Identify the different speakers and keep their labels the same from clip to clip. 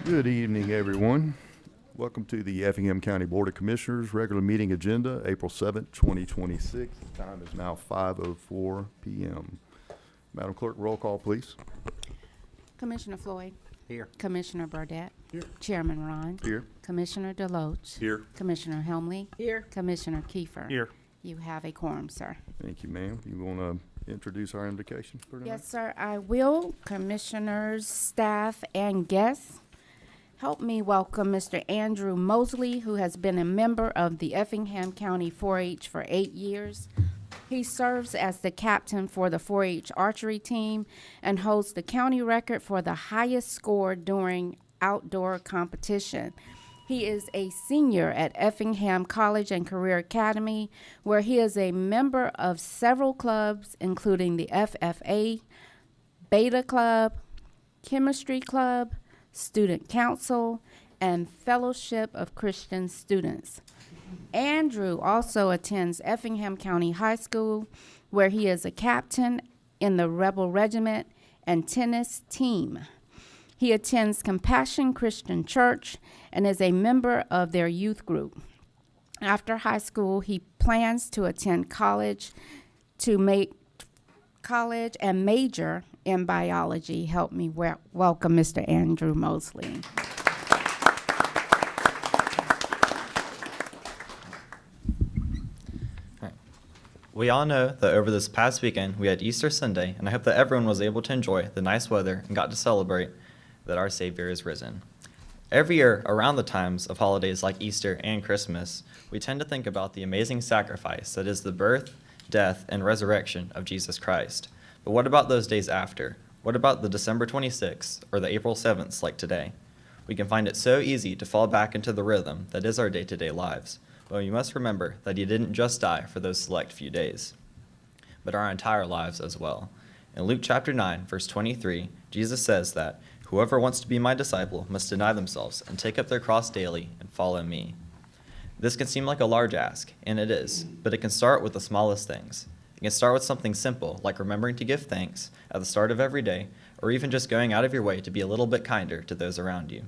Speaker 1: Good evening, everyone. Welcome to the Effingham County Board of Commissioners regular meeting agenda, April 7th, 2026. The time is now 5:04 p.m. Madam Clerk, roll call, please.
Speaker 2: Commissioner Floyd.
Speaker 3: Here.
Speaker 2: Commissioner Burdette.
Speaker 3: Here.
Speaker 2: Chairman Ron.
Speaker 1: Here.
Speaker 2: Commissioner Deloach.
Speaker 3: Here.
Speaker 2: Commissioner Helmley.
Speaker 4: Here.
Speaker 2: Commissioner Kiefer.
Speaker 3: Here.
Speaker 2: You have a quorum, sir.
Speaker 1: Thank you, ma'am. You want to introduce our invocation for tonight?
Speaker 2: Yes, sir, I will. Commissioners, staff, and guests, help me welcome Mr. Andrew Mosley, who has been a member of the Effingham County 4-H for 8 years. He serves as the captain for the 4-H archery team and holds the county record for the highest score during outdoor competition. He is a senior at Effingham College and Career Academy, where he is a member of several clubs, including the FFA, Beta Club, Chemistry Club, Student Council, and Fellowship of Christian Students. Andrew also attends Effingham County High School, where he is a captain in the Rebel Regiment and tennis team. He attends Compassion Christian Church and is a member of their youth group. After high school, he plans to attend college and major in biology. Help me welcome Mr. Andrew Mosley.
Speaker 5: We all know that over this past weekend we had Easter Sunday, and I hope that everyone was able to enjoy the nice weather and got to celebrate that our Savior is risen. Every year, around the times of holidays like Easter and Christmas, we tend to think about the amazing sacrifice that is the birth, death, and resurrection of Jesus Christ. But what about those days after? What about the December 26th or the April 7th like today? We can find it so easy to fall back into the rhythm that is our day-to-day lives. But you must remember that he didn't just die for those select few days, but our entire lives as well. In Luke chapter 9, verse 23, Jesus says that whoever wants to be my disciple must deny themselves and take up their cross daily and follow me. This can seem like a large ask, and it is, but it can start with the smallest things. It can start with something simple, like remembering to give thanks at the start of every day, or even just going out of your way to be a little bit kinder to those around you.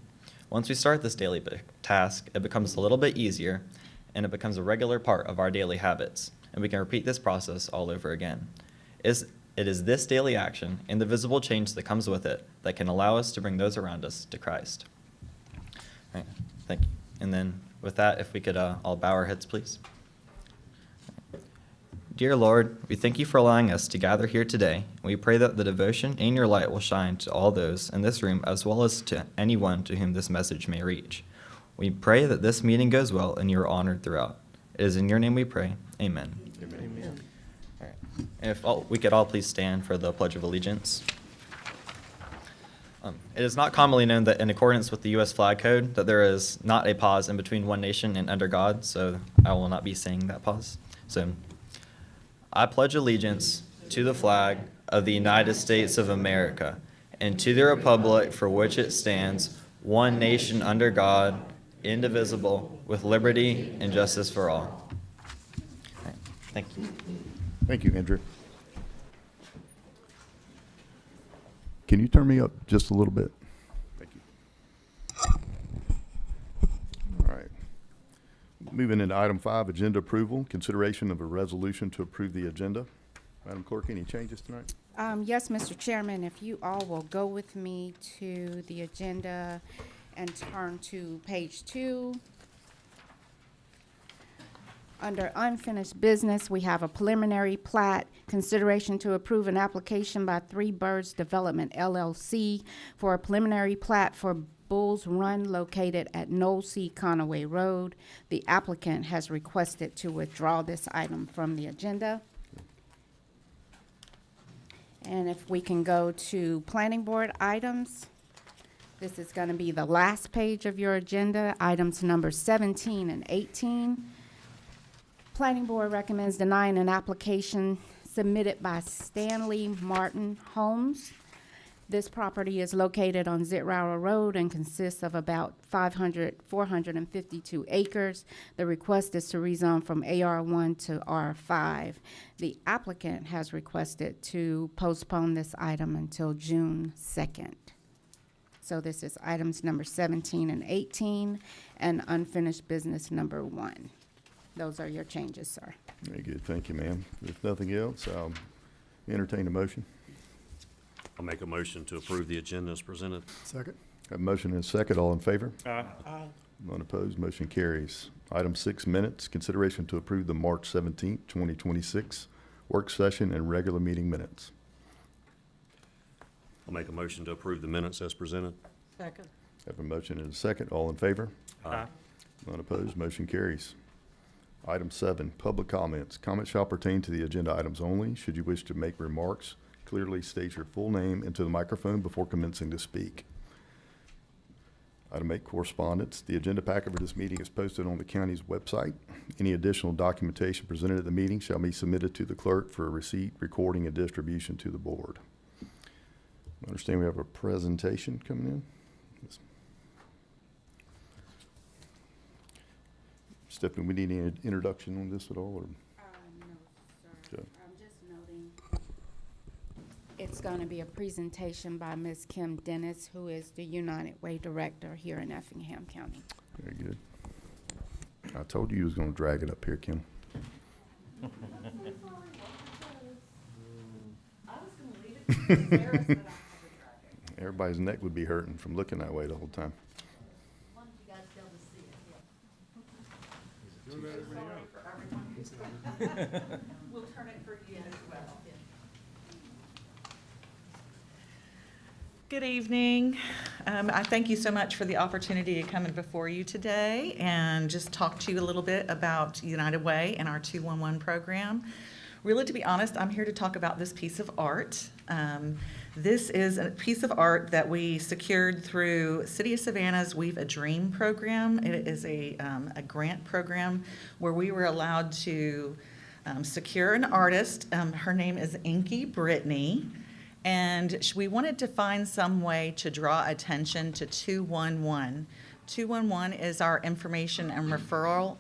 Speaker 5: Once we start this daily task, it becomes a little bit easier, and it becomes a regular part of our daily habits, and we can repeat this process all over again. It is this daily action and the visible change that comes with it that can allow us to bring those around us to Christ. All right, thank you. And then with that, if we could all bow our heads, please. Dear Lord, we thank you for allowing us to gather here today. We pray that the devotion and your light will shine to all those in this room as well as to anyone to whom this message may reach. We pray that this meeting goes well and you are honored throughout. It is in your name we pray. Amen.
Speaker 1: Amen.
Speaker 5: All right. And if we could all please stand for the Pledge of Allegiance. It is not commonly known that in accordance with the U.S. flag code that there is not a pause in between one nation and under God, so I will not be saying that pause. So, I pledge allegiance to the flag of the United States of America and to the republic for which it stands, one nation under God, indivisible, with liberty and justice for all. All right. Thank you.
Speaker 1: Thank you, Andrew. Can you turn me up just a little bit? Thank you. All right. Moving into item 5, agenda approval, consideration of a resolution to approve the agenda. Madam Clerk, any changes tonight?
Speaker 2: Yes, Mr. Chairman, if you all will go with me to the agenda and turn to page 2. Under unfinished business, we have a preliminary plat, consideration to approve an application by Three Birds Development LLC for a preliminary plat for Bulls Run located at Noel C. Conaway Road. The applicant has requested to withdraw this item from the agenda. And if we can go to planning board items. This is going to be the last page of your agenda, items number 17 and 18. Planning Board recommends denying an application submitted by Stanley Martin Homes. This property is located on Zitrower Road and consists of about 452 acres. The request is to rezone from AR1 to R5. The applicant has requested to postpone this item until June 2nd. So this is items number 17 and 18, and unfinished business number 1. Those are your changes, sir.
Speaker 1: Very good, thank you, ma'am. If nothing else, I'll entertain a motion.
Speaker 3: I'll make a motion to approve the agenda as presented.
Speaker 4: Second.
Speaker 1: Have a motion and a second, all in favor?
Speaker 4: Aye.
Speaker 1: None opposed, motion carries. Item 6, minutes, consideration to approve the March 17th, 2026 work session and regular meeting minutes.
Speaker 3: I'll make a motion to approve the minutes as presented.
Speaker 4: Second.
Speaker 1: Have a motion and a second, all in favor?
Speaker 4: Aye.
Speaker 1: None opposed, motion carries. Item 7, public comments. Comments shall pertain to the agenda items only. Should you wish to make remarks, clearly state your full name into the microphone before commencing to speak. Item 8, correspondence. The agenda packet for this meeting is posted on the county's website. Any additional documentation presented at the meeting shall be submitted to the clerk for a receipt, recording, and distribution to the board. I understand we have a presentation coming in. Stephanie, we need any introduction on this at all, or?
Speaker 2: No, sir.
Speaker 1: Okay.
Speaker 2: I'm just noting, it's going to be a presentation by Ms. Kim Dennis, who is the United Way Director here in Effingham County.
Speaker 1: Very good. I told you was gonna drag it up here, Kim. Everybody's neck would be hurting from looking that way the whole time.
Speaker 6: We'll turn it for you as well. Good evening. I thank you so much for the opportunity to come in before you today and just talk to you a little bit about United Way and our 211 program. Really, to be honest, I'm here to talk about this piece of art. This is a piece of art that we secured through City of Savannah's Weave a Dream program. It is a grant program where we were allowed to secure an artist. Her name is Inky Brittany. And we wanted to find some way to draw attention to 211. 211 is our information and referral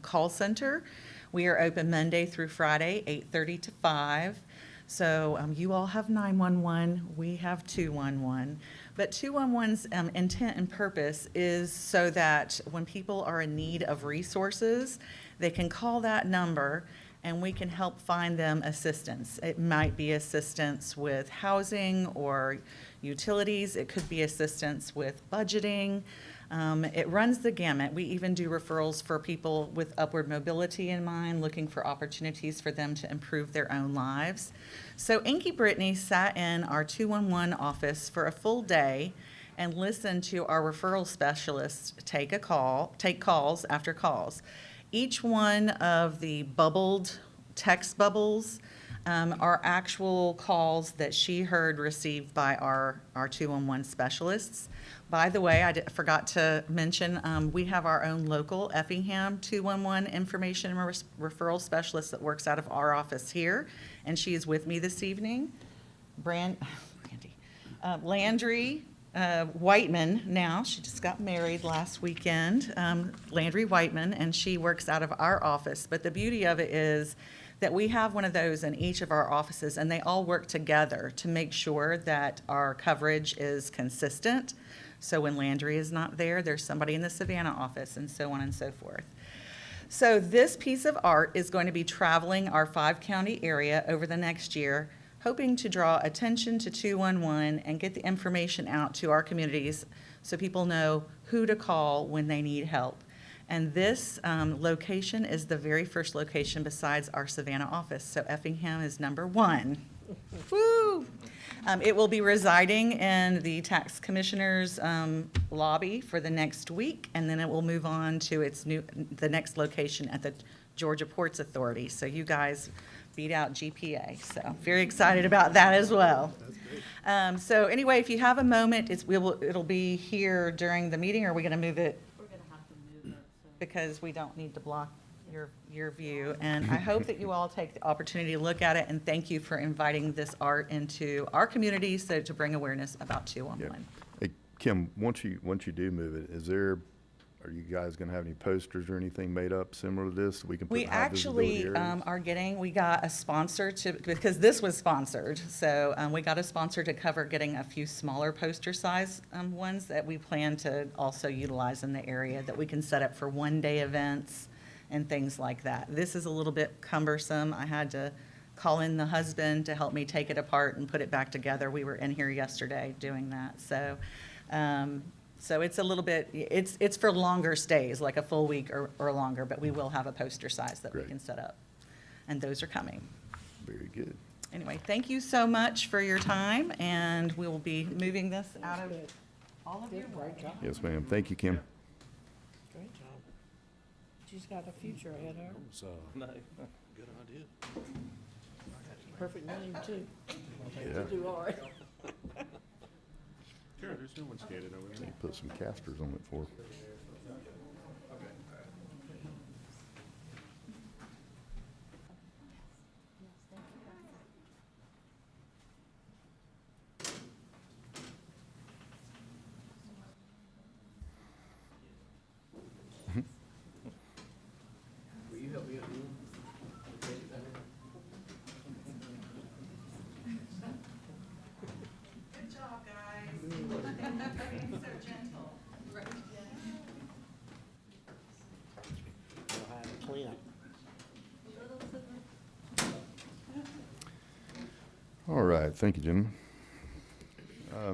Speaker 6: call center. We are open Monday through Friday, 8:30 to 5. So you all have 911, we have 211. But 211's intent and purpose is so that when people are in need of resources, they can call that number and we can help find them assistance. It might be assistance with housing or utilities. It could be assistance with budgeting. It runs the gamut. We even do referrals for people with upward mobility in mind, looking for opportunities for them to improve their own lives. So Inky Brittany sat in our 211 office for a full day and listened to our referral specialists take calls after calls. Each one of the bubbled text bubbles are actual calls that she heard received by our 211 specialists. By the way, I forgot to mention, we have our own local Effingham 211 information and referral specialist that works out of our office here, and she is with me this evening. Landry Whiteman now, she just got married last weekend, Landry Whiteman, and she works out of our office. But the beauty of it is that we have one of those in each of our offices, and they all work together to make sure that our coverage is consistent. So when Landry is not there, there's somebody in the Savannah office, and so on and so forth. So this piece of art is going to be traveling our 5-county area over the next year, hoping to draw attention to 211 and get the information out to our communities so people know who to call when they need help. And this location is the very first location besides our Savannah office, so Effingham is number 1. Woo! It will be residing in the tax commissioner's lobby for the next week, and then it will move on to the next location at the Georgia Ports Authority. So you guys beat out GPA. So very excited about that as well. So anyway, if you have a moment, it'll be here during the meeting, or are we going to move it? We're going to have to move it. Because we don't need to block your view. And I hope that you all take the opportunity to look at it, and thank you for inviting this art into our community so to bring awareness about 211.
Speaker 1: Hey, Kim, once you do move it, are Are you guys gonna have any posters or anything made up similar to this that we can put
Speaker 6: We
Speaker 1: in high visibility
Speaker 6: actually
Speaker 1: areas?
Speaker 6: we got a sponsor because this was sponsored. So we got a sponsor to cover getting a few smaller poster size ones that we plan to also utilize in the area that we can set up for one-day events and things like that. This is a little bit cumbersome. I had to call in the husband to help me take it apart and put it back together. We were in here yesterday doing that. So it's a little bit, it's for longer stays, like a full week or longer, but we will have a poster size that we
Speaker 1: Great.
Speaker 6: can set up. And those are coming.
Speaker 1: Very good.
Speaker 6: Anyway, thank you so much for your time, and we will be moving this out of all of your way.
Speaker 1: Yes, ma'am. Thank you, Kim.
Speaker 4: Great job. She's got a future ahead of her.
Speaker 3: So, good idea.
Speaker 4: Perfect name, too.
Speaker 1: Yeah.
Speaker 4: Do all right.
Speaker 3: Sure, there's no one skated over there.
Speaker 1: Put some casters on it for her.
Speaker 6: Good job, guys. So gentle.
Speaker 4: Clean up.
Speaker 1: All right, thank you, gentlemen.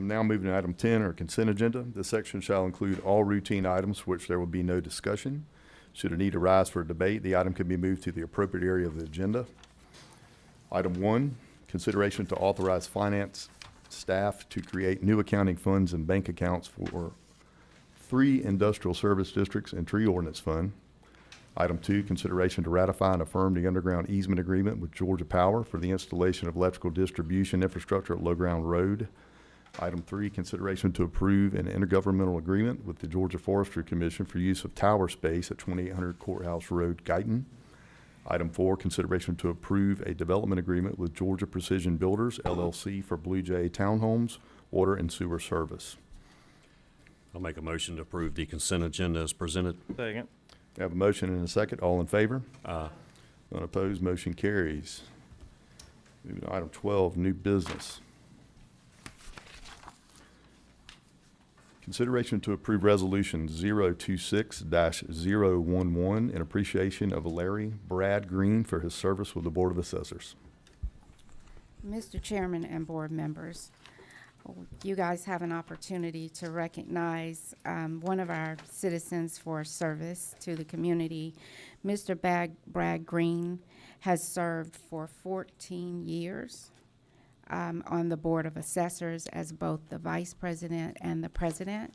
Speaker 1: Now moving to item 10, our consent agenda. This section shall include all routine items for which there will be no discussion. Should a need arise for a debate, the item can be moved to the appropriate area of the agenda. Item 1, consideration to authorize finance staff to create new accounting funds and bank accounts for 3 industrial service districts and tree ordinance fund. Item 2, consideration to ratify and affirm the underground easement agreement with Georgia Power for the installation of electrical distribution infrastructure at Low Ground Road. Item 3, consideration to approve an intergovernmental agreement with the Georgia Forestry Commission for use of tower space at 2800 Courthouse Road, Guyton. Item 4, consideration to approve a development agreement with Georgia Precision Builders, LLC for Blue Jay Townhomes, water and sewer service.
Speaker 3: I'll make a motion to approve the consent agenda as presented.
Speaker 7: Second.
Speaker 1: We have a motion and a second. All in favor?
Speaker 3: Aye.
Speaker 1: None opposed, motion carries. Moving to item 12, new business. Consideration to approve resolution 026-011 in appreciation of Larry Brad Green for his service with the Board of Assessors.
Speaker 2: Mr. Chairman and board members, you guys have an opportunity to recognize one of our citizens for service to the community. Mr. Brad Green has served for 14 years on the Board of Assessors as both the Vice President and the President.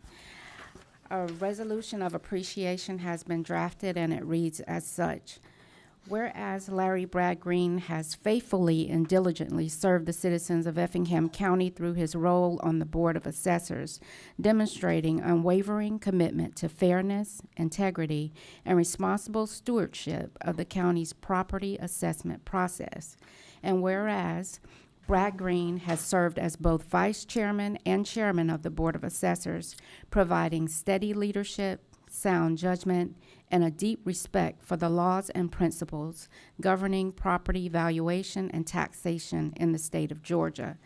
Speaker 2: A resolution of appreciation has been drafted, and it reads as such. Whereas Larry Brad Green has faithfully and diligently served the citizens of Effingham County through his role on the Board of Assessors, demonstrating unwavering commitment to fairness, integrity, and responsible stewardship of the county's property assessment process. And whereas Brad Green has served as both Vice Chairman and Chairman of the Board of Assessors, providing steady leadership, sound judgment, and a deep respect for the laws and principles governing property valuation and taxation in the state of Georgia.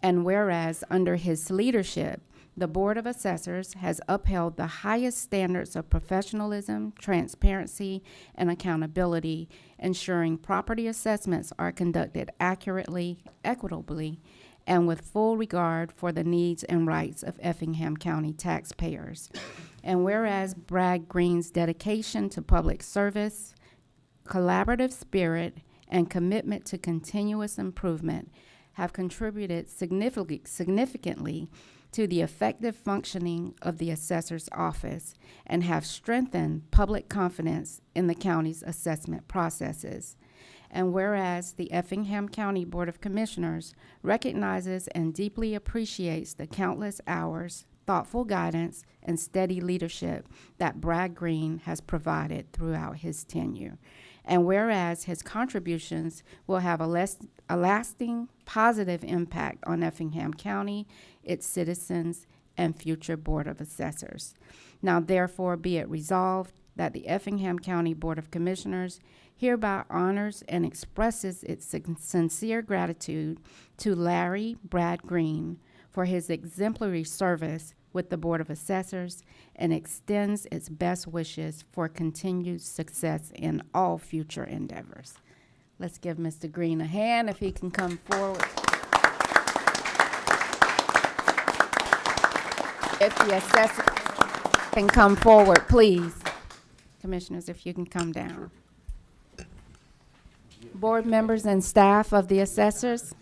Speaker 2: And whereas under his leadership, the Board of Assessors has upheld the highest standards of professionalism, transparency, and accountability, ensuring property assessments are conducted accurately, equitably, and with full regard for the needs and rights of Effingham County taxpayers. And whereas Brad Green's dedication to public service, collaborative spirit, and commitment to continuous improvement have contributed significantly to the effective functioning of the assessor's office and have strengthened public confidence in the county's assessment processes. And whereas the Effingham County Board of Commissioners recognizes and deeply appreciates the countless hours, thoughtful guidance, and steady leadership that Brad Green has provided throughout his tenure. And whereas his contributions will have a lasting positive impact on Effingham County, its citizens, and future Board of Assessors. Now therefore be it resolved that the Effingham County Board of Commissioners hereby honors and expresses its sincere gratitude to Larry Brad Green for his exemplary service with the Board of Assessors and extends its best wishes for continued success in all future endeavors. Let's give Mr. Green a hand if he can come forward. If the assessor can come forward, please. Commissioners, if you can come down. Board members and staff of the assessors.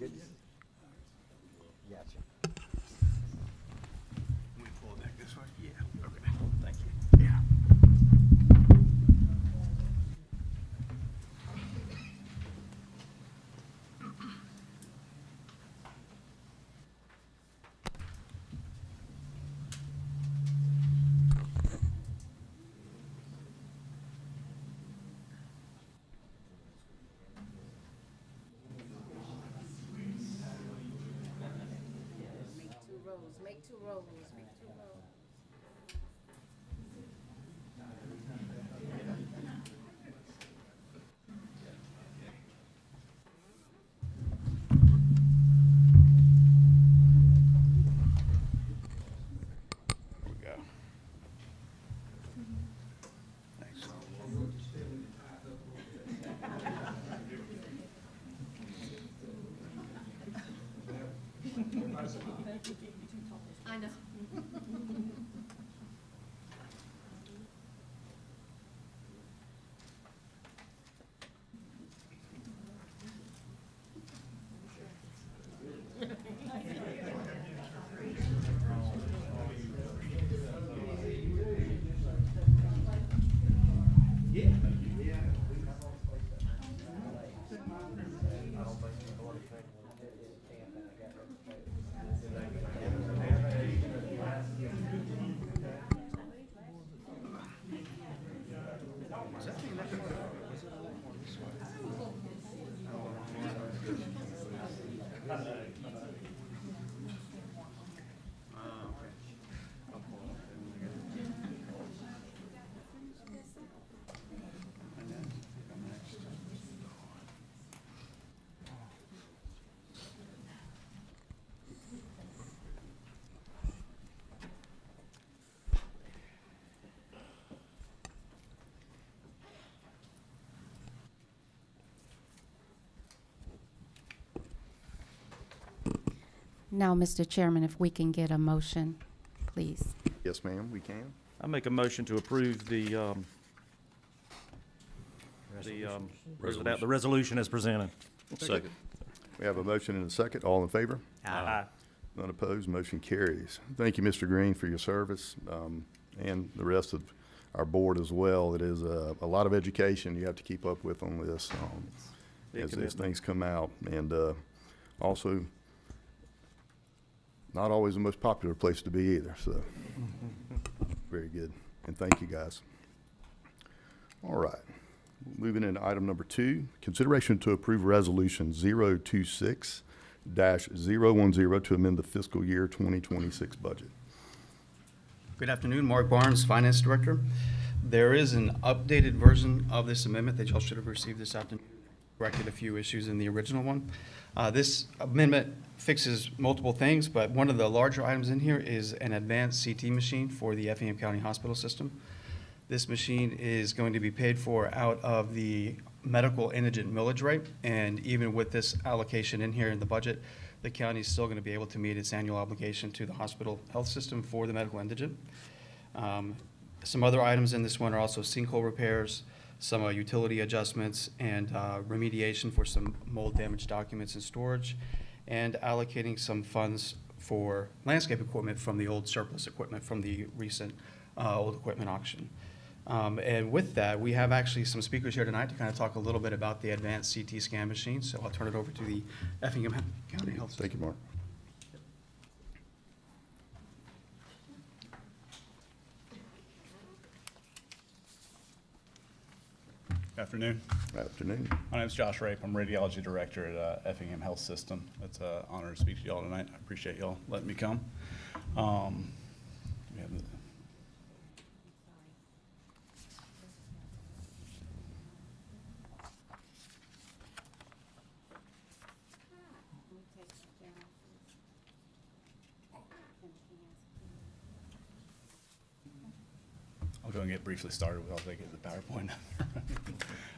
Speaker 2: Make two rows. I know. Now, Mr. Chairman, if we can get a motion, please.
Speaker 1: Yes, ma'am, we can.
Speaker 7: I make a motion to approve the resolution as presented.
Speaker 3: Second.
Speaker 1: We have a motion and a second. All in favor?
Speaker 7: Aye.
Speaker 1: None opposed, motion carries. Thank you, Mr. Green, for your service, and the rest of our board as well. It is a lot of education you have to keep up with on this as things come out. And also, not always the most popular place to be either, so very good. And thank you, guys. All right. Moving into item number 2, consideration to approve resolution 026-010 to amend the fiscal year 2026 budget.
Speaker 8: Good afternoon, Mark Barnes, Finance Director. There is an updated version of this amendment that y'all should have received this afternoon. Corrected a few issues in the original one. This amendment fixes multiple things, but one of the larger items in here is an advanced CT machine for the Effingham County Hospital System. This machine is going to be paid for out of the medical indigent millage rate, and even with this allocation in here in the budget, the county is still going to be able to meet its annual obligation to the hospital health system for the medical indigent. Some other items in this one are also sinkhole repairs, some utility adjustments, and remediation for some mold damage documents and storage, and allocating some funds for landscape equipment from the old surplus equipment from the recent old equipment auction. And with that, we have actually some speakers here tonight to kind of talk a little bit about the advanced CT scan machine. So I'll turn it over to the Effingham County Health System.
Speaker 1: Thank you, Mark.
Speaker 9: Afternoon.
Speaker 1: Afternoon.
Speaker 9: My name is Josh Rape. I'm Radiology Director at Effingham Health System. It's an honor to speak to y'all tonight. I appreciate y'all letting me come. I'll go and get briefly started while they get the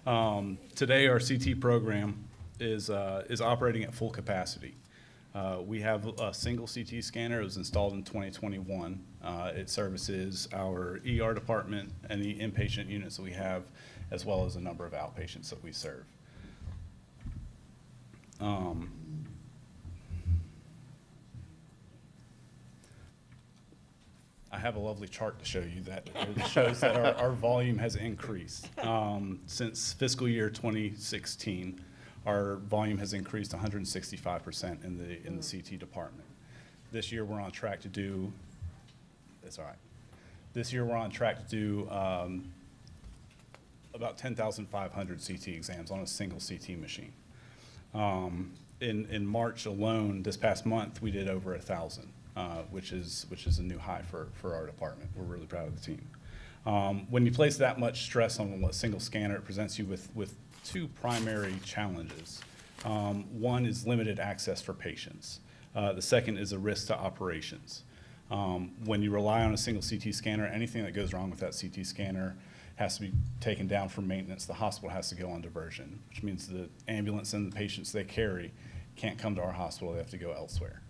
Speaker 9: PowerPoint. Today, our CT program is operating at full capacity. We have a single CT scanner. It was installed in 2021. It services our ER department and the inpatient units that we have, as well as a number of outpatients that we serve. I have a lovely chart to show you that it shows that our volume has increased. Since fiscal year 2016, our volume has increased 165% in the CT department. This year, we're on track to do, that's all right. This year, we're on track to do about 10,500 CT exams on a single CT machine. In March alone, this past month, we did over 1,000. Which is a new high for our department. We're really proud of the team. When you place that much stress on a single scanner, it presents you with two primary challenges. One is limited access for patients. The second is a risk to operations. When you rely on a single CT scanner, anything that goes wrong with that CT scanner has to be taken down for maintenance. The hospital has to go on diversion, which means the ambulance and the patients they carry can't come to our hospital. They have to go elsewhere.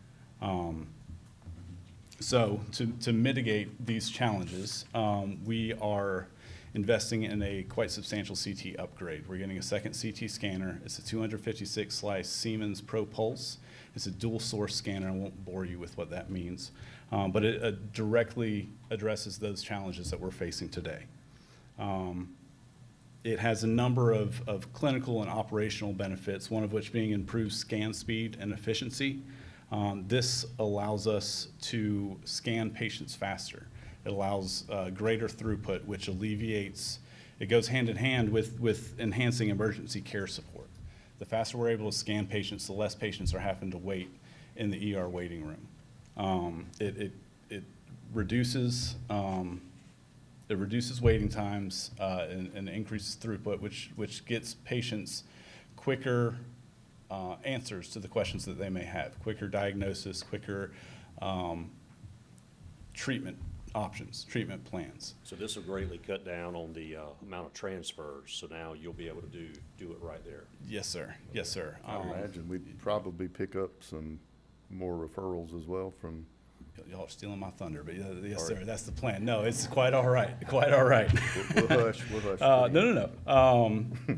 Speaker 9: So to mitigate these challenges, we are investing in a quite substantial CT upgrade. We're getting a second CT scanner. It's a 256 slice Siemens Pro Pulse. It's a dual source scanner. I won't bore you with what that means, but it directly addresses those challenges that we're facing today. It has a number of clinical and operational benefits, one of which being improved scan speed and efficiency. This allows us to scan patients faster. It allows greater throughput, which alleviates, it goes hand in hand with enhancing emergency care support. The faster we're able to scan patients, the less patients are having to wait in the ER waiting room. It reduces waiting times and increases throughput, which gets patients quicker answers to the questions that they may have, quicker diagnosis, quicker treatment options, treatment plans.
Speaker 3: So this will greatly cut down on the amount of transfers, so now you'll be able to do it right there.
Speaker 5: Yes, sir. Yes, sir.
Speaker 1: I imagine we'd probably pick up some more referrals as well from.
Speaker 9: Y'all are stealing my thunder, but yes,
Speaker 1: All
Speaker 9: sir,
Speaker 1: right.
Speaker 9: that's the plan. No, it's quite all right, quite all right.
Speaker 1: We'll hush, we'll hush.
Speaker 9: No.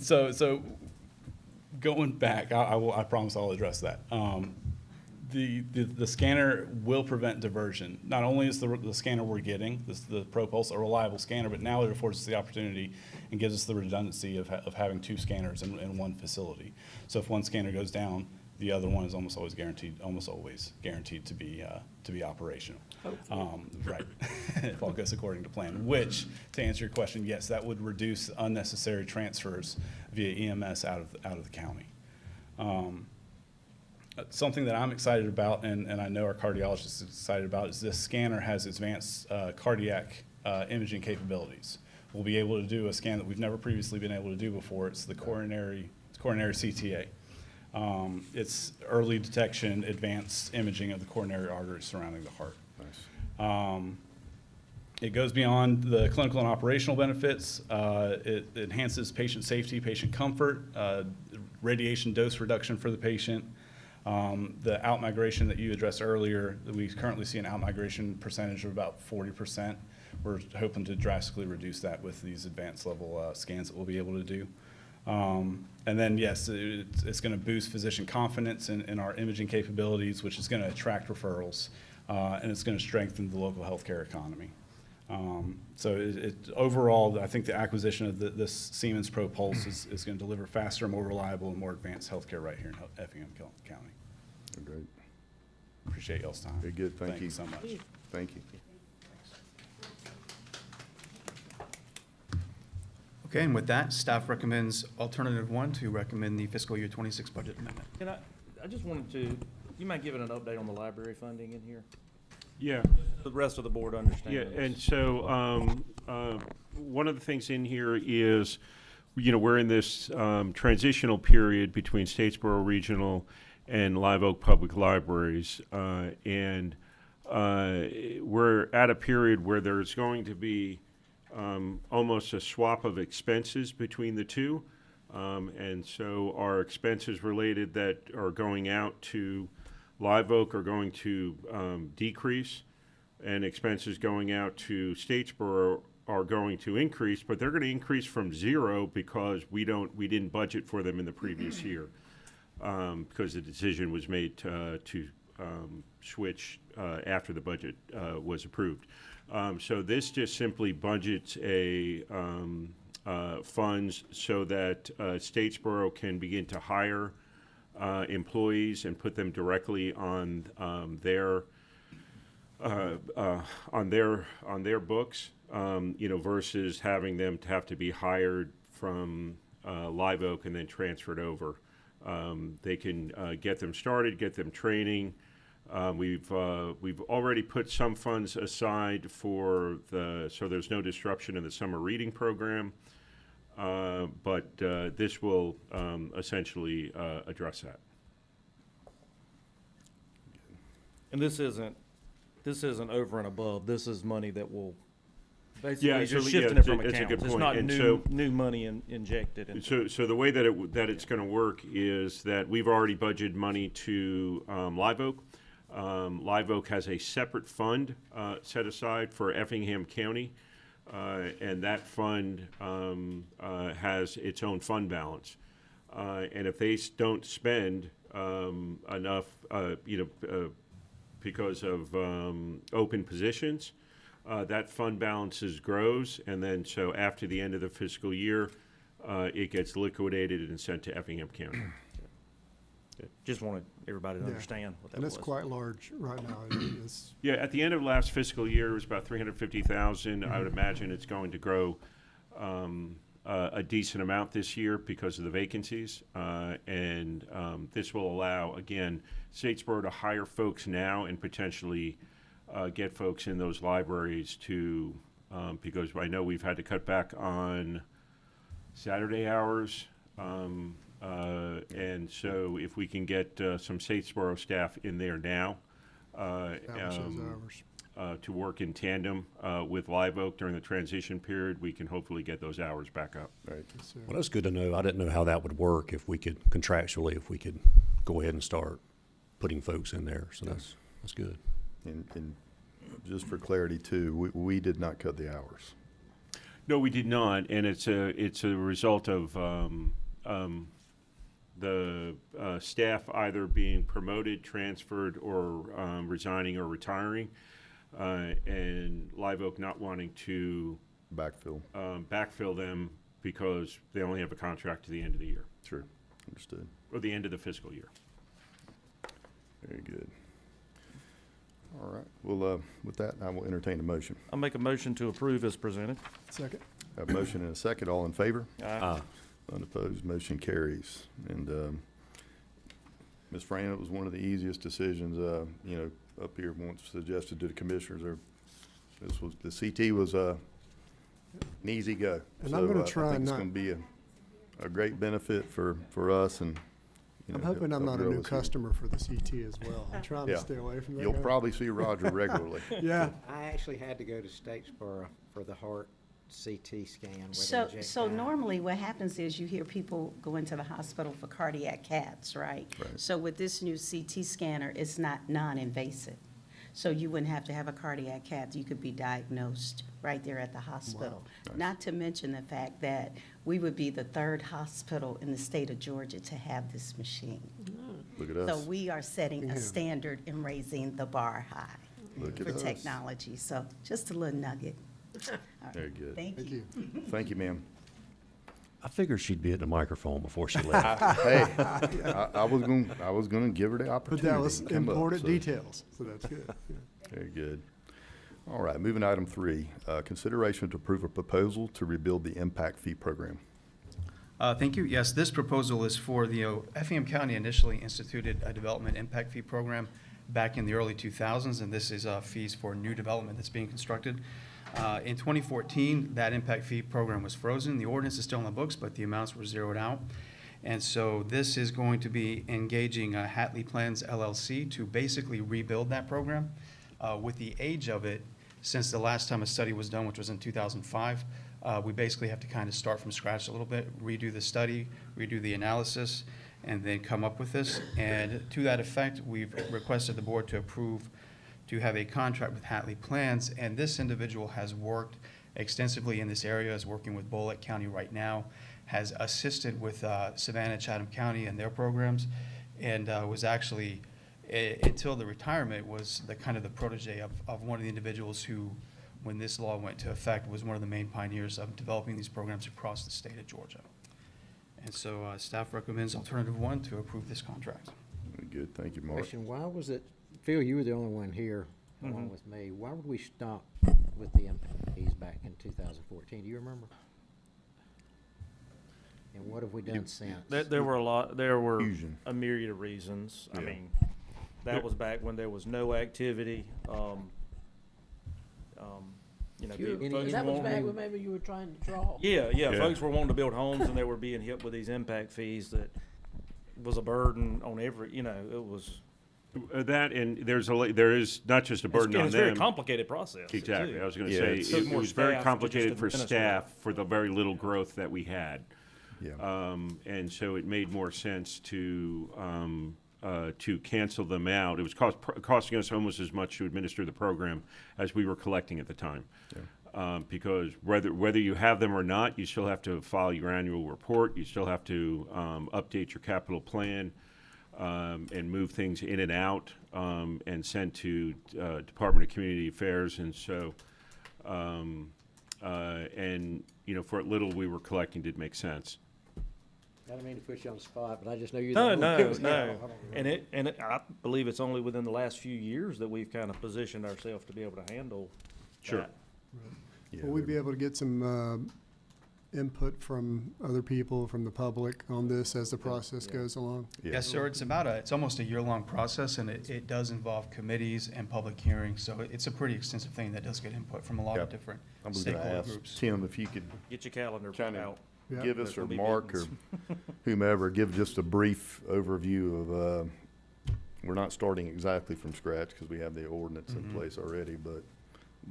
Speaker 9: So going back, I promise I'll address that. The scanner will prevent diversion. Not only is the scanner we're getting, the ProPulse, a reliable scanner, but now it affords us the opportunity and gives us the redundancy of having two scanners in one facility. So if one scanner goes down, the other one is almost always guaranteed to be operational. Right, if all goes according to plan. Which, to answer your question, yes, that would reduce unnecessary transfers via EMS out of the county. Something that I'm excited about, and I know our cardiologist is excited about, is this scanner has advanced cardiac imaging capabilities. We'll be able to do a scan that we've never previously been able to do before. It's the coronary CTA. It's early detection, advanced imaging of the coronary arteries surrounding the heart.
Speaker 1: Nice.
Speaker 9: It goes beyond the clinical and operational benefits. It enhances patient safety, patient comfort, radiation dose reduction for the patient. The outmigration that you addressed earlier, we currently see an outmigration percentage of about 40%. We're hoping to drastically reduce that with these advanced level scans that we'll be able to do. And then, yes, it's going to boost physician confidence in our imaging capabilities, which is going to attract referrals, and it's going to strengthen the local healthcare economy. So overall, I think the acquisition of this Siemens Pro Pulse is going to deliver faster, more reliable, and more advanced healthcare right here in Effingham County.
Speaker 1: Great.
Speaker 9: Appreciate y'all's time.
Speaker 1: Very good. Thank you
Speaker 9: so much.
Speaker 1: Thank you.
Speaker 8: Okay, and with that, staff recommends alternative 1 to recommend the fiscal year 26 budget amendment.
Speaker 7: And I just wanted to, you might give it an update on the library funding in here?
Speaker 10: Yeah,
Speaker 7: The rest of the board understands.
Speaker 10: yeah, and so one of the things in here is, we're in this transitional period between Statesboro Regional and Live Oak Public Libraries, and we're at a period where there's going to be almost a swap of expenses between the two. And so our expenses related that are going out to Live Oak are going to decrease, and expenses going out to Statesboro are going to increase, but they're going to increase from zero because we didn't budget for them in the previous year, because the decision was made to switch after the budget was approved. So this just simply budgets funds so that Statesboro can begin to hire employees and put them directly on their books, versus having them to have to be hired from Live Oak and then transferred over. They can get them started, get them training. We've already put some funds aside so there's no disruption in the summer reading program. But this will essentially address that.
Speaker 7: And this isn't over and above. This is money that will
Speaker 10: Yeah,
Speaker 7: basically
Speaker 10: so,
Speaker 7: just
Speaker 10: yeah,
Speaker 7: shifting it from
Speaker 10: it's a good
Speaker 7: accounts. It's
Speaker 10: point.
Speaker 7: not
Speaker 10: And
Speaker 7: new money injected into.
Speaker 10: So the way that it's going to work is that we've already budgeted money to Live Oak. Live Oak has a separate fund set aside for Effingham County, and that fund has its own fund balance. And if they don't spend enough, because of open positions, that fund balances grows, and then so after the end of the fiscal year, it gets liquidated and sent to Effingham County.
Speaker 7: Just wanted everybody to
Speaker 11: Yeah.
Speaker 7: understand what that
Speaker 11: And
Speaker 7: was.
Speaker 11: it's quite large right now. It's,
Speaker 10: Yeah, at the end of last fiscal year, it was about 350,000. I would imagine it's going to grow a decent amount this year because of the vacancies. And this will allow, again, Statesboro to hire folks now and potentially get folks in those libraries to, because I know we've had to cut back on Saturday hours. And so if we can get some Statesboro staff in there now to work in tandem with Live Oak during the transition period, we can hopefully get those hours back up.
Speaker 1: Right.
Speaker 12: Well, that's good to know. I didn't know how that would work if we could contractually, if we could go ahead and start putting folks in there. So that's good.
Speaker 1: And just for clarity too, we did not cut the hours.
Speaker 10: No, we did not, and it's a result of the staff either being promoted, transferred, or resigning or retiring, and Live Oak not wanting to backfill them because they only have a contract to the end of the year.
Speaker 1: Sure, understood.
Speaker 10: Or the end of the fiscal year.
Speaker 1: Very good. All right. Well, with that, I will entertain a motion.
Speaker 7: I'll make a motion to approve as presented.
Speaker 11: second.
Speaker 1: A motion and a second. All in favor?
Speaker 7: Aye.
Speaker 1: Unopposed, motion carries. And Ms. Fran, it was one of the easiest decisions, up here once suggested to the commissioners. The CT was an easy go.
Speaker 11: And I'm gonna
Speaker 1: I
Speaker 11: try
Speaker 1: think it's
Speaker 11: not-
Speaker 1: gonna be a great benefit for us and,
Speaker 11: I'm hoping I'm not a new customer for the CT as well. I'm trying
Speaker 1: Yeah.
Speaker 11: to stay away from that.
Speaker 1: You'll
Speaker 11: guy.
Speaker 1: probably see Roger regularly.
Speaker 11: Yeah.
Speaker 13: I actually had to go to Statesboro for the heart CT scan. where they
Speaker 14: So,
Speaker 13: inject
Speaker 14: so
Speaker 13: that.
Speaker 14: normally what happens is you hear people go into the hospital for cardiac caths, right?
Speaker 1: Right.
Speaker 14: So with this new CT scanner, it's not non-invasive. So you wouldn't have to have a cardiac cath. You could be diagnosed right there at the hospital.
Speaker 1: Nice.
Speaker 14: Not to mention the fact that we would be the third hospital in the state of Georgia to have this machine.
Speaker 1: Look at
Speaker 14: So
Speaker 1: us.
Speaker 14: we are setting
Speaker 11: Yeah.
Speaker 14: a standard and raising the bar high
Speaker 1: Look at
Speaker 14: for
Speaker 1: us.
Speaker 14: technology. So just a little nugget. All right.
Speaker 1: Very good.
Speaker 14: Thank
Speaker 11: Thank
Speaker 14: you.
Speaker 11: you.
Speaker 1: Thank you, ma'am.
Speaker 12: I figured she'd be at the microphone before she left.
Speaker 1: Hey, I was gonna give her the
Speaker 11: But
Speaker 1: opportunity.
Speaker 11: that was
Speaker 1: to come up,
Speaker 11: important
Speaker 1: so-
Speaker 11: details, so that's good. Yeah.
Speaker 1: Very good. All right, moving to item 3, consideration to approve a proposal to rebuild the impact fee program.
Speaker 8: Thank you. Yes, this proposal is for Effingham County initially instituted a development impact fee program back in the early 2000s, and this is fees for new development that's being constructed. In 2014, that impact fee program was frozen. The ordinance is still in the books, but the amounts were zeroed out. And so this is going to be engaging Hatley Plans LLC to basically rebuild that program. With the age of it, Since the last time a study was done, which was in 2005, we basically have to kind of start from scratch a little bit, redo the study, redo the analysis, and then come up with this. And to that effect, we've requested the board to approve to have a contract with Hatley Plans, and this individual has worked extensively in this area, is working with Bullitt County right now, has assisted with Savannah, Chatham County and their programs, and was actually, until the retirement, was the kind of the protege of one of the individuals who, when this law went into effect, was one of the main pioneers of developing these programs across the state of Georgia. And so staff recommends alternative 1 to approve this contract.
Speaker 1: Very good, thank you, Mark.
Speaker 13: Question, why was it, Phil, you were the only one here
Speaker 7: Mm-hmm.
Speaker 13: along with me. Why would we stop with the impact fees back in 2014? Do you remember? And what have we done since?
Speaker 7: There were
Speaker 1: Fusion.
Speaker 7: a myriad of reasons. I
Speaker 1: Yeah.
Speaker 7: mean, that was back when there was no activity. You know, folks
Speaker 4: That
Speaker 7: were
Speaker 4: was back
Speaker 7: wanting-
Speaker 4: when maybe you were trying to draw.
Speaker 7: Yeah,
Speaker 1: Yeah.
Speaker 7: folks were wanting to build homes and they were being hit with these impact fees that was a burden on every, you know, it was.
Speaker 10: That, and there is not just a burden on them.
Speaker 7: It's a very complicated process.
Speaker 10: Exactly.
Speaker 7: too.
Speaker 10: I was going to
Speaker 1: Yeah,
Speaker 10: say,
Speaker 1: it's-
Speaker 7: Took
Speaker 10: it
Speaker 7: more
Speaker 10: was very
Speaker 7: staff to
Speaker 10: complicated
Speaker 7: just
Speaker 10: for
Speaker 7: administer
Speaker 10: staff for the very little growth that we had.
Speaker 1: Yeah.
Speaker 10: And so it made more sense to cancel them out. It was costing us almost as much to administer the program as we were collecting at the time. Because whether you have them or not, you still have to file your annual report. You still have to update your capital plan and move things in and out and send to Department of Community Affairs. And so, and you know, for little we were collecting did make sense.
Speaker 13: I don't mean to put you on the spot, but I just know you're
Speaker 7: No,
Speaker 13: the
Speaker 7: no,
Speaker 13: only one.
Speaker 7: no. And I believe it's only within the last few years that we've kind of positioned ourselves to be able to handle
Speaker 10: Sure.
Speaker 7: that.
Speaker 1: Yeah,
Speaker 11: Will we be able to get some input from other people, from the public on this as the process goes along?
Speaker 1: Yeah.
Speaker 8: Yes, sir. It's almost a year-long process, and it does involve committees and public hearings. So it's a pretty extensive thing that does get input from a lot of
Speaker 1: Yeah.
Speaker 8: different
Speaker 1: I was going to
Speaker 8: stakeholder
Speaker 1: ask
Speaker 8: groups.
Speaker 1: Tim if you could
Speaker 7: Get your calendar
Speaker 1: Kind of
Speaker 7: out.
Speaker 11: Yeah.
Speaker 1: give us,
Speaker 7: There's
Speaker 1: or
Speaker 7: gonna be
Speaker 1: Mark, or
Speaker 7: meetings.
Speaker 1: whomever, give just a brief overview of, we're not starting exactly from scratch because we have the ordinance in place already, but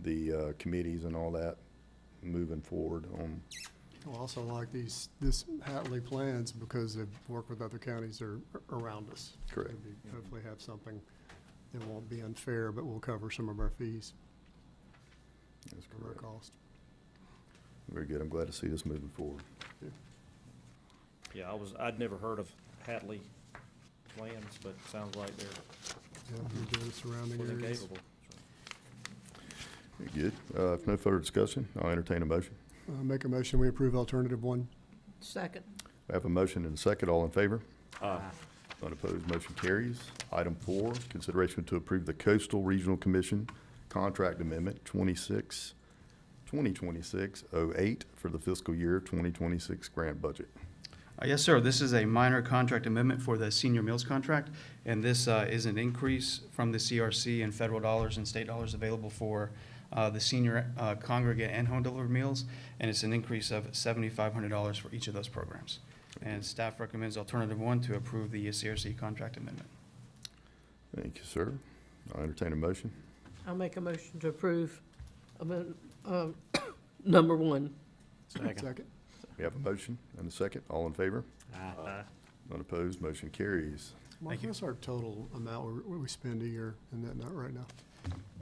Speaker 1: the committees and all that moving forward on.
Speaker 11: I also like this Hatley Plans because they've worked with other counties around us.
Speaker 1: Correct.
Speaker 11: Maybe hopefully have something that won't be unfair, but will cover some of our fees,
Speaker 1: That's
Speaker 11: some of our
Speaker 1: correct.
Speaker 11: cost.
Speaker 1: Very good. I'm glad to see this moving forward.
Speaker 7: Yeah, I'd never heard of Hatley plans, but it sounds like they're
Speaker 11: Yeah, we're doing surrounding
Speaker 7: more than
Speaker 11: areas.
Speaker 7: capable.
Speaker 1: Very good. If no further discussion, I'll entertain a motion.
Speaker 11: Make a motion, we approve alternative 1.
Speaker 4: Second.
Speaker 1: I have a motion and a second. All in favor? Unopposed, motion carries. Item 4, consideration to approve the Coastal Regional Commission Contract Amendment 2026-08 for the fiscal year 2026 grant budget.
Speaker 8: Yes, sir. This is a minor contract amendment for the senior meals contract, and this is an increase from the CRC in federal dollars and state dollars available for the senior congregate and home delivered meals, and it's an increase of $7,500 for each of those programs. And staff recommends alternative 1 to approve the CRC contract amendment.
Speaker 1: Thank you, sir. I'll entertain a motion.
Speaker 4: I'll make a motion to approve number 1.
Speaker 11: Second.
Speaker 1: We have a motion and a second. All in favor? Unopposed, motion carries.
Speaker 11: Mark, what's our total amount we spend a year in that nut right now?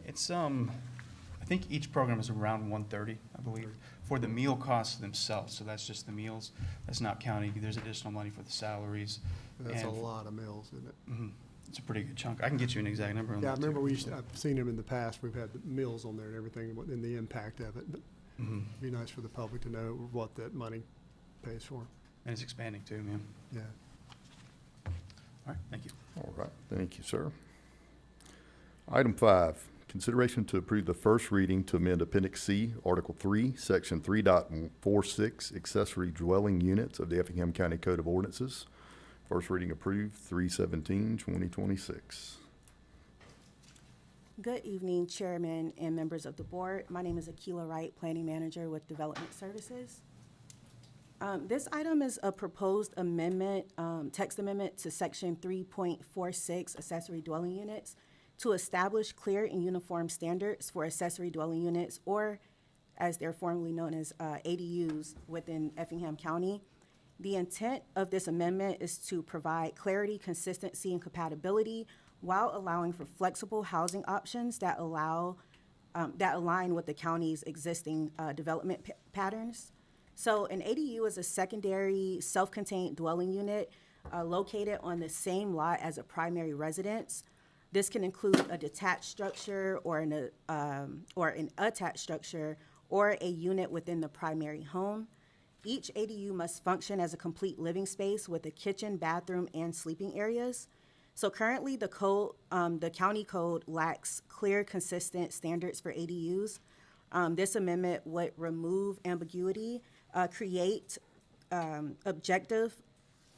Speaker 8: It's, I think each program is around 130, I believe, for the meal costs themselves. So that's just the meals. That's not counting, there's additional money for the salaries.
Speaker 11: That's a
Speaker 8: and-
Speaker 11: lot of meals, isn't it?
Speaker 8: Mhm. It's a pretty good chunk. I can get you an exact number on that.
Speaker 11: Yeah, I remember
Speaker 8: too.
Speaker 11: I've seen them in the past, we've had the meals on there and everything, and the impact of it, but
Speaker 8: Mhm.
Speaker 11: it'd be nice for the public to know what that money pays for.
Speaker 8: And it's expanding too, man.
Speaker 11: Yeah.
Speaker 8: All right, thank you.
Speaker 1: All right, thank you, sir. Item 5, consideration to approve the first reading to amend Appendix C, Article 3, Section 3.46, accessory dwelling units of the Effingham County Code of Ordinances. First reading approved, 3/17/2026.
Speaker 15: Good evening, Chairman and members of the board. My name is Akila Wright, Planning Manager with Development Services. This item is a proposed amendment, text amendment to Section 3.46, accessory dwelling units. to establish clear and uniform standards for accessory dwelling units, or as they're formerly known as ADUs within Effingham County. The intent of this amendment is to provide clarity, consistency, and compatibility while allowing for flexible housing options that align with the county's existing development patterns. So an ADU is a secondary self-contained dwelling unit located on the same lot as a primary residence. This can include a detached structure or an attached structure or a unit within the primary home. Each ADU must function as a complete living space with a kitchen, bathroom, and sleeping areas. So currently, the county code lacks clear, consistent standards for ADUs. This amendment would remove ambiguity, create objective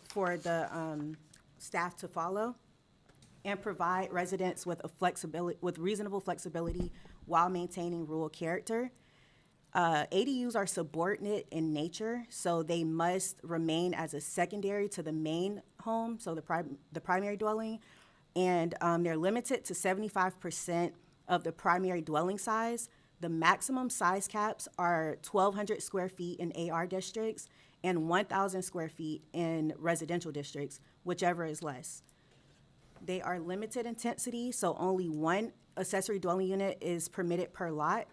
Speaker 15: for the staff to follow, and provide residents with reasonable flexibility while maintaining rural character. ADUs are subordinate in nature, so they must remain as a secondary to the main home, so the primary dwelling, and they're limited to 75% of the primary dwelling size. The maximum size caps are 1,200 square feet in AR districts and 1,000 square feet in residential districts, whichever is less. They are limited intensity, so only one accessory dwelling unit is permitted per lot.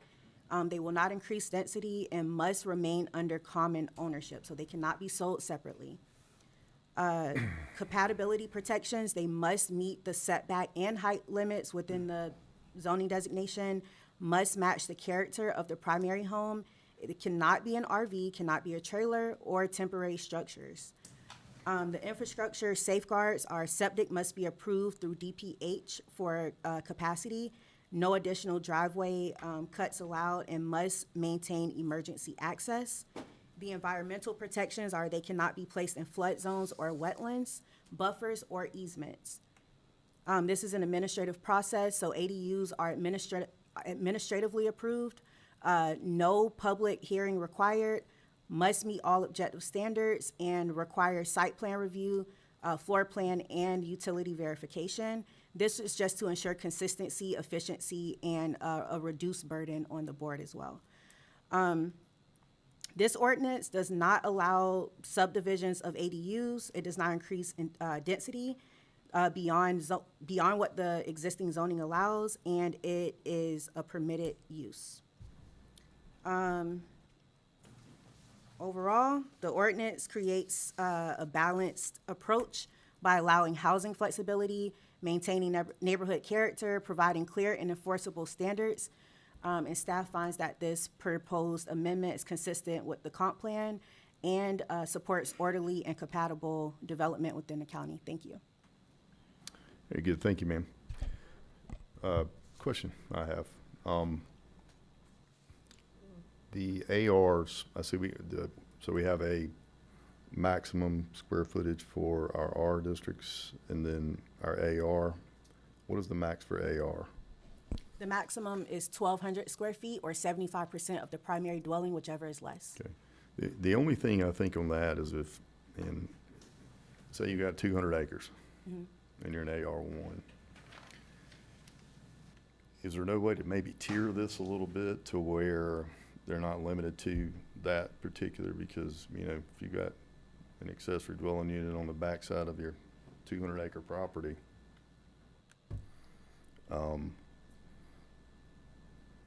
Speaker 15: They will not increase density and must remain under common ownership, so they cannot be sold separately. Compatibility protections, they must meet the setback and height limits within the zoning designation, must match the character of the primary home. It cannot be an RV, cannot be a trailer, or temporary structures. The infrastructure safeguards are septic must be approved through DPH for capacity. No additional driveway cuts allowed, and must maintain emergency access. The environmental protections are they cannot be placed in flood zones or wetlands, buffers, or easements. This is an administrative process, so ADUs are administratively approved. No public hearing required, must meet all objective standards, and require site plan review, floor plan, and utility verification. This is just to ensure consistency, efficiency, and a reduced burden on the board as well. This ordinance does not allow subdivisions of ADUs. It does not increase in, density beyond what the existing zoning allows, and it is a permitted use. Overall, the ordinance creates a balanced approach by allowing housing flexibility, maintaining neighborhood character, providing clear and enforceable standards. And staff finds that this proposed amendment is consistent with the comp plan and supports orderly and compatible development within the county. Thank you.
Speaker 1: Very good, thank you, ma'am. Question I have. The ARs, I see so we have a maximum square footage for our R districts and then our AR. What is the max for AR?
Speaker 15: The maximum is 1,200 square feet or 75% of the primary dwelling, whichever is less.
Speaker 1: Okay. The only thing I think on that is if, say you got 200 acres and you're an AR1, is there no way to maybe tier this a little bit to where they're not limited to that particular, because, you know, if you got an accessory dwelling unit on the backside of your 200 acre property,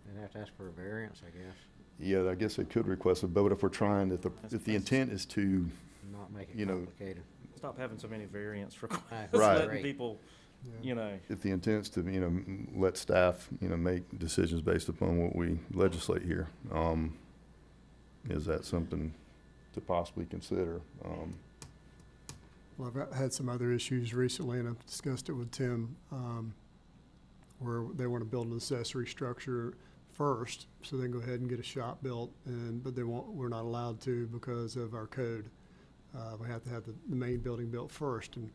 Speaker 13: They'd have to ask for a variance, I guess.
Speaker 1: yeah, I guess they could request it, but if we're trying, if the intent is to,
Speaker 13: Not make
Speaker 1: You
Speaker 13: it
Speaker 1: know,
Speaker 13: complicated.
Speaker 7: Stop having so many variants requests,
Speaker 1: Right.
Speaker 7: letting people, you know.
Speaker 1: if the intent's to, you know, let staff, you know, make decisions based upon what we legislate here, is that something to possibly consider?
Speaker 11: Well, I've had some other issues recently, and I've discussed it with Tim, where they want to build an accessory structure first, so they can go ahead and get a shop built, but we're not allowed to because of our code. We have to have the main building built first, and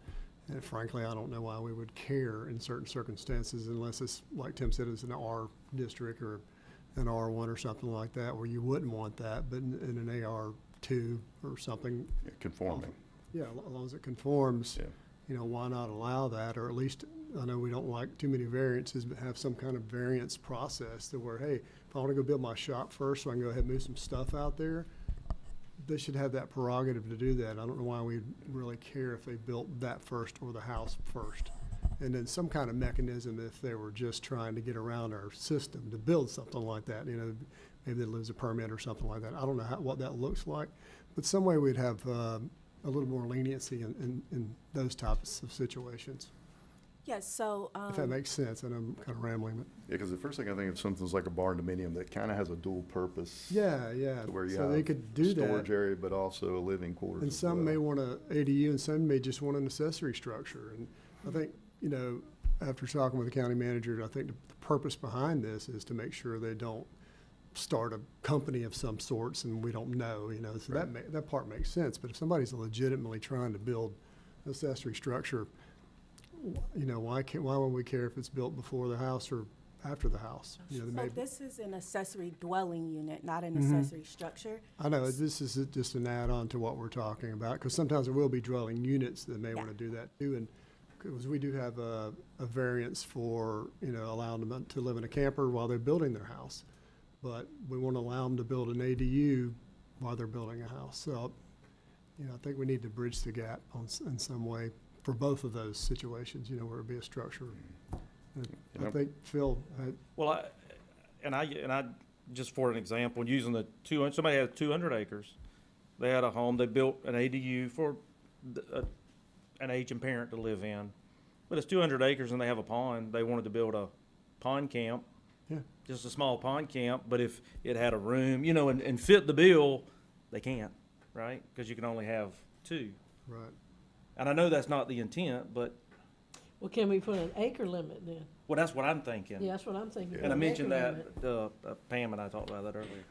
Speaker 11: frankly, I don't know why we would care in certain circumstances unless it's, like Tim said, it's an R district or an R1 or something like that, where you wouldn't want that, but in an AR2 or something.
Speaker 1: Conforming.
Speaker 11: Yeah, as long as it conforms.
Speaker 1: Yeah.
Speaker 11: you know, why not allow that? Or at least, I know we don't like too many variances, but have some kind of variance process to where, hey, if I want to go build my shop first, so I can go ahead and move some stuff out there, they should have that prerogative to do that. I don't know why we really care if they built that first or the house first. And then some kind of mechanism if they were just trying to get around our system to build something like that, you know, maybe they lose a permit or something like that. I don't know what that looks like, but some way we'd have a little more leniency in those types of situations.
Speaker 15: Yes, so,
Speaker 11: If that makes sense, and I'm kind of rambling, but.
Speaker 1: Yeah, because the first thing I think of something's like a barn dominium that kind of has a dual purpose.
Speaker 11: Yeah, yeah.
Speaker 1: To where you
Speaker 11: So they
Speaker 1: have
Speaker 11: could do that.
Speaker 1: storage area, but also a living quarters.
Speaker 11: And
Speaker 1: as
Speaker 11: some may
Speaker 1: well.
Speaker 11: want a ADU and some may just want an accessory structure. And I think, you know, after talking with the county manager, I think the purpose behind this is to make sure they don't start a company of some sorts and we don't know, you know, so that part makes sense. But if somebody's legitimately trying to build an accessory structure, you know, why would we care if it's built before the house or after the house? You know,
Speaker 15: so this is an accessory dwelling unit, not an accessory structure.
Speaker 11: I know, this is just an add-on to what we're talking about, because sometimes there will be dwelling units that may want to do that too. And because we do have a variance for, you know, allowing them to live in a camper while they're building their house. But we want to allow them to build an ADU while they're building a house. So, you know, I think we need to bridge the gap in some way for both of those situations, you know, where it'd be a structure. And I think Phil had.
Speaker 7: Well, I just for an example, using the somebody had 200 acres. They had a home, they built an ADU for an aging parent to live in. But it's 200 acres and they have a pond. They wanted to build a pond camp.
Speaker 11: Yeah.
Speaker 7: Just a small pond camp, but if it had a room, you know, and fit the bill, they can't, right? Because you can only have 2.
Speaker 11: Right.
Speaker 7: And I know that's not the intent, but,
Speaker 4: Well, can we put an acre limit then?
Speaker 7: well, that's what I'm thinking.
Speaker 4: Yeah, that's what I'm thinking.
Speaker 7: And I
Speaker 4: an
Speaker 7: mentioned
Speaker 4: acre
Speaker 7: that,
Speaker 4: limit.
Speaker 7: Pam and I talked about that earlier.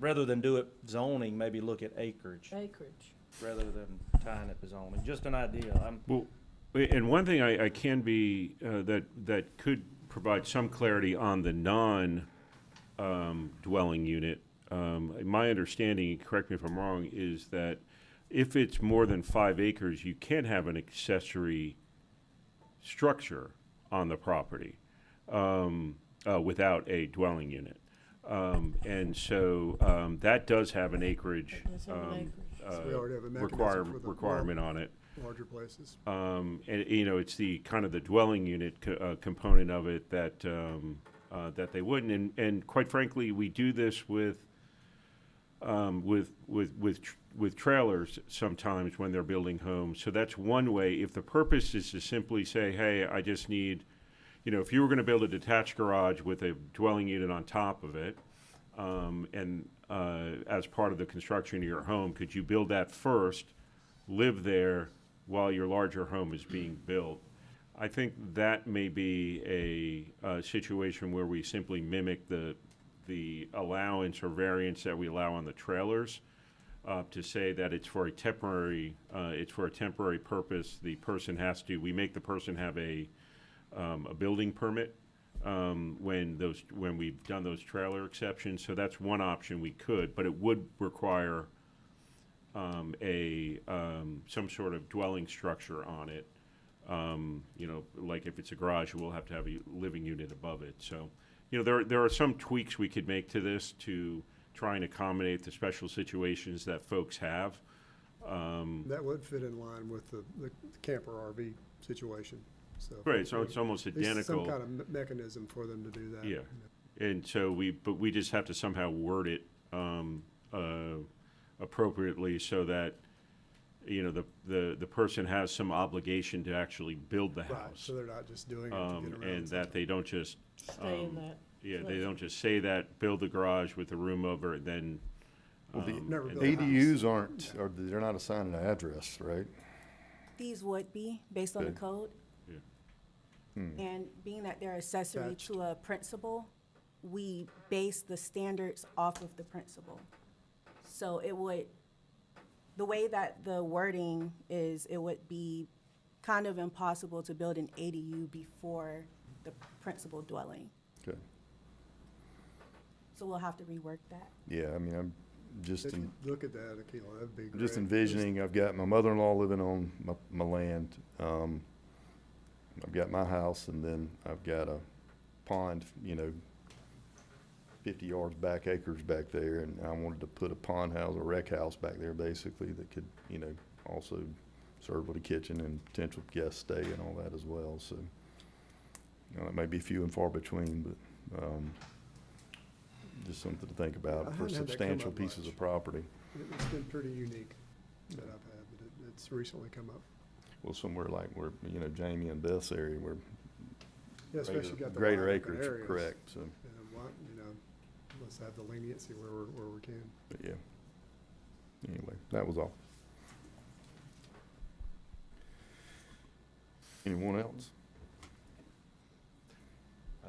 Speaker 7: Rather than do it zoning, maybe look at acreage,
Speaker 4: Acreage.
Speaker 7: rather than tying it to zoning. Just an idea.
Speaker 10: Well, and one thing I can be, that could provide some clarity on the dwelling unit. My understanding, correct me if I'm wrong, is that if it's more than 5 acres, you can have an accessory structure on the property without a dwelling unit. And so that does have an acreage,
Speaker 4: Does have an acreage.
Speaker 11: We already have a mechanism for the
Speaker 10: requirement on it.
Speaker 11: larger places.
Speaker 10: And, you know, it's the kind of the dwelling unit component of it that that they wouldn't. And quite frankly, we do this with trailers sometimes when they're building homes. So that's one way. If the purpose is to simply say, hey, I just need, you know, if you were going to build a detached garage with a dwelling unit on top of it, and as part of the construction of your home, could you build that first, live there while your larger home is being built? I think that may be a situation where we simply mimic the allowance or variance that we allow on the trailers, to say that it's for a temporary purpose. The person has to, we make the person have a building permit when we've done those trailer exceptions. So that's one option we could, but it would require some sort of dwelling structure on it. You know, like if it's a garage, we'll have to have a living unit above it. So, you know, there are some tweaks we could make to this to try and accommodate the special situations that folks have.
Speaker 11: That would fit in line with the camper RV situation, so.
Speaker 10: Right, so it's almost
Speaker 11: At least
Speaker 10: identical.
Speaker 11: some kind of mechanism for them to do that.
Speaker 10: Yeah, and so we just have to somehow word it appropriately so that, you know, the person has some obligation to actually build the
Speaker 11: Right,
Speaker 10: house.
Speaker 11: so they're not just doing it to get around.
Speaker 10: And that they don't just.
Speaker 4: Stay in that.
Speaker 10: Yeah, they don't just say that, build the garage with the room over it, then.
Speaker 1: Well, the
Speaker 11: Never built a house.
Speaker 1: ADUs they're not assigned an address, right?
Speaker 15: These would be, based on the
Speaker 1: Good.
Speaker 15: code.
Speaker 10: Yeah.
Speaker 15: And being that they're accessory
Speaker 11: Attached.
Speaker 15: to a principal, we base the standards off of the principal. So it would, the way that the wording is, it would be kind of impossible to build an ADU before the principal dwelling.
Speaker 1: Okay.
Speaker 15: So we'll have to rework that.
Speaker 1: Yeah, I mean, just
Speaker 11: If
Speaker 1: in,
Speaker 11: you look at that, Akila, that'd be great.
Speaker 1: just envisioning, I've got my mother-in-law living on my land. I've got my house, and then I've got a pond, 50 yards back, acres back there, and I wanted to put a pond house, a rec house back there, basically, that could, also serve with a kitchen and potential guest stay and all that as well, so. It may be few and far between, but, just something to think
Speaker 11: I
Speaker 1: about for
Speaker 11: haven't had that come
Speaker 1: substantial
Speaker 11: up
Speaker 1: pieces
Speaker 11: much.
Speaker 1: of property.
Speaker 11: It's been pretty unique that I've had, but it's recently come up.
Speaker 1: Well, somewhere like where, Jamie and Beth's area, where
Speaker 11: Yeah, especially got the
Speaker 1: greater
Speaker 11: wide open
Speaker 1: acreage,
Speaker 11: areas.
Speaker 1: correct, so,
Speaker 11: And what, let's have the leniency where we can.
Speaker 1: but yeah. Anyway, that was all. Anyone else?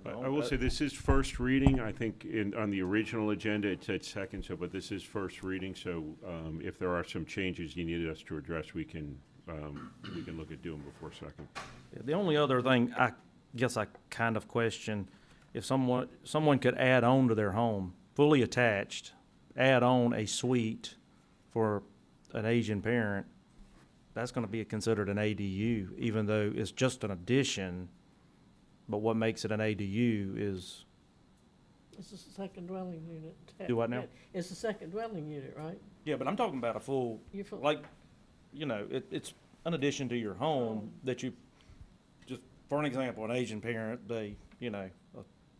Speaker 10: I will say this is first reading. I think on the original agenda, it said second, so, but this is first reading, so if there are some changes you needed us to address, we can look at doing before second.
Speaker 7: Yeah, the only other thing I guess I kind of question, if someone could add on to their home, fully attached, add on a suite for an aging parent, that's gonna be considered an ADU, even though it's just an addition. But what makes it an ADU is,
Speaker 4: It's a second dwelling unit.
Speaker 7: Do what now?
Speaker 4: It's a second dwelling unit, right?
Speaker 7: yeah, but I'm talking about a full,
Speaker 4: You're full-
Speaker 7: like, it's an addition to your home that you, just for an example, an Asian parent, a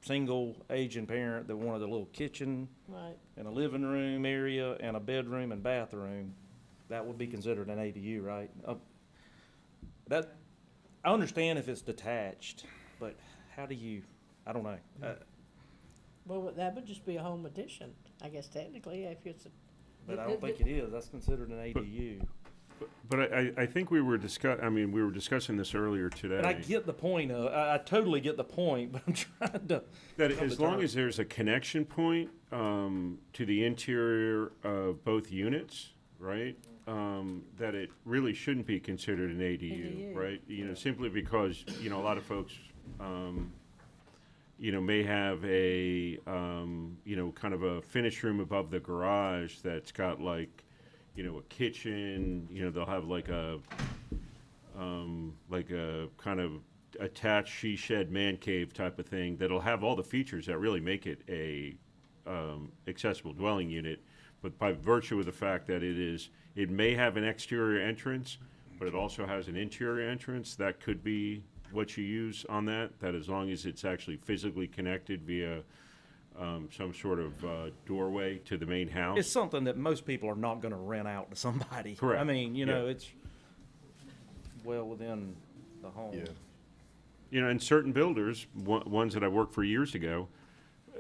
Speaker 7: single Asian parent that wanted a little kitchen
Speaker 4: Right.
Speaker 7: and a living room area and a bedroom and bathroom, that would be considered an ADU, right? That, I understand if it's detached, but how do you, I don't know.
Speaker 4: Well, that would just be a home addition, I guess technically, if it's a.
Speaker 7: But I don't think it is, that's considered an ADU.
Speaker 10: But I think we were discussing this earlier today.
Speaker 7: And I get the point I totally get the point, but I'm trying to.
Speaker 10: That
Speaker 7: come
Speaker 10: as
Speaker 7: to
Speaker 10: long
Speaker 7: terms.
Speaker 10: as there's a connection point to the interior of both units, right? That it really shouldn't be considered an ADU,
Speaker 4: ADU.
Speaker 10: right? Simply because, a lot of folks, may have a, kind of a finished room above the garage that's got like, a kitchen, they'll have like a kind of attached she shed man cave type of thing that'll have all the features that really make it a accessible dwelling unit. But by virtue of the fact that it may have an exterior entrance, but it also has an interior entrance, that could be what you use on that as long as it's actually physically connected via some sort of doorway to the main house.
Speaker 7: It's something that most people are not gonna rent out to somebody.
Speaker 10: Correct.
Speaker 7: I mean,
Speaker 10: Yeah.
Speaker 7: it's well within the home.
Speaker 1: Yeah.
Speaker 10: And certain builders, ones that I worked for years ago,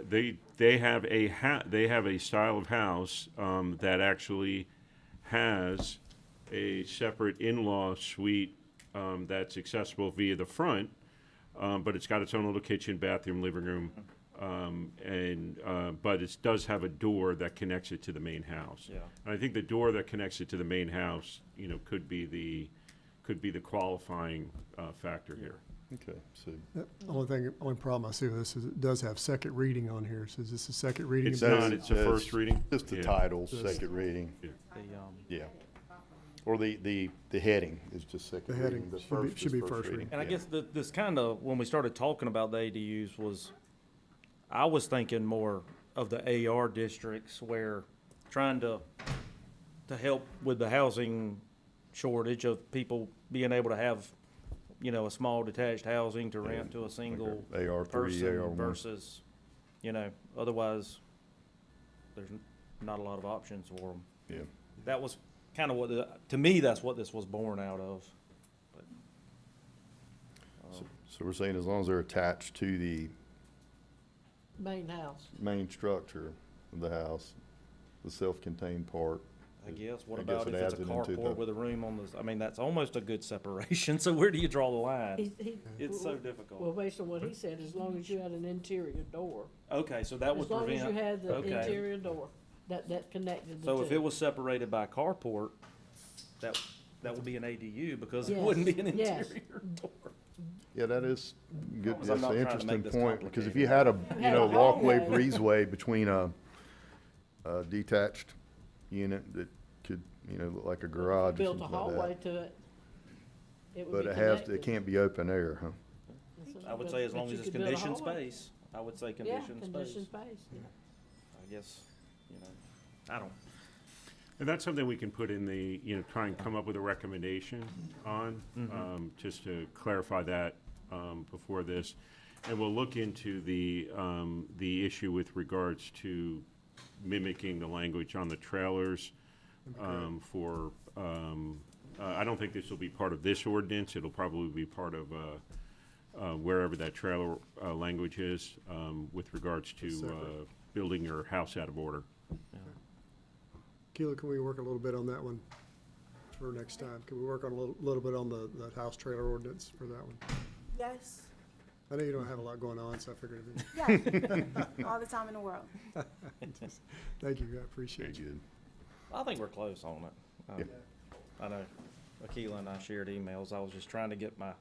Speaker 10: they have a style of house that actually has a separate in-law suite that's accessible via the front, but it's got its own little kitchen, bathroom, living room, but it does have a door that connects it to the main house.
Speaker 7: Yeah.
Speaker 10: And I think the door that connects it to the main house, could be the qualifying factor here.
Speaker 1: Okay, so.
Speaker 11: The only problem I see with this is it does have second reading on here. So is this a second reading?
Speaker 10: It's
Speaker 11: of
Speaker 10: not,
Speaker 11: this?
Speaker 10: it's a first reading.
Speaker 1: Just the
Speaker 10: Yeah.
Speaker 1: title,
Speaker 11: Just-
Speaker 1: second reading,
Speaker 7: The,
Speaker 1: yeah. Or the heading is just second
Speaker 11: The
Speaker 1: reading.
Speaker 11: heading
Speaker 1: The
Speaker 11: should be-
Speaker 1: first
Speaker 11: should
Speaker 1: is
Speaker 11: be first reading.
Speaker 7: And I
Speaker 1: yeah.
Speaker 7: guess this kind of, when we started talking about the ADUs was, I was thinking more of the AR districts where trying to help with the housing shortage of people being able to have, a small detached housing to rent to a single
Speaker 1: AR3,
Speaker 7: person
Speaker 1: AR1.
Speaker 7: versus, otherwise there's not a lot of options for them.
Speaker 1: Yeah.
Speaker 7: That was kind of to me, that's what this was born out of. But,
Speaker 1: So we're saying as long as they're attached to the
Speaker 4: Main house.
Speaker 1: main structure of the house, the self-contained part.
Speaker 7: I guess, what
Speaker 1: I guess
Speaker 7: about
Speaker 1: it
Speaker 7: if it's a
Speaker 1: adds it into
Speaker 7: carport
Speaker 1: the-
Speaker 7: with a room on the, I mean, that's almost a good separation, so where do you draw the line? It's so
Speaker 4: Well,
Speaker 7: difficult.
Speaker 4: based on what he said, as long as you had an interior door.
Speaker 7: Okay, so that would
Speaker 4: As long as
Speaker 7: prevent,
Speaker 4: you had the
Speaker 7: okay.
Speaker 4: interior door, that connected the
Speaker 7: So if
Speaker 4: two.
Speaker 7: it was separated by carport, that would be an ADU because it
Speaker 4: Yes,
Speaker 7: wouldn't be an
Speaker 4: yes.
Speaker 7: interior door.
Speaker 1: Yeah, that is good,
Speaker 7: Because I'm
Speaker 1: that's
Speaker 7: not
Speaker 1: an
Speaker 7: trying to make
Speaker 1: interesting
Speaker 7: this
Speaker 1: point, because if
Speaker 7: complicated.
Speaker 1: you had a,
Speaker 4: Had a
Speaker 1: walkway
Speaker 4: hallway.
Speaker 1: breezeway between a detached unit that could, you know, look like a garage or
Speaker 4: Built a
Speaker 1: something like
Speaker 4: hallway
Speaker 1: that.
Speaker 4: to it. It would
Speaker 1: But
Speaker 4: be
Speaker 1: it has, it
Speaker 4: connected.
Speaker 1: can't be open air, huh?
Speaker 7: I would say as
Speaker 4: But
Speaker 7: long
Speaker 4: you
Speaker 7: as it's
Speaker 4: could build a
Speaker 7: conditioned
Speaker 4: hallway.
Speaker 7: space, I would say
Speaker 4: Yeah,
Speaker 7: conditioned
Speaker 4: conditioned
Speaker 7: space.
Speaker 4: space, yeah.
Speaker 7: I guess, you know, I don't,
Speaker 10: And that's something we can put in the, you know, try and come up with a recommendation on, just to clarify that, before this. And we'll look into the issue with regards to mimicking the language on the trailers, I don't think this will be part of this ordinance. It'll probably be part of, wherever that trailer, language is, with regards to,
Speaker 11: Separate.
Speaker 10: building your house out of order.
Speaker 11: Keela, can we work a little bit on that one for next time? Can we work on a little bit on the house trailer ordinance for that one?
Speaker 15: Yes,
Speaker 11: I know you don't have a lot going on, so I figured it'd be.
Speaker 15: yeah, all the time in the world.
Speaker 11: Thank you, I appreciate you.
Speaker 1: Good.
Speaker 7: I think we're close on it.
Speaker 1: Yeah.
Speaker 7: I know Akila and I shared emails. I was just trying to get my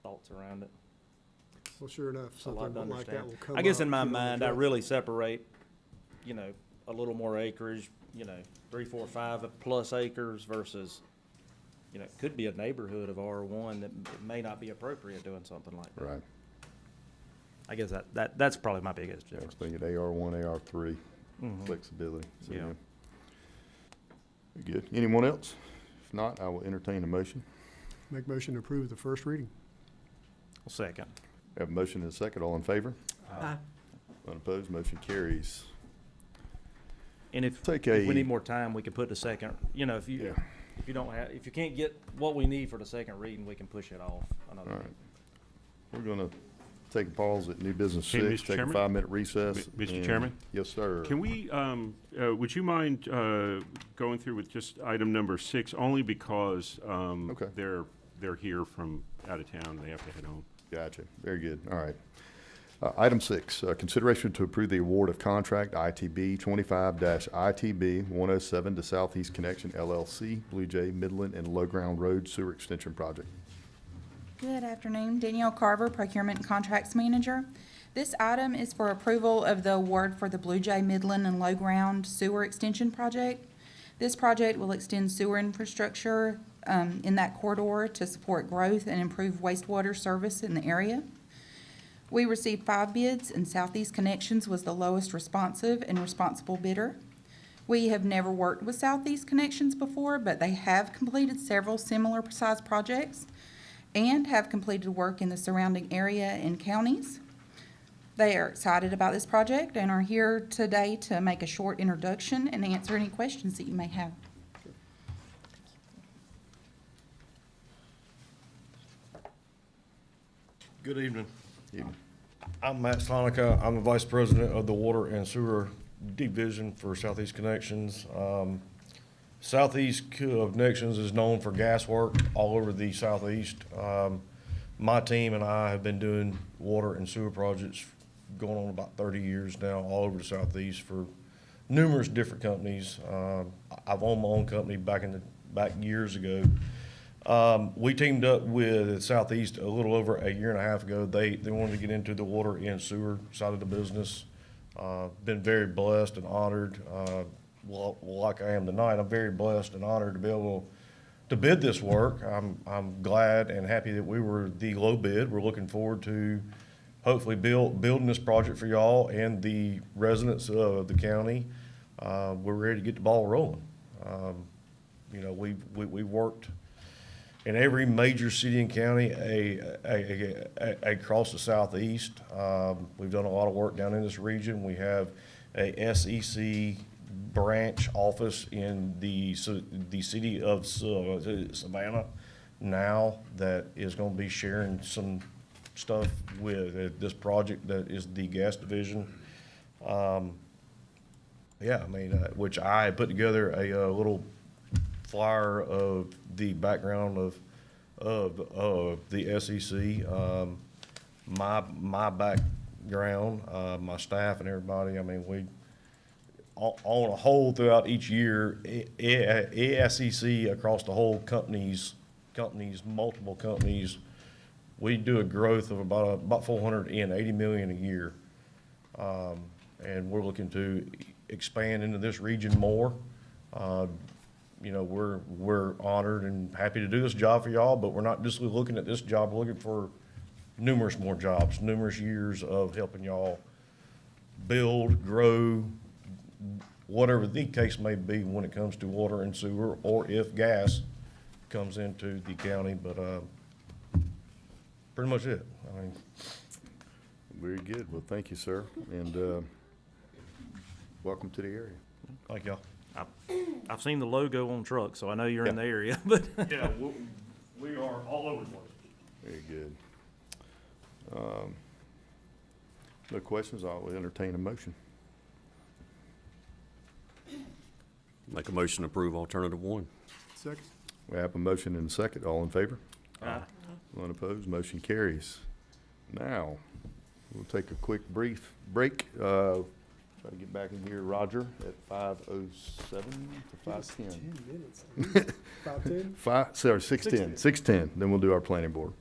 Speaker 7: thoughts around it.
Speaker 11: Well, sure enough,
Speaker 7: It's a lot
Speaker 11: something
Speaker 7: to
Speaker 11: like that will
Speaker 7: understand.
Speaker 11: come
Speaker 7: I guess
Speaker 11: up,
Speaker 7: in my
Speaker 11: you know,
Speaker 7: mind, I
Speaker 11: address-
Speaker 7: really separate, you know, a little more acreage, you know, 3, 4, 5 plus acres versus, you know, it could be a neighborhood of R1 that it may not be appropriate doing something like that.
Speaker 1: Right.
Speaker 7: I guess that's probably my biggest
Speaker 1: I was
Speaker 7: difference.
Speaker 1: thinking AR1, AR3,
Speaker 7: Mhm.
Speaker 1: flexibility. So,
Speaker 7: Yeah.
Speaker 1: Good. Anyone else? If not, I will entertain a motion.
Speaker 11: Make motion to approve the first reading.
Speaker 7: Second.
Speaker 1: Have a motion and a second. All in favor?
Speaker 4: Aye.
Speaker 1: Unopposed, motion carries.
Speaker 7: And if
Speaker 1: Take
Speaker 7: we
Speaker 1: a-
Speaker 7: need more time, we could put the second, you know, if you don't have, if you can't get what we need for the second reading, we can push it off another
Speaker 1: All
Speaker 7: day.
Speaker 1: right. We're gonna take a pause at new business
Speaker 10: Hey,
Speaker 1: 6,
Speaker 10: Mr.
Speaker 1: take a
Speaker 10: Chairman?
Speaker 1: 5-minute recess.
Speaker 10: Mr.
Speaker 1: and-
Speaker 10: Chairman?
Speaker 1: Yes, sir.
Speaker 10: Can we, would you mind going through with just item number 6, only because
Speaker 1: Okay.
Speaker 10: they're here from out of town, they have to head home.
Speaker 1: Gotcha. Very good. All right. Item 6, consideration to approve the award of contract ITB 25-ITB 107 to Southeast Connection LLC, Blue Jay Midland and Low Ground Road Sewer Extension Project.
Speaker 16: Good afternoon, Danielle Carver, Procurement and Contracts Manager. This item is for approval of the award for the Blue Jay Midland and Low Ground Sewer Extension Project. This project will extend sewer infrastructure in that corridor to support growth and improve wastewater service in the area. We received 5 bids, and Southeast Connections was the lowest responsive and responsible bidder. We have never worked with Southeast Connections before, but they have completed several similar sized projects and have completed work in the surrounding area and counties. They are excited about this project and are here today to make a short introduction and answer any questions that you may have.
Speaker 17: Good evening.
Speaker 1: Evening.
Speaker 17: I'm Matt Slonica. I'm the Vice President of the Water and Sewer Division for Southeast Connections. Southeast Connections is known for gas work all over the southeast. My team and I have been doing water and sewer projects going on about 30 years now, all over the southeast for numerous different companies. I've owned my own company back years ago. We teamed up with Southeast a little over a year and a half ago. They wanted to get into the water and sewer side of the business. Been very blessed and honored, like I am tonight. I'm very blessed and honored to be able to bid this work. I'm glad and happy that we were the low bid. We're looking forward to hopefully building this project for y'all and the residents of the county. We're ready to get the ball rolling. You know, we've worked in every major city and county across the southeast. We've done a lot of work down in this region. We have a SEC branch office in the city of Savannah now that is going to be sharing some stuff with this project that is the gas division. Yeah, I mean, which I put together a little flyer of the background of the SEC, my background, my staff and everybody. I mean, we on a whole throughout each year, SEC across the whole companies, multiple companies, we do a growth of about $480 million a year. and we're looking to expand into this region more. You know, we're honored and happy to do this job for y'all, but we're not just looking at this job, we're looking for numerous more jobs, numerous years of helping y'all build, grow, whatever the case may be when it comes to water and sewer, or if gas comes into the county, but, pretty much it. I mean,
Speaker 1: Very good. Well, thank you, sir, and welcome to the area.
Speaker 17: thank y'all.
Speaker 7: I've seen the logo on trucks, so I know you're in the area, but.
Speaker 17: Yeah, we are all over the place.
Speaker 1: Very good. No questions, I'll entertain a motion.
Speaker 12: Make a motion to approve alternative one.
Speaker 11: Second.
Speaker 1: We have a motion and a second. All in favor?
Speaker 7: Aye.
Speaker 1: None opposed, motion carries. Now, we'll take a quick brief break. Try to get back in here, Roger, at 5:07 to 5:10.
Speaker 11: 10 minutes. 5:10?
Speaker 1: 6:10, 6:10, then we'll do our planning board.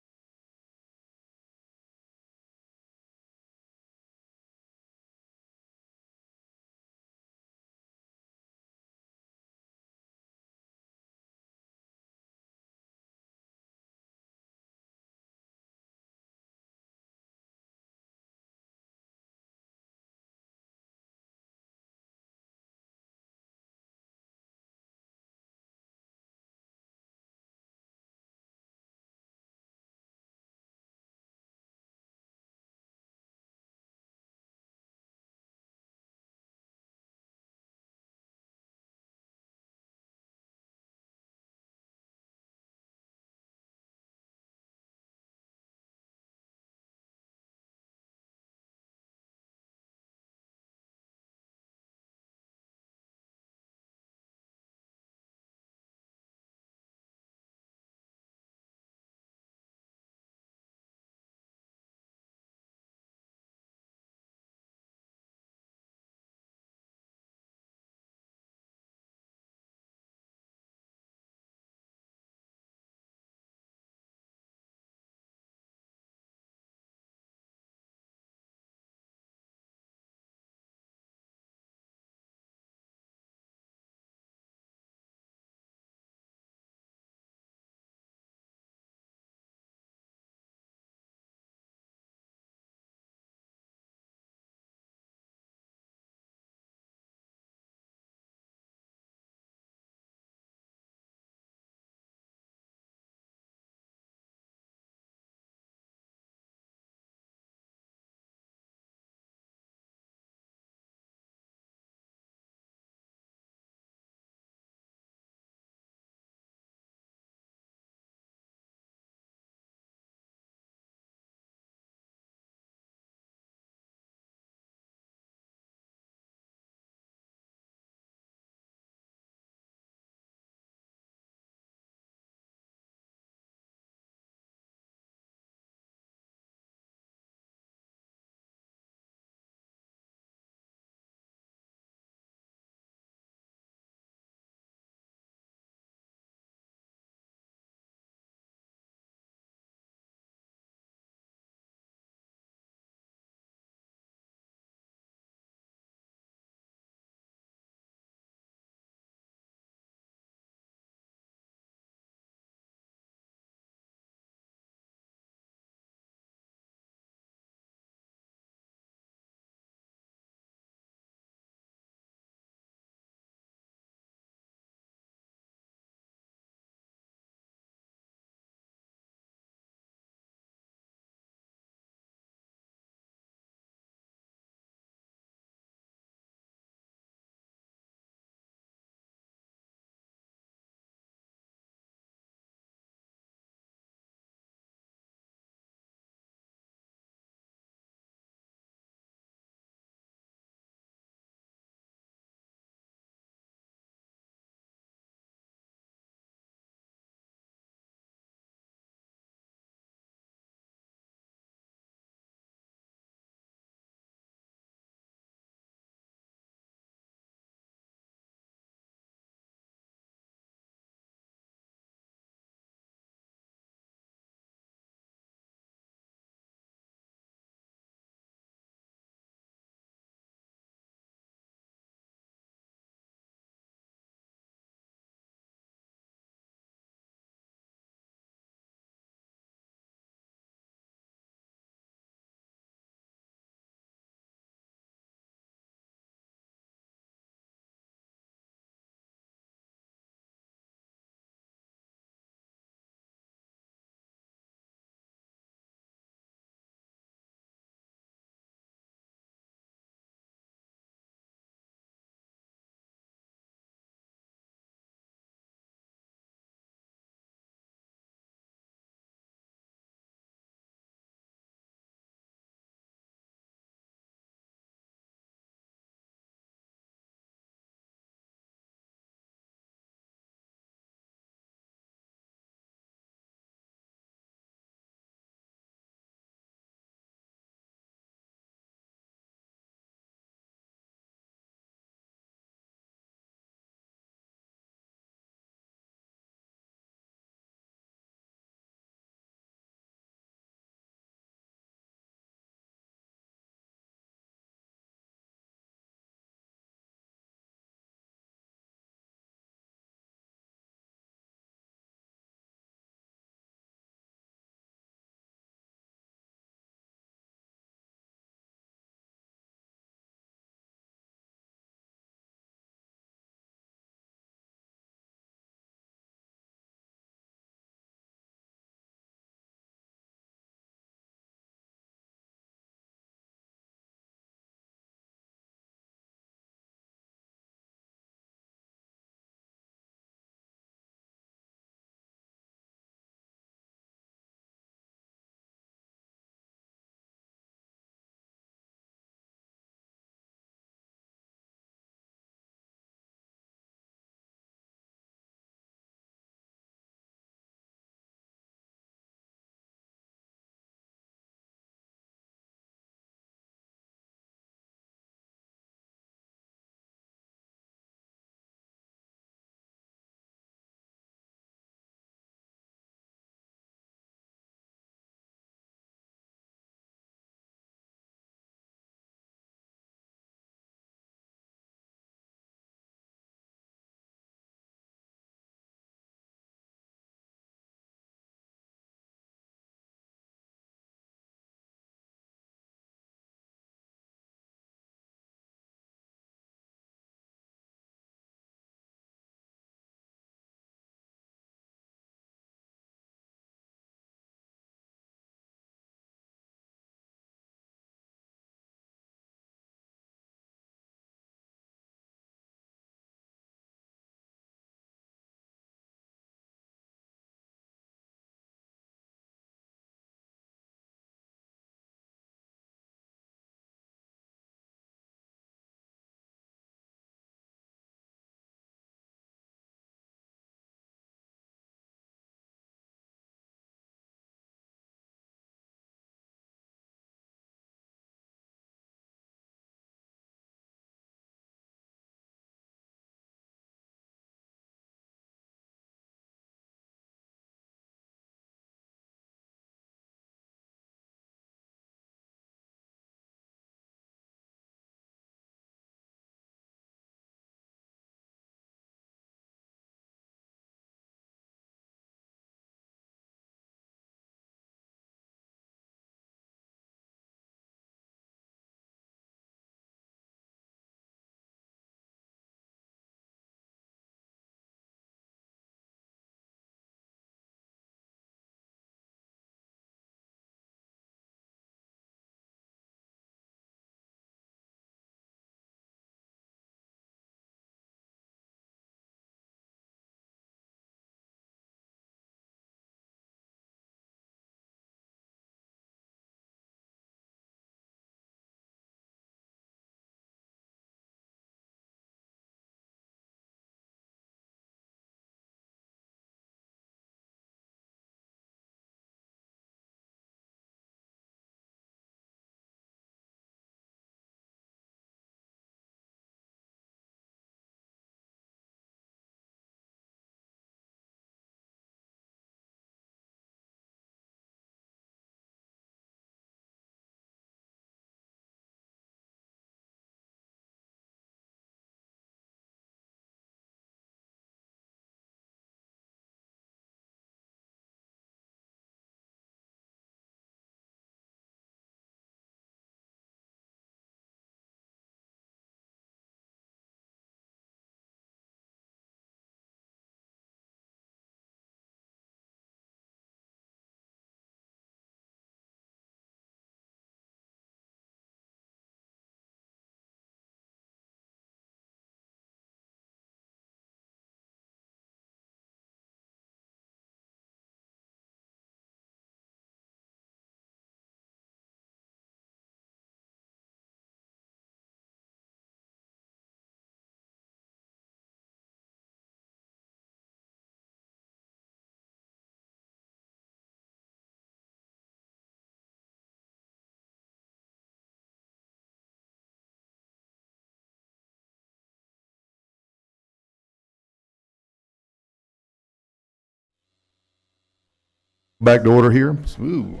Speaker 1: Back to order here. Ooh,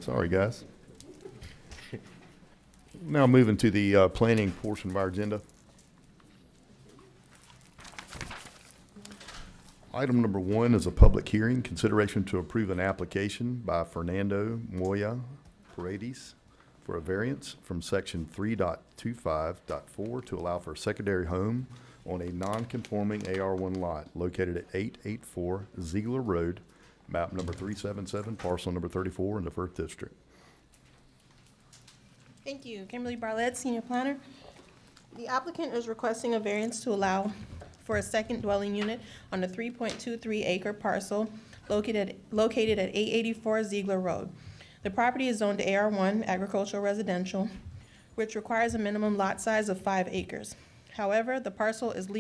Speaker 1: sorry, guys. Now moving to the planning portion of our agenda. Item number 1 is a public hearing, consideration to approve an application by Fernando Moya Paredes for a variance from section 3.25.4 to allow for a secondary home on a non-conforming AR1 lot located at 884 Ziegler Road, map number 377, parcel number 34 in the 1st District.
Speaker 18: Thank you. Kimberly Barlett, Senior Planner. The applicant is requesting a variance to allow for a second dwelling unit on a 3.23 acre parcel located at 884 Ziegler Road. The property is zoned AR1 Agricultural Residential, which requires a minimum lot size of 5 acres. However, the parcel is a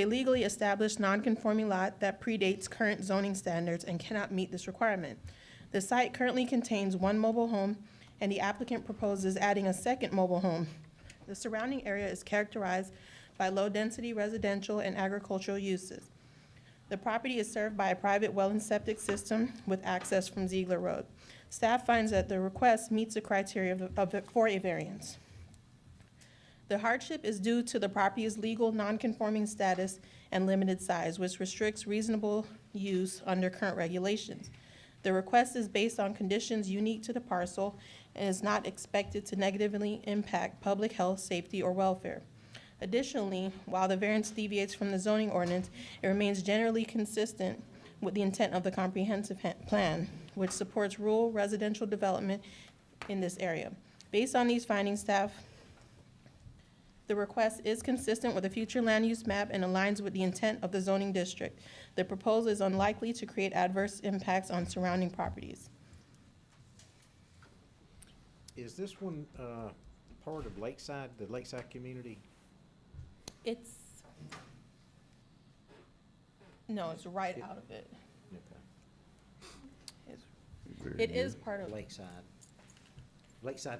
Speaker 18: legally established non-conforming lot that predates current zoning standards and cannot meet this requirement. The site currently contains 1 mobile home, and the applicant proposes adding a second mobile home. The surrounding area is characterized by low-density residential and agricultural uses. The property is served by a private well and septic system with access from Ziegler Road. Staff finds that the request meets the criteria for a variance. The hardship is due to the property's legal non-conforming status and limited size, which restricts reasonable use under current regulations. The request is based on conditions unique to the parcel and is not expected to negatively impact public health, safety, or welfare. Additionally, while the variance deviates from the zoning ordinance, it remains generally consistent with the intent of the comprehensive plan, which supports rural residential development in this area. Based on these findings, the request is consistent with the future land use map and aligns with the intent of the zoning district. The proposal is unlikely to create adverse impacts on surrounding properties.
Speaker 13: Is this one part of Lakeside, the Lakeside community?
Speaker 18: No, it's right out of it.
Speaker 13: Okay.
Speaker 18: It is part of.
Speaker 13: Lakeside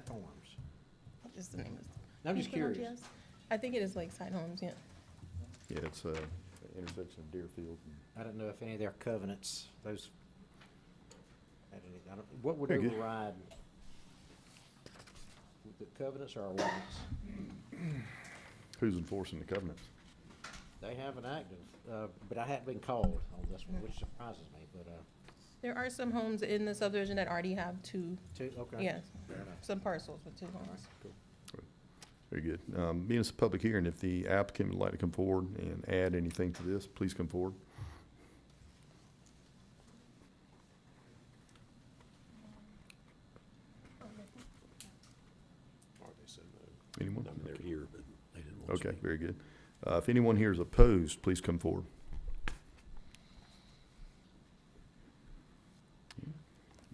Speaker 13: Farms.
Speaker 18: What is the name?
Speaker 13: I'm just curious.
Speaker 18: Yes. I think it is Lakeside Homes, yeah.
Speaker 1: Yeah, it's intersection of Deerfield.
Speaker 13: I don't know if any of their covenants, those, what would
Speaker 1: Very good.
Speaker 13: override? The covenants or our ordinance?
Speaker 1: Who's enforcing the covenants?
Speaker 13: They have an active, but I hadn't been called on this one, which surprises me, but,
Speaker 18: There are some homes in the subdivision that already have two.
Speaker 13: okay.
Speaker 18: Yes, some parcels with 2 homes.
Speaker 13: Cool.
Speaker 1: Very good. Being it's a public hearing, if the applicant would like to come forward and add anything to this, please come forward. Anyone?
Speaker 12: They're here, but they didn't want to
Speaker 1: Okay,
Speaker 12: speak.
Speaker 1: very good. If anyone here is opposed, please come forward.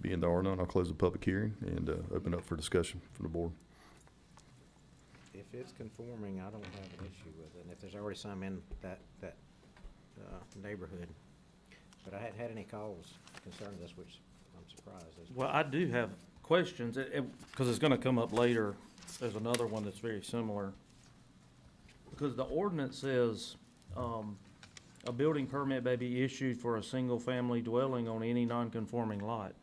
Speaker 1: Being there are none, I'll close the public hearing and open up for discussion from the board.
Speaker 13: If it's conforming, I don't have an issue with it, and if there's already some in that neighborhood. But I hadn't had any calls concerning this, which I'm surprised.
Speaker 7: Well, I do have questions, because it's gonna come up later. There's another one that's very similar. Because the ordinance says, a building permit may be issued for a single-family dwelling on any non-conforming lot.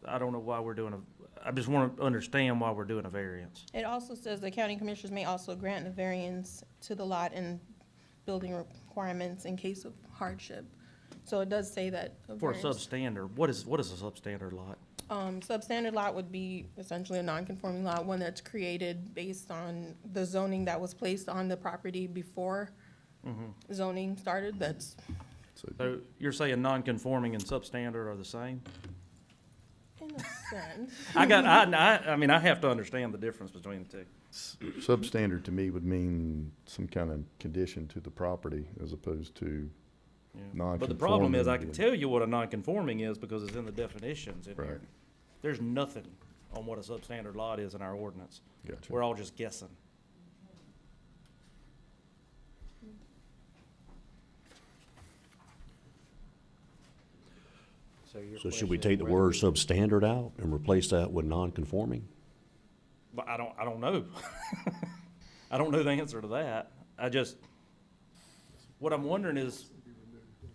Speaker 7: I don't know why we're doing I just want to understand why we're doing a variance.
Speaker 18: It also says the county commissioners may also grant a variance to the lot and building requirements in case of hardship. So it does say that.
Speaker 7: For a substandard, what is a substandard lot?
Speaker 18: Substandard lot would be essentially a non-conforming lot, one that's created based on the zoning that was placed on the property before zoning started.
Speaker 7: So you're saying non-conforming and substandard are the same?
Speaker 18: In a sense.
Speaker 7: I mean, I have to understand the difference between the two.
Speaker 1: Substandard to me would mean some kind of condition to the property as opposed to non-conforming.
Speaker 7: But the problem is, I can tell you what a non-conforming is because it's in the definitions in here.
Speaker 1: Right.
Speaker 7: There's nothing on what a substandard lot is in our ordinance.
Speaker 1: Gotcha.
Speaker 7: We're all just guessing.
Speaker 12: So should we take the word substandard out and replace that with non-conforming?
Speaker 7: But I don't know. I don't know the answer to that. What I'm wondering is,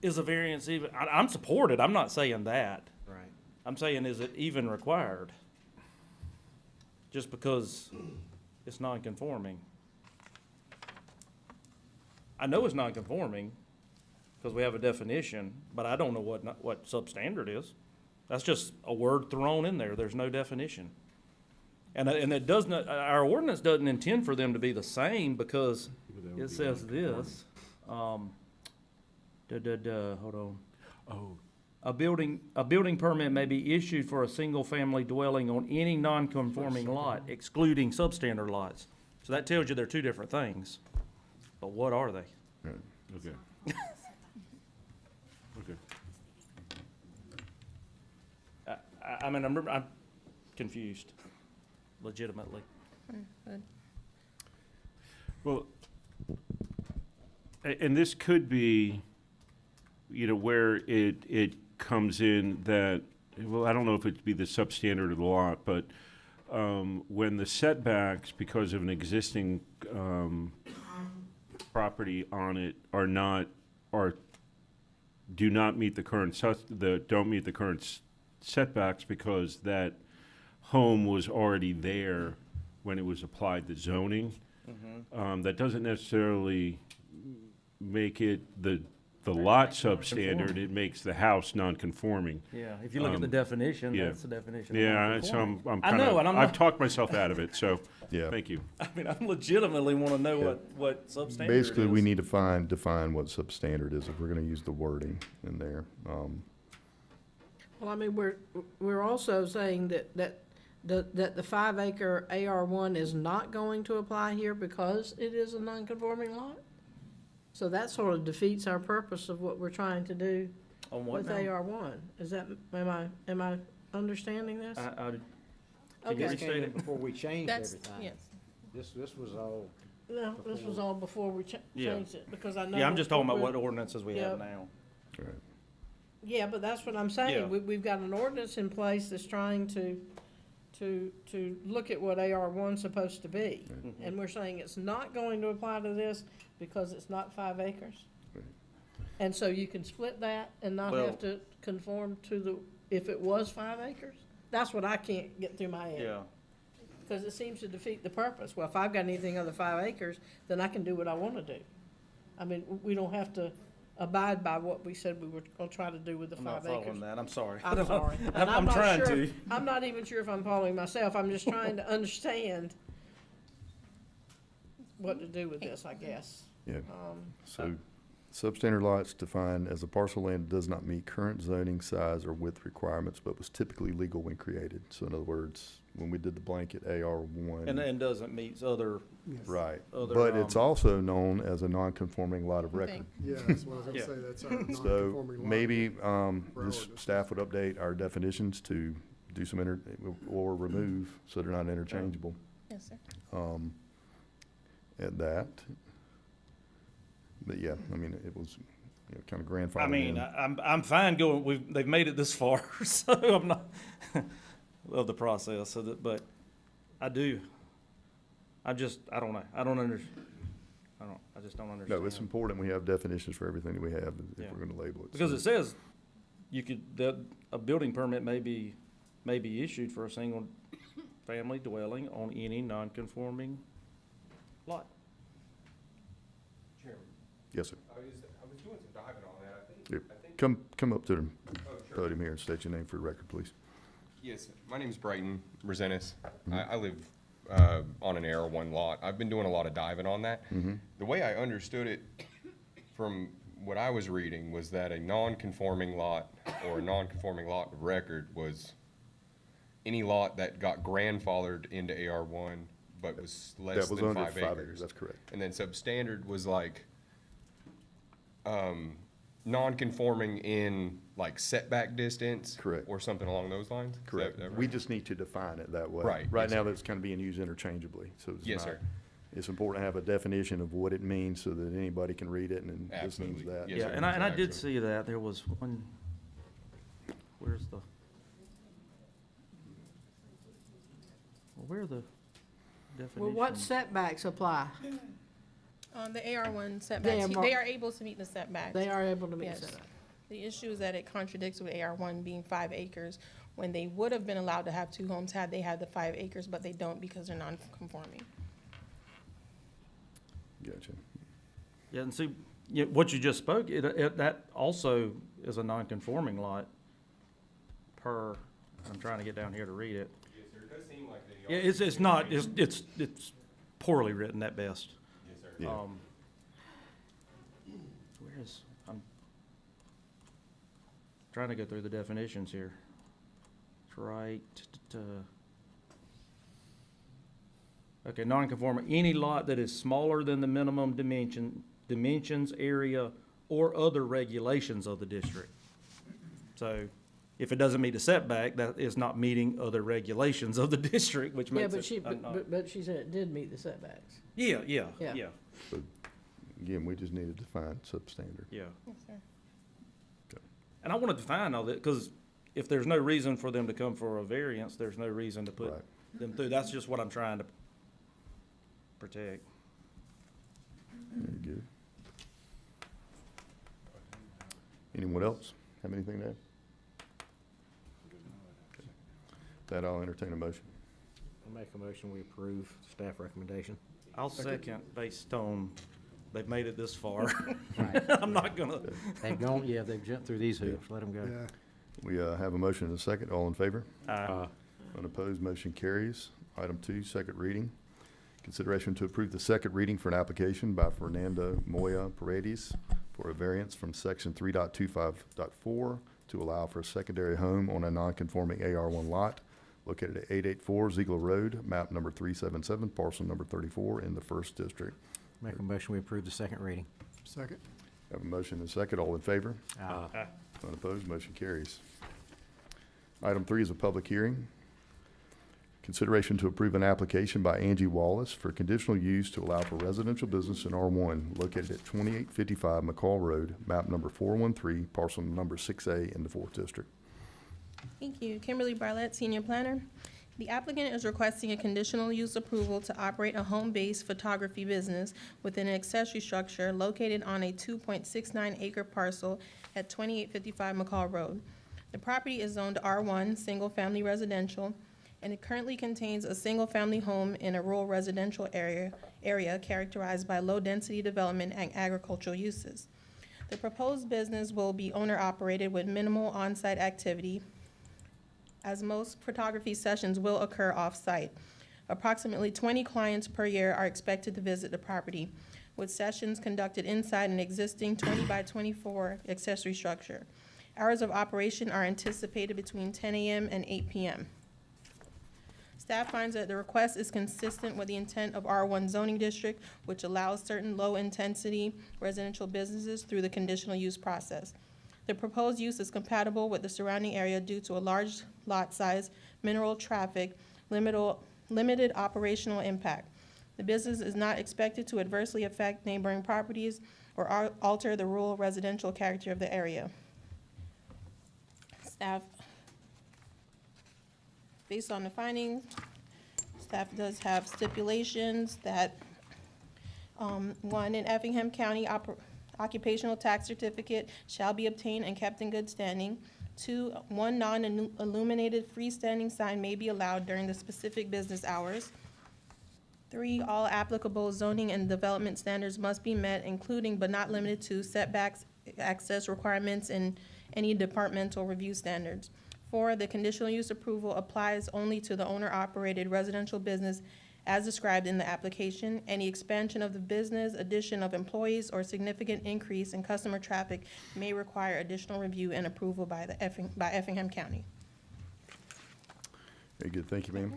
Speaker 7: is a variance even, I'm supported, I'm not saying that.
Speaker 13: Right.
Speaker 7: I'm saying, is it even required? Just because it's non-conforming. I know it's non-conforming, because we have a definition, but I don't know what substandard is. That's just a word thrown in there, there's no definition. And it does not, our ordinance doesn't intend for them to be the same, because it says this, hold on.
Speaker 10: Oh,
Speaker 7: A building permit may be issued for a single-family dwelling on any non-conforming lot, excluding substandard lots. So that tells you they're two different things. But what are they?
Speaker 1: Right.
Speaker 10: okay. Okay.
Speaker 7: I mean, I'm confused, legitimately.
Speaker 10: Well, and this could be, where it comes in that, well, I don't know if it'd be the substandard of the lot, but when the setbacks, because of an existing property on it, do not meet the current setbacks because that home was already there when it was applied the zoning. That doesn't necessarily make it the lot substandard, it makes the house non-conforming.
Speaker 7: Yeah, if you look at the definition,
Speaker 10: yeah.
Speaker 7: that's the definition. of
Speaker 10: Yeah, so
Speaker 7: non-conforming.
Speaker 10: I'm
Speaker 7: I
Speaker 10: kind
Speaker 7: know, and
Speaker 10: of,
Speaker 7: I'm
Speaker 10: I've
Speaker 7: not,
Speaker 10: talked myself out of it, so,
Speaker 1: Yeah.
Speaker 10: thank you.
Speaker 7: I mean, I legitimately want to know what substandard
Speaker 1: Basically, we
Speaker 7: is.
Speaker 1: need to define what substandard is if we're gonna use the wording in there.
Speaker 4: Well, I mean, we're also saying that the 5 acre AR1 is not going to apply here because it is a non-conforming lot? So that sort of defeats our purpose of what we're trying to do
Speaker 7: On what
Speaker 4: with
Speaker 7: now?
Speaker 4: AR1. Is that, am I understanding this?
Speaker 7: Can you
Speaker 4: Okay.
Speaker 7: restate it?
Speaker 13: Before we changed
Speaker 18: That's,
Speaker 13: everything.
Speaker 18: yes.
Speaker 13: This was all,
Speaker 4: No, this was all before we
Speaker 7: Yeah.
Speaker 4: changed it, because I know.
Speaker 7: Yeah, I'm just talking about
Speaker 4: we're-
Speaker 7: what ordinances we have
Speaker 4: Yeah.
Speaker 7: now.
Speaker 1: Right.
Speaker 4: Yeah, but that's what I'm
Speaker 7: Yeah.
Speaker 4: saying. We've got an ordinance in place that's trying to look at what AR1's supposed to be. And we're saying it's not going to apply to this because it's not 5 acres.
Speaker 1: Right.
Speaker 4: And so you can split that and not
Speaker 7: Well-
Speaker 4: have to conform to if it was 5 acres? That's what I can't get through my head.
Speaker 7: Yeah.
Speaker 4: Because it seems to defeat the purpose. Well, if I've got anything under 5 acres, then I can do what I want to do. I mean, we don't have to abide by what we said we were gonna try to do with the
Speaker 7: I'm
Speaker 4: 5
Speaker 7: not
Speaker 4: acres.
Speaker 7: following that, I'm sorry.
Speaker 4: I'm sorry. And
Speaker 7: I'm
Speaker 4: not
Speaker 7: trying
Speaker 4: sure-
Speaker 7: to.
Speaker 4: I'm not even sure if I'm following myself. I'm just trying to understand what to do with this, I guess.
Speaker 1: Yeah. So substandard lots defined as a parcel of land that does not meet current zoning size or width requirements, but was typically legal when created. So in other words, when we did the blanket AR1.
Speaker 7: And doesn't meet other,
Speaker 1: Right,
Speaker 7: other,
Speaker 1: but it's also known as a non-conforming lot of record.
Speaker 11: Yeah, that's what I was gonna
Speaker 7: Yeah.
Speaker 11: say, that's our
Speaker 1: So
Speaker 11: non-conforming lot.
Speaker 1: maybe,
Speaker 11: for our
Speaker 1: this
Speaker 11: ordinance.
Speaker 1: staff would update our definitions to do some or remove, so they're not interchangeable.
Speaker 18: Yes, sir.
Speaker 1: At that. But yeah, I mean, it was, kind of grandfathered
Speaker 7: I mean,
Speaker 1: in.
Speaker 7: I'm fine going, they've made it this far, so I'm not, of the process, so that, but I do. I just don't know, I just don't understand.
Speaker 1: No, it's important we have definitions for everything that we have
Speaker 7: Yeah.
Speaker 1: if we're gonna label it.
Speaker 7: Because
Speaker 1: So-
Speaker 7: it says a building permit may be issued for a single family dwelling on any non-conforming lot.
Speaker 1: Yes, sir.
Speaker 19: I was doing some diving on that,
Speaker 1: Yep. Come up to the podium here and state your name for the record, please.
Speaker 19: Yes, my name's Brighton Rosenis. I live on an AR1 lot. I've been doing a lot of diving on that. The way I understood it from what I was reading was that a non-conforming lot or a non-conforming lot of record was any lot that got grandfathered into AR1 but was less
Speaker 1: That was
Speaker 19: than
Speaker 1: under
Speaker 19: 5
Speaker 1: 5
Speaker 19: acres.
Speaker 1: acres, that's correct.
Speaker 19: And then substandard was like non-conforming in like setback distance?
Speaker 1: Correct.
Speaker 19: Or something along those lines? Is
Speaker 1: Correct.
Speaker 19: that
Speaker 1: We
Speaker 19: right?
Speaker 1: just need to define it that way.
Speaker 19: Right,
Speaker 1: Right
Speaker 19: yes,
Speaker 1: now,
Speaker 19: sir.
Speaker 1: that's kind of being used interchangeably, so it's
Speaker 19: Yes,
Speaker 1: not.
Speaker 19: sir.
Speaker 1: It's important to have a definition of what it means so that anybody can read it and this means
Speaker 19: Absolutely.
Speaker 1: that.
Speaker 19: Yes,
Speaker 7: Yeah,
Speaker 19: sir.
Speaker 7: and I did
Speaker 19: Exactly.
Speaker 7: see that, there was one, where's the, where are the definitions?
Speaker 4: Well, what setbacks apply?
Speaker 18: On the AR1 setbacks,
Speaker 4: They are
Speaker 18: they are able to meet the setbacks.
Speaker 4: They are able to meet
Speaker 18: Yes.
Speaker 4: setbacks.
Speaker 18: The issue is that it contradicts with AR1 being 5 acres, when they would have been allowed to have 2 homes had they had the 5 acres, but they don't because they're non-conforming.
Speaker 1: Gotcha.
Speaker 7: Yeah, and see, what you just spoke, that also is a non-conforming lot per, I'm trying to get down here to read it.
Speaker 19: Yes, sir, it does seem like they
Speaker 7: Yeah,
Speaker 19: are.
Speaker 7: it's not, it's poorly written at best.
Speaker 19: Yes, sir.
Speaker 1: Yeah.
Speaker 7: Where is, I'm trying to go through the definitions here. It's right, okay, non-conforming, any lot that is smaller than the minimum dimensions, area, or other regulations of the district. So if it doesn't meet a setback, that is not meeting other regulations of the district, which
Speaker 4: Yeah,
Speaker 7: makes it.
Speaker 4: but she said it did meet the setbacks.
Speaker 7: Yeah.
Speaker 4: Yeah.
Speaker 1: So, again, we just need to define substandard.
Speaker 7: Yeah.
Speaker 18: Yes, sir.
Speaker 7: And I want to define all that, because if there's no reason for them to come for a variance, there's no reason to put
Speaker 1: Right.
Speaker 7: them through. That's just what I'm trying to protect.
Speaker 1: Very good. Anyone else have anything to add? Okay. That I'll entertain a motion.
Speaker 13: I'll make a motion, we approve staff recommendation.
Speaker 7: I'll second based on, they've made it this far.
Speaker 13: Right.
Speaker 7: I'm not gonna.
Speaker 13: They've gone, yeah, they've jumped through these hoops, let them go.
Speaker 11: Yeah.
Speaker 1: We have a motion and a second. All in favor?
Speaker 7: Aye.
Speaker 1: Unopposed, motion carries. Item 2, second reading. Consideration to approve the second reading for an application by Fernando Moya Paredes for a variance from section 3.25.4 to allow for a secondary home on a non-conforming AR1 lot located at 884 Ziegler Road, map number 377, parcel number 34 in the first district.
Speaker 13: Make a motion, we approve the second reading.
Speaker 11: Second.
Speaker 1: Have a motion and a second. All in favor?
Speaker 7: Aye.
Speaker 1: Unopposed, motion carries. Item 3 is a public hearing. Consideration to approve an application by Angie Wallace for conditional use to allow for residential business in R1 located at 2855 McCall Road, map number 413, parcel number 6A in the 4th district.
Speaker 18: Thank you. Kimberly Barlett, Senior Planner. The applicant is requesting a conditional use approval to operate a home-based photography business within an accessory structure located on a 2.69 acre parcel at 2855 McCall Road. The property is zoned R1, single-family residential, and it currently contains a single-family home in a rural residential area characterized by low-density development and agricultural uses. The proposed business will be owner-operated with minimal on-site activity, as most photography sessions will occur off-site. Approximately 20 clients per year are expected to visit the property, with sessions conducted inside an existing 20 by 24 accessory structure. Hours of operation are anticipated between 10 a.m. and 8 p.m. Staff finds that the request is consistent with the intent of R1 zoning district, which allows certain low-intensity residential businesses through the conditional use process. The proposed use is compatible with the surrounding area due to a large lot size, minimal traffic, limited operational impact. The business is not expected to adversely affect neighboring properties or alter the rural residential character of the area. Staff, based on the findings, staff does have stipulations that, 1, in Effingham County, occupational tax certificate shall be obtained and kept in good standing. 2, 1 non-illuminated freestanding sign may be allowed during the specific business hours. 3, all applicable zoning and development standards must be met, including but not limited to setbacks, access requirements, and any departmental review standards. 4, the conditional use approval applies only to the owner-operated residential business as described in the application. Any expansion of the business, addition of employees, or significant increase in customer traffic may require additional review and approval by Effingham County.
Speaker 1: Very good, thank you, ma'am.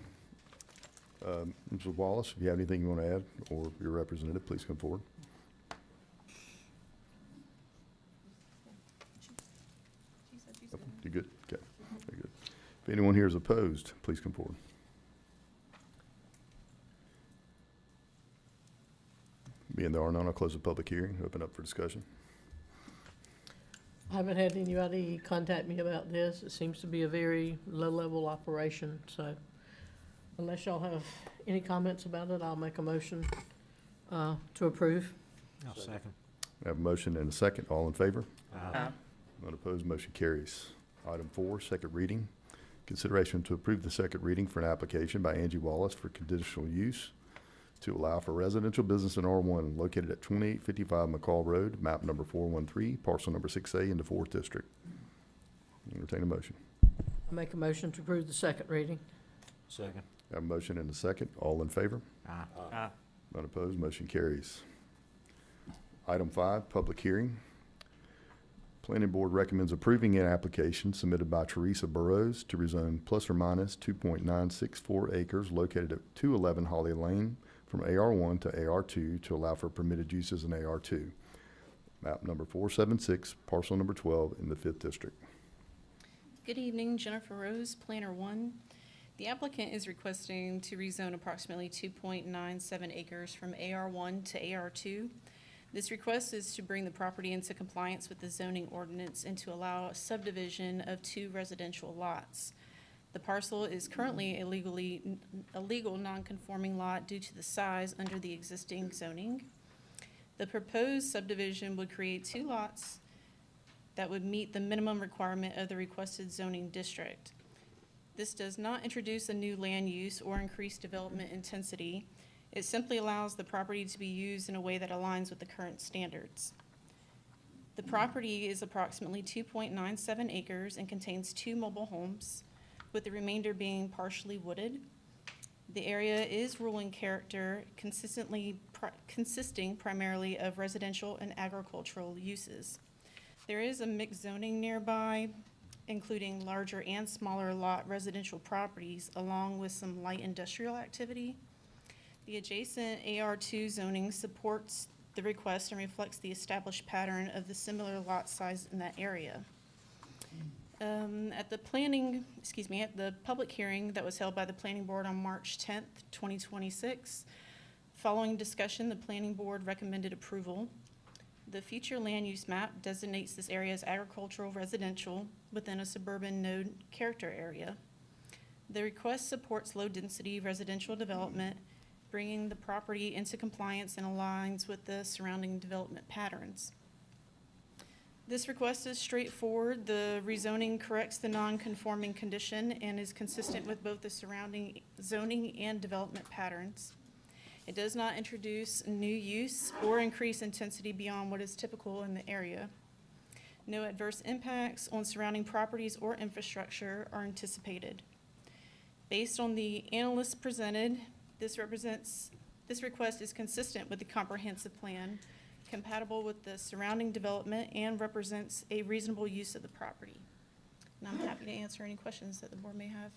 Speaker 1: Mrs. Wallace, if you have anything you want to add, or your representative, please come forward. You're good, okay, very good. If anyone here is opposed, please come forward. Being there are none, I'll close the public hearing, open up for discussion.
Speaker 4: I haven't had anybody contact me about this. It seems to be a very low-level operation, so unless y'all have any comments about it, I'll make a motion to approve.
Speaker 13: I'll second.
Speaker 1: I have a motion and a second, all in favor?
Speaker 13: Aye.
Speaker 1: None opposed, motion carries. Item 4, second reading. Consideration to approve the second reading for an application by Angie Wallace for conditional use to allow for residential business in R1 located at 2855 McCall Road, map number 413, parcel number 6A in the 4th District. Entertain a motion.
Speaker 4: Make a motion to approve the second reading.
Speaker 3: Second.
Speaker 1: Have a motion and a second. All in favor?
Speaker 7: Aye.
Speaker 1: None opposed, motion carries. Item 5, public hearing. Planning Board recommends approving an application submitted by Teresa Burrows to rezone plus or minus 2.964 acres located at 211 Holly Lane from AR1 to AR2 to allow for permitted uses in AR2. Map number 476, parcel number 12 in the 5th District.
Speaker 20: Good evening, Jennifer Rose, Planner 1. The applicant is requesting to rezone approximately 2.97 acres from AR1 to AR2. This request is to bring the property into compliance with the zoning ordinance and to allow a subdivision of 2 residential lots. The parcel is currently a legal non-conforming lot due to the size under the existing zoning. The proposed subdivision would create 2 lots that would meet the minimum requirement of the requested zoning district. This does not introduce a new land use or increase development intensity. It simply allows the property to be used in a way that aligns with the current standards. The property is approximately 2.97 acres and contains 2 mobile homes, with the remainder being partially wooded. The area is rural in character, consisting primarily of residential and agricultural uses. There is a mixed zoning nearby, including larger and smaller lot residential properties, along with some light industrial activity. The adjacent AR2 zoning supports the request and reflects the established pattern of the similar lot size in that area. At the public hearing that was held by the Planning Board on March 10th, 2026, following discussion, the Planning Board recommended approval. The future land use map designates this area as agricultural residential within a suburban node character area. The request supports low-density residential development, bringing the property into compliance and aligns with the surrounding development patterns. This request is straightforward. The rezoning corrects the non-conforming condition and is consistent with both the surrounding zoning and development patterns. It does not introduce new use or increase intensity beyond what is typical in the area. No adverse impacts on surrounding properties or infrastructure are anticipated. Based on the analysis presented, this request is consistent with the comprehensive plan, compatible with the surrounding development, and represents a reasonable use of the property. And I'm happy to answer any questions that the board may have.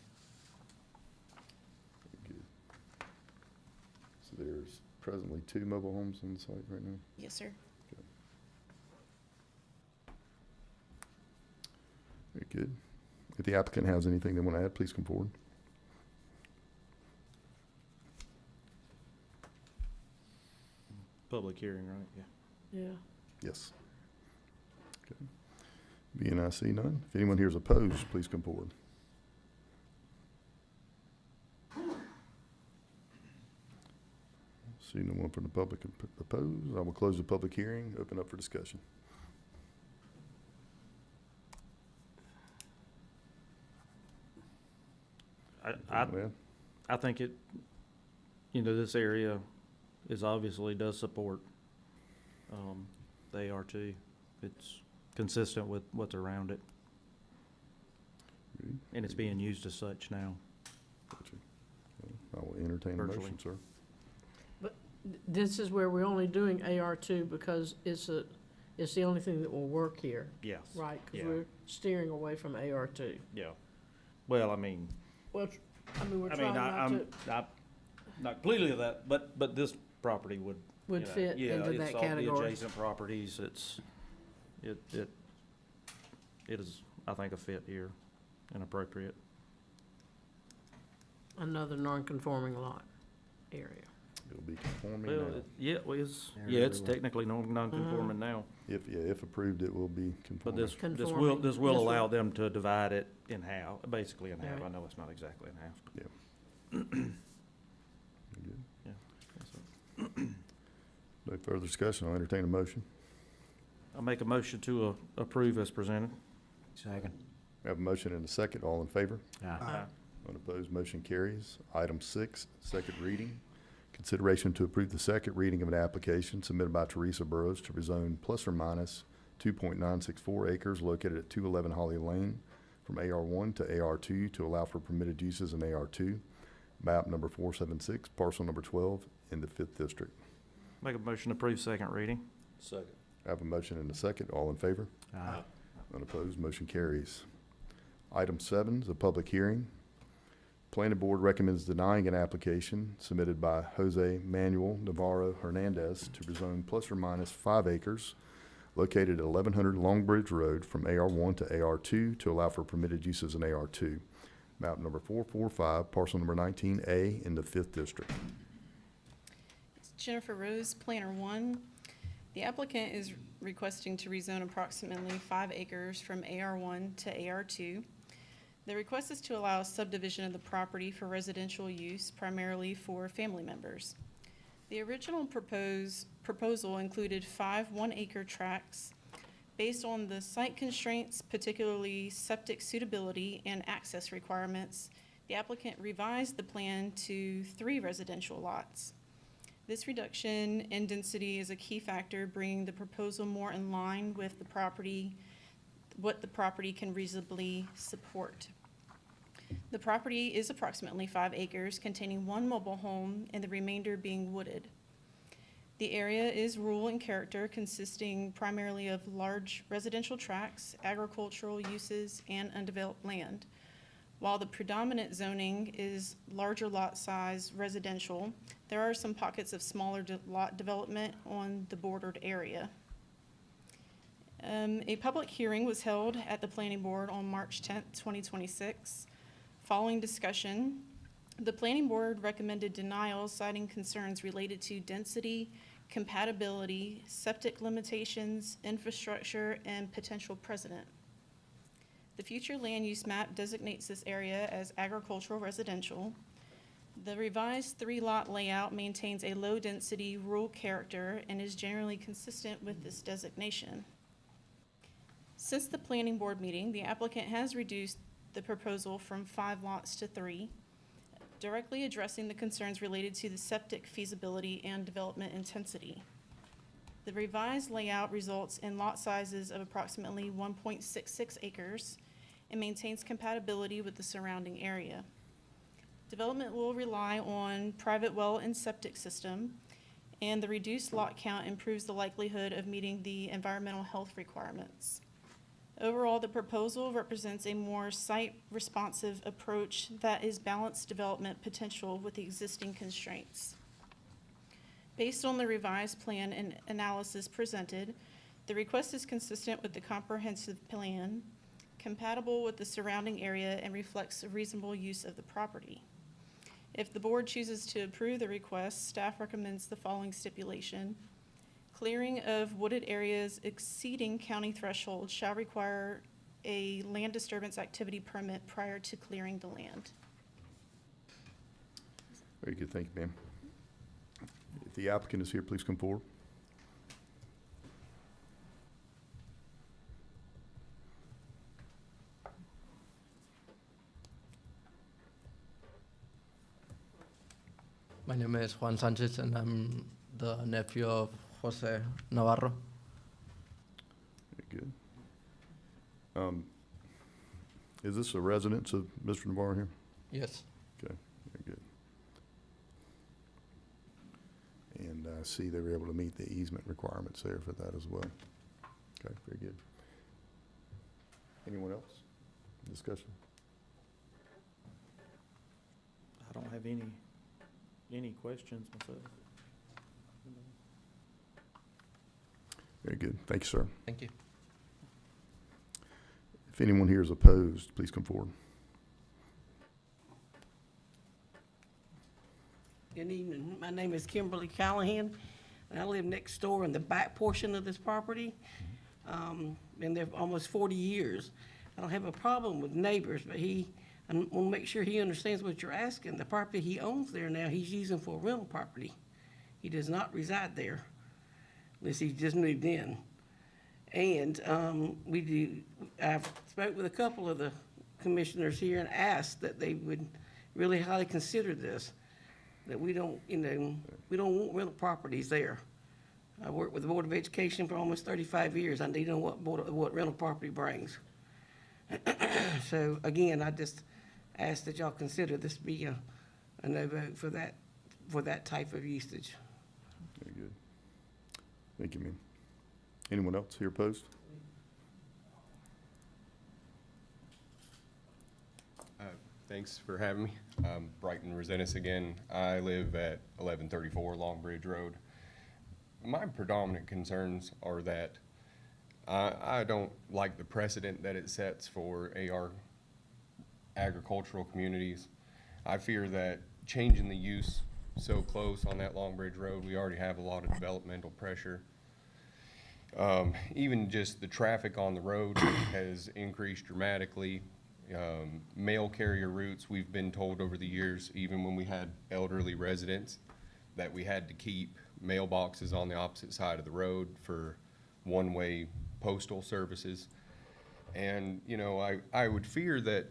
Speaker 1: Good. So there's presently 2 mobile homes on the site right now?
Speaker 20: Yes, sir.
Speaker 1: Okay. Very good. If the applicant has anything they want to add, please come forward.
Speaker 7: Public hearing, right? Yeah.
Speaker 4: Yeah.
Speaker 1: Yes. Okay. Being I see none, if anyone here is opposed, please come forward. See no one from the public opposed. I will close the public hearing, open up for discussion.
Speaker 7: I think it, this area is obviously does support the AR2. It's consistent with what's around it. And it's being used as such now.
Speaker 1: Gotcha. I will entertain a
Speaker 7: Virtually.
Speaker 1: motion, sir.
Speaker 4: But this is where we're only doing AR2 because it's the only thing that will work here.
Speaker 7: Yes.
Speaker 4: Right, because
Speaker 7: Yeah.
Speaker 4: we're steering away from AR2.
Speaker 7: Yeah. Well, I mean,
Speaker 4: Well, we're trying not
Speaker 7: I'm
Speaker 4: to,
Speaker 7: not completely of that, but this property would.
Speaker 4: fit
Speaker 7: yeah,
Speaker 4: into
Speaker 7: it's
Speaker 4: that
Speaker 7: all the
Speaker 4: category.
Speaker 7: adjacent properties, it is, I think, a fit here and appropriate.
Speaker 4: Another non-conforming lot area.
Speaker 1: It'll be conforming
Speaker 7: Well,
Speaker 1: now.
Speaker 7: it's technically non-conforming now.
Speaker 1: If approved, it will be
Speaker 7: But
Speaker 1: conforming.
Speaker 7: this will
Speaker 4: Conforming.
Speaker 7: allow them to divide it in half, basically in half.
Speaker 4: Right.
Speaker 7: I know it's not exactly in half. But
Speaker 1: Yeah. Good.
Speaker 7: yeah.
Speaker 1: No further discussion. I'll entertain a motion.
Speaker 7: I make a motion to approve as presented.
Speaker 13: Second.
Speaker 1: We have a motion and a second. All in favor?
Speaker 7: Aye.
Speaker 1: Unopposed, motion carries. Item 6, second reading. Consideration to approve the second reading of an application submitted by Teresa Burrows to rezone plus or minus 2.964 acres located at 211 Holly Lane from AR1 to AR2 to allow for permitted uses in AR2. Map number 476, parcel number 12 in the 5th District.
Speaker 7: Make a motion to approve second reading.
Speaker 3: Second.
Speaker 1: I have a motion and a second. All in favor?
Speaker 13: Aye.
Speaker 1: Unopposed, motion carries. Item 7 is a public hearing. Planning Board recommends denying an application submitted by Jose Manuel Navarro Hernandez to rezone plus or minus 5 acres located at 1100 Long Bridge Road from AR1 to AR2 to allow for permitted uses in AR2. Map number 445, parcel number 19A in the 5th District.
Speaker 20: Jennifer Rose, Planner 1. The applicant is requesting to rezone approximately 5 acres from AR1 to AR2. The request is to allow subdivision of the property for residential use, primarily for family members. The original proposal included 5 one-acre tracts. Based on the site constraints, particularly septic suitability and access requirements, the applicant revised the plan to 3 residential lots. This reduction in density is a key factor, bringing the proposal more in line with the property, what the property can reasonably support. The property is approximately 5 acres, containing 1 mobile home and the remainder being wooded. The area is rural in character, consisting primarily of large residential tracts, agricultural uses, and undeveloped land. While the predominant zoning is larger lot size residential, there are some pockets of smaller lot development on the bordered area. A public hearing was held at the Planning Board on March 10th, 2026. Following discussion, the Planning Board recommended denial, citing concerns related to density, compatibility, septic limitations, infrastructure, and potential precedent. The future land use map designates this area as agricultural residential. The revised 3-lot layout maintains a low-density rural character and is generally consistent with this designation. Since the Planning Board meeting, the applicant has reduced the proposal from 5 lots to 3, directly addressing the concerns related to the septic feasibility and development intensity. The revised layout results in lot sizes of approximately 1.66 acres and maintains compatibility with the surrounding area. Development will rely on private well and septic system, and the reduced lot count improves the likelihood of meeting the environmental health requirements. Overall, the proposal represents a more site-responsive approach that is balanced development potential with the existing constraints. Based on the revised plan and analysis presented, the request is consistent with the comprehensive plan, compatible with the surrounding area, and reflects a reasonable use of the property. If the board chooses to approve the request, staff recommends the following stipulation. Clearing of wooded areas exceeding county thresholds shall require a land disturbance activity permit prior to clearing the land.
Speaker 1: Very good, thank you, ma'am. If the applicant is here, please come forward.
Speaker 21: My name is Juan Sanchez, and I'm the nephew of Jose Navarro.
Speaker 1: Very good. Is this a residence of Mr. Navarro here?
Speaker 21: Yes.
Speaker 1: Okay, very good. And I see they were able to meet the easement requirements there for that as well. Okay, very good. Anyone else? Discussion?
Speaker 7: I don't have any questions myself.
Speaker 1: Very good. Thank you, sir.
Speaker 21: Thank you.
Speaker 1: If anyone here is opposed, please come forward.
Speaker 22: Good evening. My name is Kimberly Callahan, and I live next door in the back portion of this property. Been there for almost 40 years. I don't have a problem with neighbors, but I want to make sure he understands what you're asking. The property he owns there now, he's using for rental property. He does not reside there unless he just moved in. And I've spoke with a couple of the commissioners here and asked that they would really highly consider this, that we don't want rental properties there. I worked with the Board of Education for almost 35 years. I need to know what rental property brings. So again, I just ask that y'all consider this be a no vote for that type of usage.
Speaker 1: Very good. Thank you, ma'am. Anyone else here opposed?
Speaker 19: Thanks for having me. Brighton Resentis again. I live at 1134 Long Bridge Road. My predominant concerns are that I don't like the precedent that it sets for AR agricultural communities. I fear that changing the use so close on that Long Bridge Road, we already have a lot of developmental pressure. Even just the traffic on the road has increased dramatically. Mail carrier routes, we've been told over the years, even when we had elderly residents, that we had to keep mailboxes on the opposite side of the road for one-way postal services. And, you know, I would fear that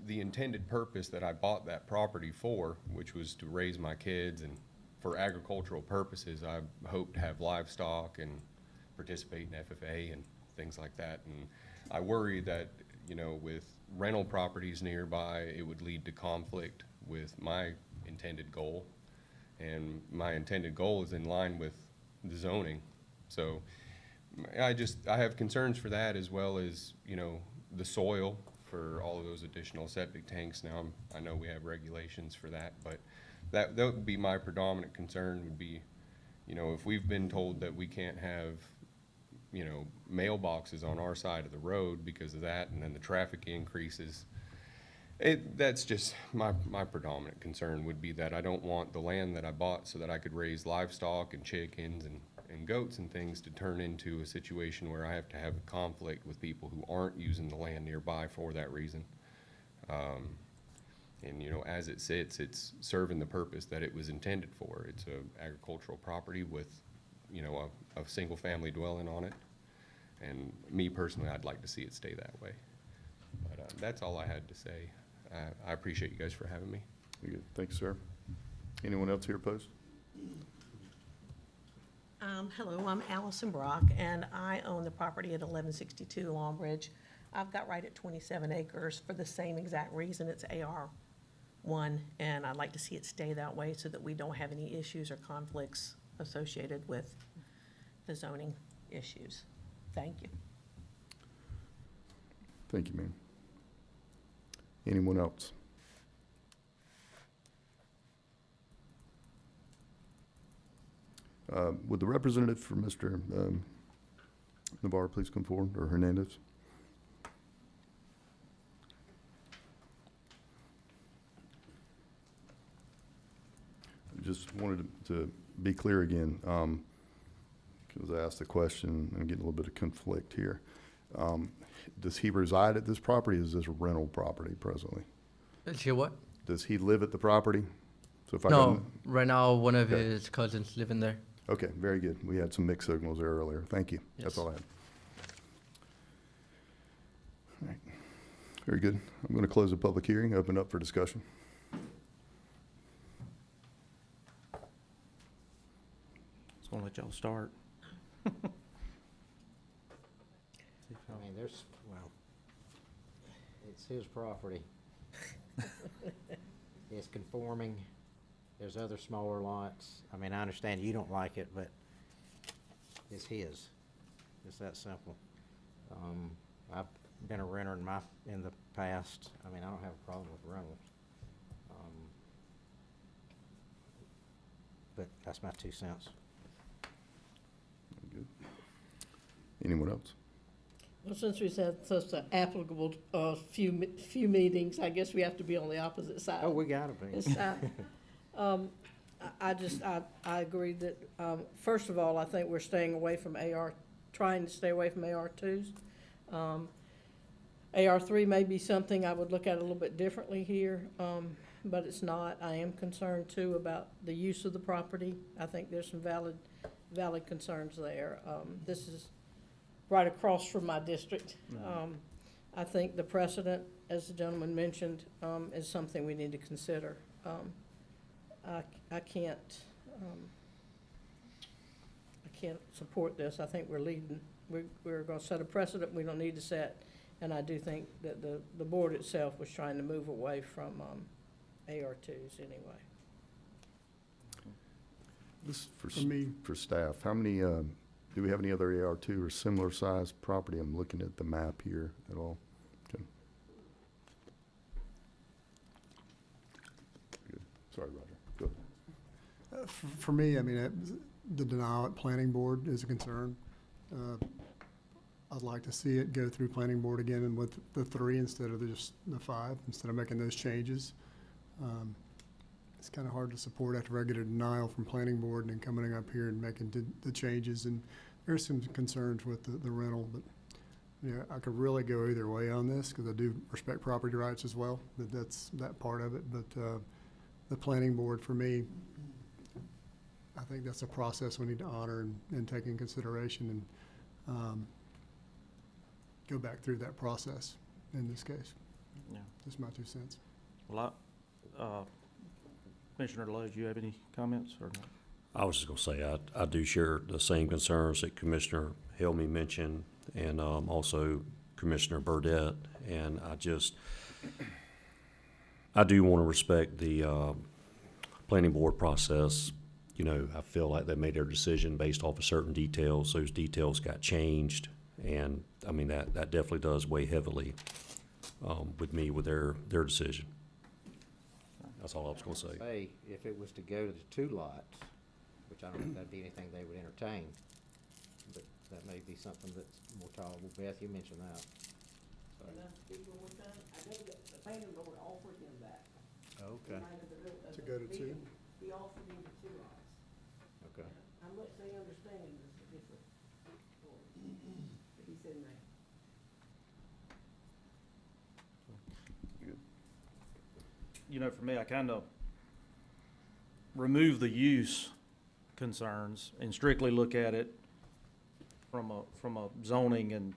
Speaker 19: the intended purpose that I bought that property for, which was to raise my kids and for agricultural purposes, I hope to have livestock and participate in FFA and things like that. And I worry that, you know, with rental properties nearby, it would lead to conflict with my intended goal. And my intended goal is in line with the zoning. So I have concerns for that, as well as, you know, the soil for all of those additional septic tanks. Now, I know we have regulations for that, but that would be my predominant concern, would be, you know, if we've been told that we can't have, you know, mailboxes on our side of the road because of that, and then the traffic increases. That's just my predominant concern, would be that I don't want the land that I bought so that I could raise livestock and chickens and goats and things to turn into a situation where I have to have a conflict with people who aren't using the land nearby for that reason. And, you know, as it sits, it's serving the purpose that it was intended for. It's an agricultural property with, you know, a single family dwelling on it. And me personally, I'd like to see it stay that way. But that's all I had to say. I appreciate you guys for having me.
Speaker 1: Very good. Thanks, sir. Anyone else here opposed?
Speaker 2: Hello, I'm Allison Brock, and I own the property at 1162 Long Bridge. I've got right at 27 acres for the same exact reason. It's AR1, and I'd like to see it stay that way so that we don't have any issues or conflicts associated with the zoning issues. Thank you.
Speaker 1: Thank you, ma'am. Anyone else? Would the representative for Mr. Navarro please come forward, or Hernandez? Just wanted to be clear again, because I asked the question, I'm getting a little bit of conflict here. Does he reside at this property, or is this a rental property presently?
Speaker 21: Is he what?
Speaker 1: Does he live at the property? So if I
Speaker 21: No,
Speaker 1: can-
Speaker 21: right now one of
Speaker 1: Okay.
Speaker 21: his cousins living there.
Speaker 1: Okay, very good. We had some mixed signals there earlier. Thank you.
Speaker 21: Yes.
Speaker 1: That's all I had. All right. Very good. I'm going to close the public hearing, open up for discussion.
Speaker 7: Just gonna let y'all start.
Speaker 13: I mean, well, it's his property. It's conforming. There's other smaller lots. I mean, I understand you don't like it, but it's his. It's that simple. I've been a renter in the past. I mean, I don't have a problem with rentals. But that's my 2 cents.
Speaker 1: Good. Anyone else?
Speaker 4: Well, since we've had such an applicable, few meetings, I guess we have to be on the opposite side.
Speaker 13: Oh, we gotta be.
Speaker 4: This time. I agree that, first of all, I think we're staying away from trying to stay away from AR2s. AR3 may be something I would look at a little bit differently here, but it's not. I am concerned too about the use of the property. I think there's some valid concerns there. This is right across from my district. I think the precedent, as the gentleman mentioned, is something we need to consider. I can't support this. I think we're leading, we're gonna set a precedent we don't need to set. And I do think that the board itself was trying to move away from AR2s anyway.
Speaker 1: This
Speaker 11: For me-
Speaker 1: for staff, how many, do we have any other AR2 or similar sized property? I'm looking at the map here at all. Okay. Good. Sorry, Roger. Go ahead.
Speaker 11: For me, I mean, the denial at planning board is a concern. I'd like to see it go through planning board again and with the 3 instead of just the 5, instead of making those changes. It's kind of hard to support after I get a denial from planning board and then coming up here and making the changes. And there's some concerns with the rental, but yeah, I could really go either way on this because I do respect property rights as well. That's that part of it. But the planning board, for me, I think that's a process we need to honor and take in consideration and go back through that process in this case.
Speaker 7: Yeah.
Speaker 11: Just my 2 cents.
Speaker 7: Well, Commissioner Lowe, do you have any comments or not?
Speaker 12: I was just gonna say, I do share the same concerns that Commissioner Helmy mentioned and also Commissioner Burdette. And I do want to respect the planning board process. You know, I feel like they made their decision based off of certain details. Those details got changed. And I mean, that definitely does weigh heavily with me with their decision. That's all I was gonna say.
Speaker 13: If it was to go to the 2 lots, which I don't know if that'd be anything they would entertain, but that may be something that's more tolerable. Beth, you mentioned that. So.
Speaker 22: I think the planning board offered him that.
Speaker 13: Okay.
Speaker 11: To go to 2?
Speaker 22: He offered him the 2 lots.
Speaker 13: Okay.
Speaker 22: How much they understand is a different story. But he said no.
Speaker 7: You know, for me, I kind of remove the use concerns and strictly look at it from a zoning and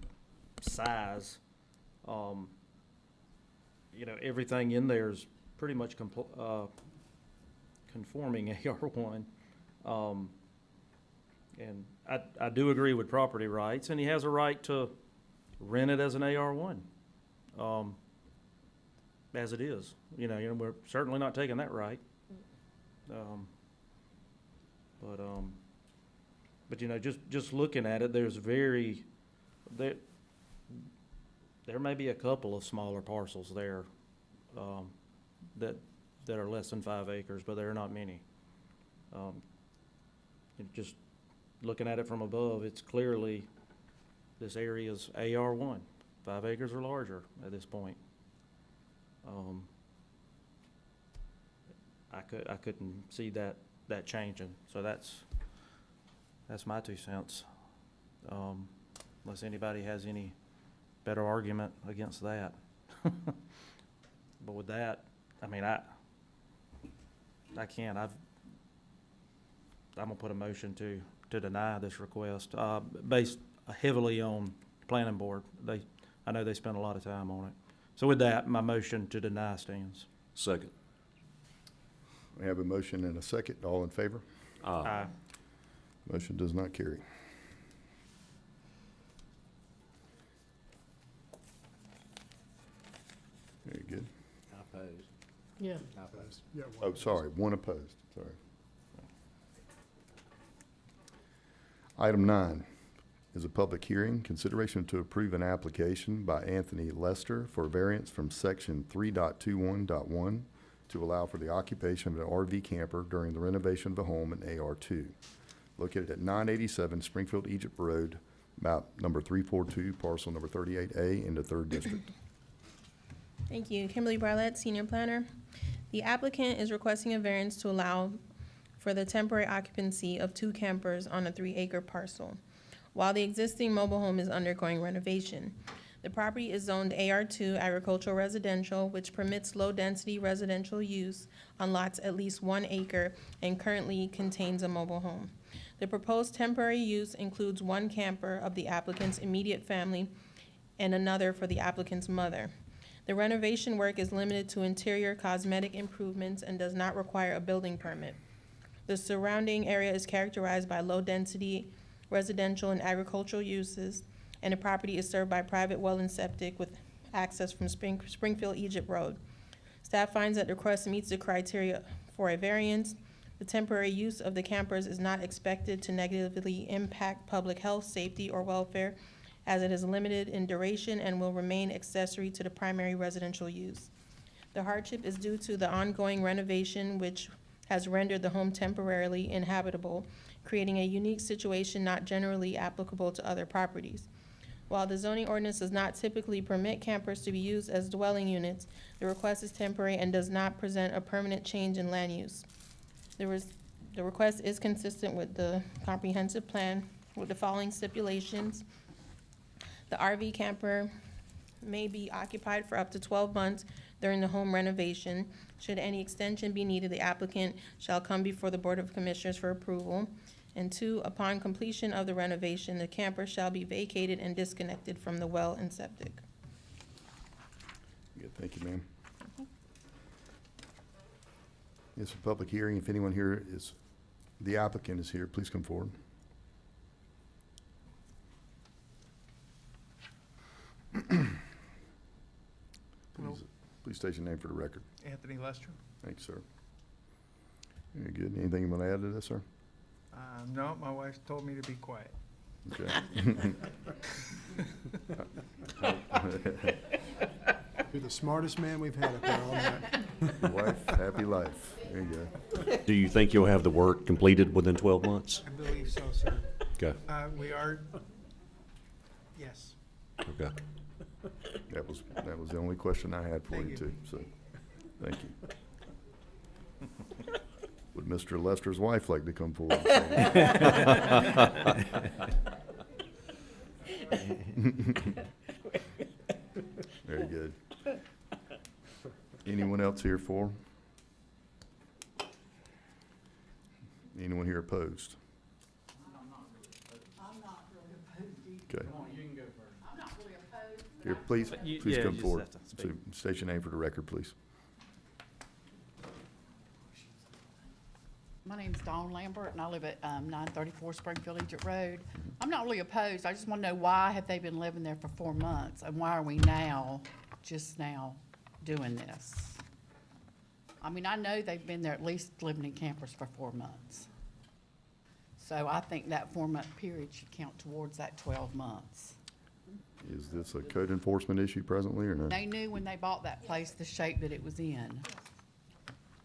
Speaker 7: size. You know, everything in there is pretty much conforming AR1. And I do agree with property rights, and he has a right to rent it as an AR1. As it is, you know, we're certainly not taking that right. But you know, just looking at it, there may be a couple of smaller parcels there, that are less than 5 acres, but there are not many. Just looking at it from above, it's clearly, this area is AR1, 5 acres or larger at this point. I couldn't see that changing, so that's my 2 cents. Unless anybody has any better argument against that. But with that, I mean, I can't, I'm gonna put a motion to deny this request, based heavily on planning board. I know they spent a lot of time on it. So with that, my motion to deny stands.
Speaker 12: Second.
Speaker 1: We have a motion and a second. All in favor?
Speaker 7: Aye.
Speaker 1: Motion does not carry. Very good.
Speaker 13: I oppose.
Speaker 4: Yeah.
Speaker 13: I oppose.
Speaker 11: Yeah,
Speaker 1: Oh, sorry, 1 opposed, sorry. Item 9 is a public hearing, consideration to approve an application by Anthony Lester for variance from section 3.21.1 to allow for the occupation of an RV camper during the renovation of a home in AR2, located at 987 Springfield Egypt Road, map number 342, parcel number 38A in the 3rd District.
Speaker 18: Thank you. Kimberly Barlett, Senior Planner. The applicant is requesting a variance to allow for the temporary occupancy of 2 campers on a 3-acre parcel, while the existing mobile home is undergoing renovation. The property is zoned AR2 agricultural residential, which permits low-density residential use on lots at least 1 acre and currently contains a mobile home. The proposed temporary use includes one camper of the applicant's immediate family and another for the applicant's mother. The renovation work is limited to interior cosmetic improvements and does not require a building permit. The surrounding area is characterized by low-density residential and agricultural uses, and the property is served by private well and septic with access from Springfield Egypt Road. Staff finds that the request meets the criteria for a variance. The temporary use of the campers is not expected to negatively impact public health, safety, or welfare, as it is limited in duration and will remain accessory to the primary residential use. The hardship is due to the ongoing renovation, which has rendered the home temporarily inhabitable, creating a unique situation not generally applicable to other properties. While the zoning ordinance does not typically permit campers to be used as dwelling units, the request is temporary and does not present a permanent change in land use. The request is consistent with the comprehensive plan with the following stipulations. The RV camper may be occupied for up to 12 months during the home renovation. Should any extension be needed, the applicant shall come before the Board of Commissioners for approval. And 2, upon completion of the renovation, the camper shall be vacated and disconnected from the well and septic.
Speaker 1: Good, thank you, ma'am. It's a public hearing. If anyone here is, the applicant is here, please come forward. Please state your name for the record.
Speaker 5: Anthony Lester.
Speaker 1: Thank you, sir. Very good. Anything you want to add to this, sir?
Speaker 5: No, my wife told me to be quiet.
Speaker 1: Okay.
Speaker 11: You're the smartest man we've had up there all night.
Speaker 1: Your wife, happy life. There you go.
Speaker 12: Do you think you'll have the work completed within 12 months?
Speaker 5: I believe so, sir.
Speaker 12: Okay.
Speaker 5: We are, yes.
Speaker 12: Okay.
Speaker 1: That was the only question I had for
Speaker 5: Thank
Speaker 1: you
Speaker 5: you.
Speaker 1: too, so, thank you. Would Mr. Lester's wife like to come forward? And say- Very good. Anyone else here for? Anyone here opposed? Okay. Here, please
Speaker 7: Yeah,
Speaker 1: come
Speaker 7: just
Speaker 1: forward.
Speaker 7: have to speak.
Speaker 1: State your name for the record, please.
Speaker 6: My name's Dawn Lambert, and I live at 934 Springfield Egypt Road. I'm not really opposed. I just want to know, why have they been living there for 4 months? And why are we just now doing this? I mean, I know they've been there at least living in campers for 4 months. So I think that 4-month period should count towards that 12 months.
Speaker 1: Is this a code enforcement issue presently or no?
Speaker 6: They knew when they bought that place the shape that it was in.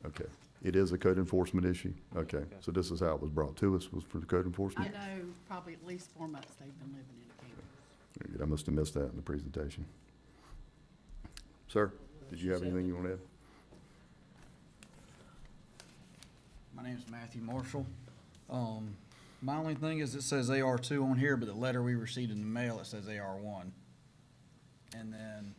Speaker 1: Okay. It is a code enforcement issue? Okay. So this is how it was brought to us, was for the code
Speaker 6: I
Speaker 1: enforcement?
Speaker 6: know probably at least 4 months they've been living in campers.
Speaker 1: Very good. I must have missed that in the presentation. Sir, did you have anything you want to add?
Speaker 23: My name is Matthew Marshall. My only thing is it says AR2 on here, but the letter we received in the mail, it says AR1. And then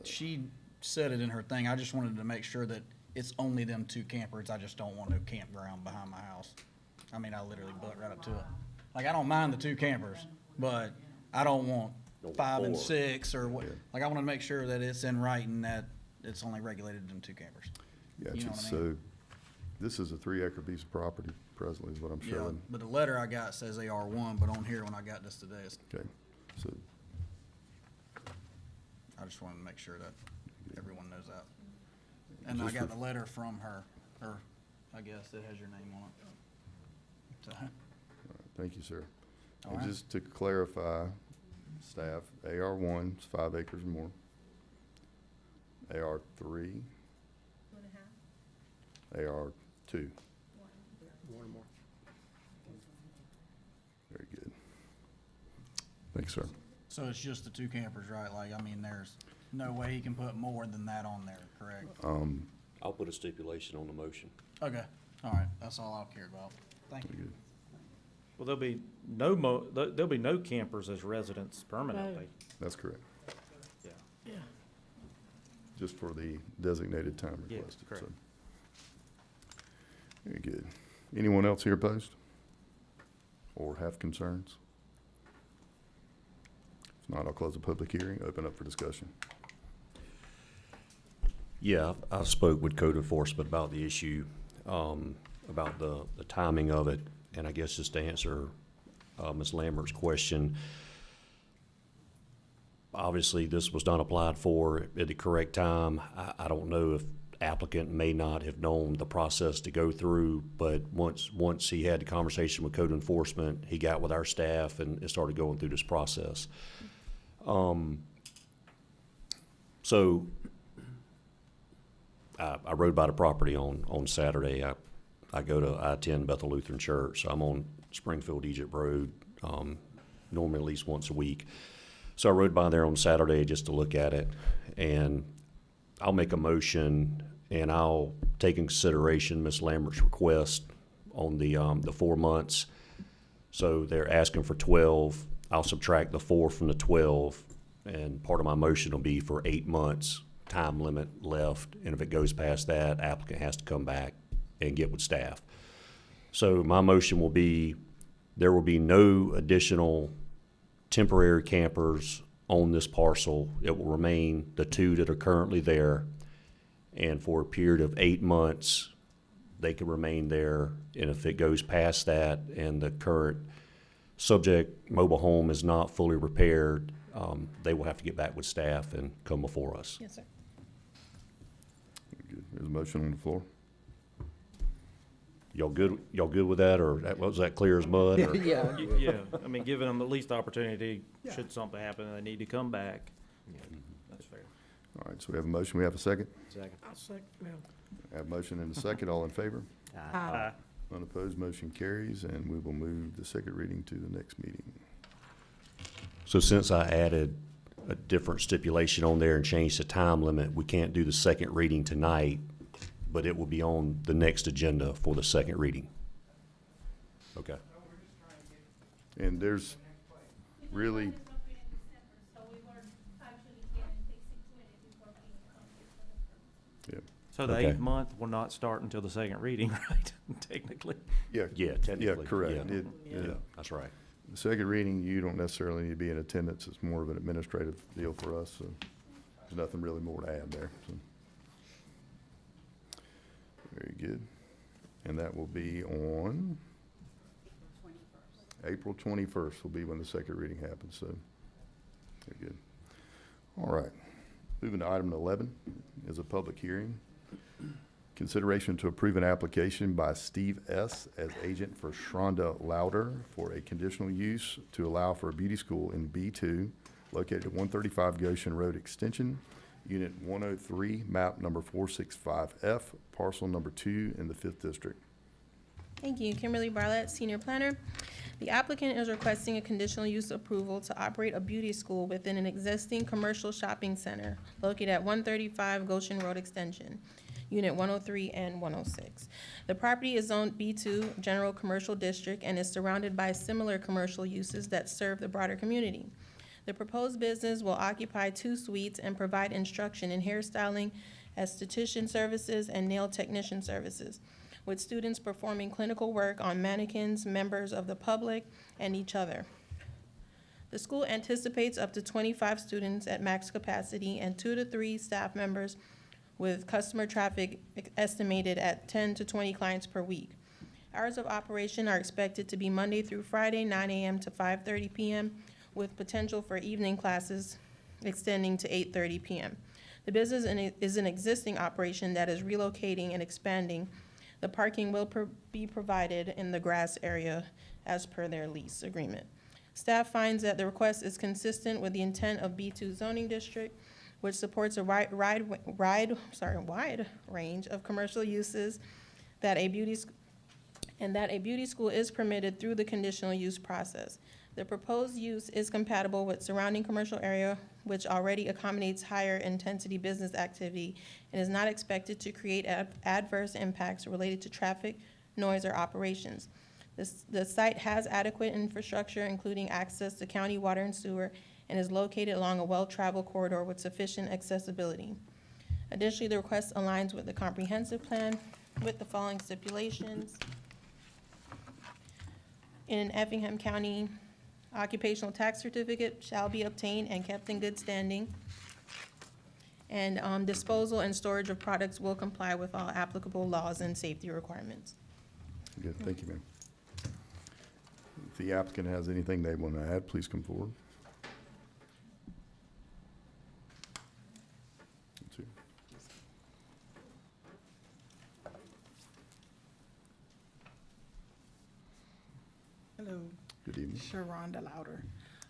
Speaker 23: she said it in her thing. I just wanted to make sure that it's only them 2 campers. I just don't want no campground behind my house. I mean, I literally butt right up to it. Like, I don't mind the 2 campers, but I don't want 5 and 6 or what. Like, I want to make sure that it's in writing that it's only regulated to them 2 campers.
Speaker 1: Gotcha.
Speaker 23: You know what I mean?
Speaker 1: So this is a 3-acre piece of property presently is what I'm
Speaker 23: Yeah,
Speaker 1: showing.
Speaker 23: but the letter I got says AR1, but on here when I got this today, it's,
Speaker 1: Okay. So
Speaker 23: I just wanted to make sure that everyone knows that. And I
Speaker 1: Just
Speaker 23: got
Speaker 1: for-
Speaker 23: the letter from her, or I guess it has your name on it. So,
Speaker 1: thank you, sir.
Speaker 23: All
Speaker 1: And
Speaker 23: right.
Speaker 1: just to clarify, staff, AR1 is 5 acres or more. AR3. 2.5. AR2.
Speaker 11: One or more.
Speaker 1: Very good. Thanks, sir.
Speaker 23: so it's just the 2 campers, right? Like, I mean, there's no way he can put more than that on there, correct?
Speaker 12: I'll put a stipulation on the motion.
Speaker 23: Okay, all right, that's all I cared about. Thank you.
Speaker 1: Good.
Speaker 7: Well, there'll be no campers as residents permanently.
Speaker 1: That's correct.
Speaker 7: Yeah.
Speaker 18: Yeah.
Speaker 1: Just for the designated time
Speaker 7: Yes,
Speaker 1: requested.
Speaker 7: correct.
Speaker 1: So. Very good. Anyone else here opposed? or have concerns? If not, I'll close the public hearing, open up for discussion.
Speaker 12: Yeah, I spoke with code enforcement about the issue, about the timing of it, and I guess just to answer Ms. Lambert's question, obviously this was not applied for at the correct time. I don't know if applicant may not have known the process to go through, but once he had the conversation with code enforcement, he got with our staff and started going through this process. So I rode by the property on Saturday. I go to I-10 Bethel Lutheran Church. I'm on Springfield Egypt Road, normally at least once a week. So I rode by there on Saturday just to look at it, and I'll make a motion and I'll take in consideration Ms. Lambert's request on the 4 months. So they're asking for 12. I'll subtract the 4 from the 12, and part of my motion will be for 8 months time limit left. And if it goes past that, applicant has to come back and get with staff. So my motion will be, there will be no additional temporary campers on this parcel. It will remain the 2 that are currently there. And for a period of 8 months, they can remain there. And if it goes past that and the current subject mobile home is not fully repaired, they will have to get back with staff and come before us.
Speaker 2: Yes, sir.
Speaker 1: Good. There's a motion on the floor.
Speaker 12: Y'all good with that, or was that clear as mud? Or?
Speaker 7: Yeah, I mean, giving them at least the opportunity, should something happen and they need to come back. That's fair.
Speaker 1: All right, so we have a motion, we have a second?
Speaker 13: Second.
Speaker 4: I'll second, yeah.
Speaker 1: Have a motion and a second, all in favor?
Speaker 4: Aye.
Speaker 1: Unopposed, motion carries, and we will move the second reading to the next meeting.
Speaker 12: So since I added a different stipulation on there and changed the time limit, we can't do the second reading tonight, but it will be on the next agenda for the second reading. Okay.
Speaker 1: And there's really, yeah,
Speaker 7: So the
Speaker 12: Okay.
Speaker 7: 8th month will not start until the second reading, right? Technically.
Speaker 1: yeah.
Speaker 12: Yeah, technically.
Speaker 1: Yeah, correct.
Speaker 12: Yeah.
Speaker 1: Yeah.
Speaker 12: That's right.
Speaker 1: The second reading, you don't necessarily need to be in attendance. It's more of an administrative deal for us, so there's nothing really more to add there. So. Very good. And that will be on? April 21st will be when the second reading happens, so very good. All right. Moving to item 11 is a public hearing. Consideration to approve an application by Steve S. as agent for Shronda Louder for a conditional use to allow for a beauty school in B2 located at 135 Goshen Road Extension, Unit 103, map number 465F, parcel number 2 in the 5th District.
Speaker 18: Thank you. Kimberly Barlett, Senior Planner. The applicant is requesting a conditional use approval to operate a beauty school within an existing commercial shopping center located at 135 Goshen Road Extension, Unit 103 and 106. The property is zoned B2 General Commercial District and is surrounded by similar commercial uses that serve the broader community. The proposed business will occupy 2 suites and provide instruction in hairstyling, esthetician services, and nail technician services, with students performing clinical work on mannequins, members of the public, and each other. The school anticipates up to 25 students at max capacity and 2 to 3 staff members, with customer traffic estimated at 10 to 20 clients per week. Hours of operation are expected to be Monday through Friday, 9 a.m. to 5:30 p.m., with potential for evening classes extending to 8:30 p.m. The business is an existing operation that is relocating and expanding. The parking will be provided in the grass area as per their lease agreement. Staff finds that the request is consistent with the intent of B2 zoning district, which supports a wide range of commercial uses, that a beauty school is permitted through the conditional use process. The proposed use is compatible with surrounding commercial area, which already accommodates higher intensity business activity and is not expected to create adverse impacts related to traffic, noise, or operations. The site has adequate infrastructure, including access to county water and sewer, and is located along a well-traveled corridor with sufficient accessibility. Additionally, the request aligns with the comprehensive plan with the following stipulations. in an Effingham County occupational tax certificate shall be obtained and kept in good standing. And disposal and storage of products will comply with all applicable laws and safety requirements.
Speaker 1: Good, thank you, ma'am. If the applicant has anything they want to add, please come forward. Let's see.
Speaker 8: Hello,
Speaker 1: Good evening.
Speaker 8: Sharonda Louder.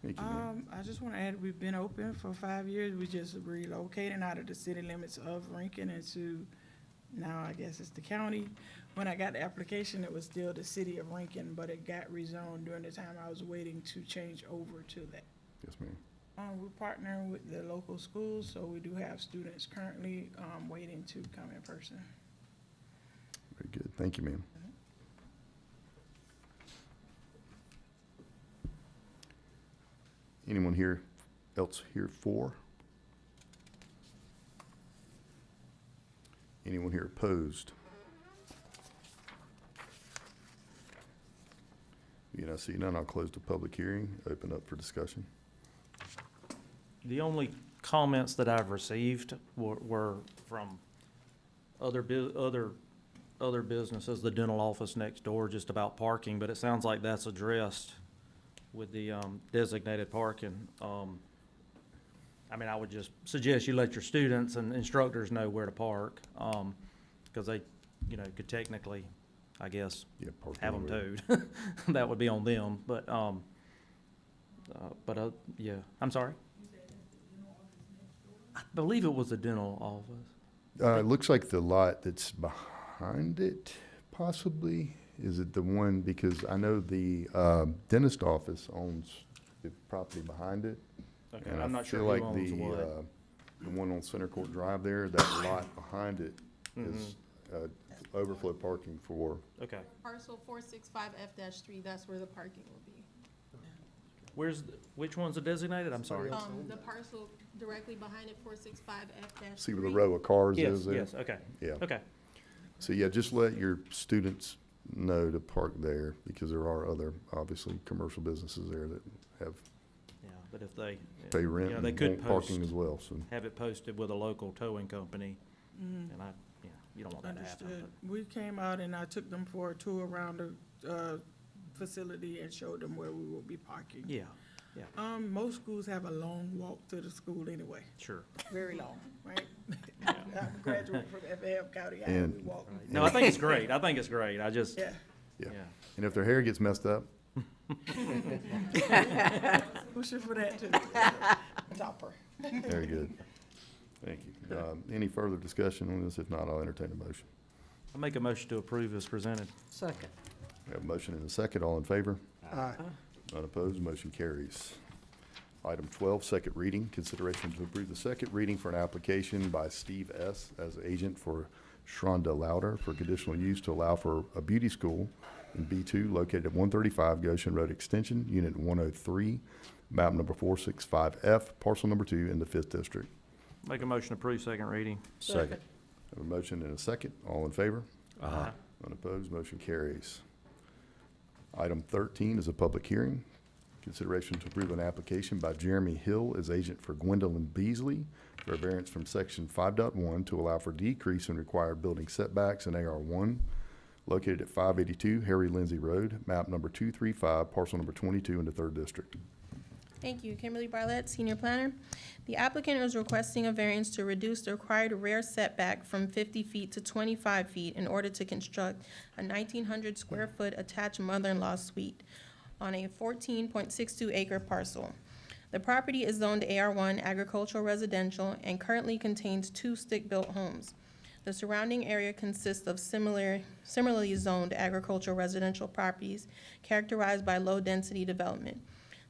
Speaker 1: Thank you, ma'am.
Speaker 8: I just want to add, we've been open for 5 years. We just relocating out of the city limits of Rankin into, now I guess it's the county. When I got the application, it was still the city of Rankin, but it got rezoned during the time I was waiting to change over to that.
Speaker 1: Yes, ma'am.
Speaker 8: We're partnering with the local schools, so we do have students currently waiting to come in person.
Speaker 1: Very good, thank you, ma'am. Anyone else here for? Anyone here opposed? I see none, I'll close the public hearing, open up for discussion.
Speaker 7: The only comments that I've received were from other businesses, the dental office next door, just about parking, but it sounds like that's addressed with the designated parking. I mean, I would just suggest you let your students and instructors know where to park, because they, could technically, I guess, have them towed. That would be on them, but yeah, I'm sorry. I believe it was the dental office.
Speaker 1: It looks like the lot that's behind it, possibly. Is it the one, because I know the dentist office owns the property behind it.
Speaker 7: Okay,
Speaker 1: And
Speaker 7: I'm
Speaker 1: I
Speaker 7: not sure
Speaker 1: feel
Speaker 7: who
Speaker 1: like
Speaker 7: owns what.
Speaker 1: the one on Center Court Drive there, that lot behind it is overflow parking for,
Speaker 7: Okay.
Speaker 18: Parcel 465F-3, that's where the parking will be.
Speaker 7: Which one's a designated? I'm sorry.
Speaker 18: The parcel directly behind it, 465F-3.
Speaker 1: see where the row of cars
Speaker 7: Yes,
Speaker 1: is there?
Speaker 7: yes, okay.
Speaker 1: Yeah.
Speaker 7: Okay.
Speaker 1: So yeah, just let your students know to park there, because there are other, obviously, commercial businesses there that have
Speaker 7: Yeah, but if they,
Speaker 1: pay rent
Speaker 7: they
Speaker 1: and
Speaker 7: could
Speaker 1: want parking as well, so.
Speaker 7: have it posted with a local towing company, and you don't want that to happen.
Speaker 8: Understood. We came out and I took them for a tour around the facility and showed them where we will be parking.
Speaker 7: Yeah, yeah,
Speaker 8: Most schools have a long walk to the school anyway,
Speaker 7: sure.
Speaker 8: very long, right? I'm a graduate from Effingham County, I
Speaker 1: And-
Speaker 8: we walk.
Speaker 7: No, I think it's great. I think it's great. I just,
Speaker 8: Yeah.
Speaker 1: Yeah.
Speaker 7: yeah.
Speaker 1: And if their hair gets messed up,
Speaker 8: Pushing for that too. Topper.
Speaker 1: very good. Thank you. Any further discussion on this? If not, I'll entertain a motion.
Speaker 7: I make a motion to approve as presented.
Speaker 4: Second.
Speaker 1: We have a motion and a second. All in favor?
Speaker 11: Aye.
Speaker 1: None opposed, motion carries. Item 12, second reading, consideration to approve the second reading for an application by Steve S. as agent for Sharonda Louder for conditional use to allow for a beauty school in B2 located at 135 Goshen Road Extension, Unit 103, map number 465F, parcel number 2 in the 5th District.
Speaker 7: Make a motion to approve second reading.
Speaker 12: Second.
Speaker 1: Have a motion and a second. All in favor?
Speaker 12: Aye.
Speaker 1: None opposed, motion carries. Item 13 is a public hearing. Consideration to approve an application by Jeremy Hill as agent for Gwendolyn Beasley for a variance from section 5.1 to allow for decrease in required building setbacks in AR1 located at 582 Harry Lindsay Road, map number 235, parcel number 22 in the 3rd District.
Speaker 18: Thank you. Kimberly Barlett, Senior Planner. The applicant is requesting a variance to reduce the required rear setback from 50 feet to 25 feet in order to construct a 1,900 square foot attached mother-in-law suite on a 14.62 acre parcel. The property is zoned AR1 agricultural residential and currently contains 2 stick-built homes. The surrounding area consists of similarly zoned agricultural residential properties characterized by low-density development.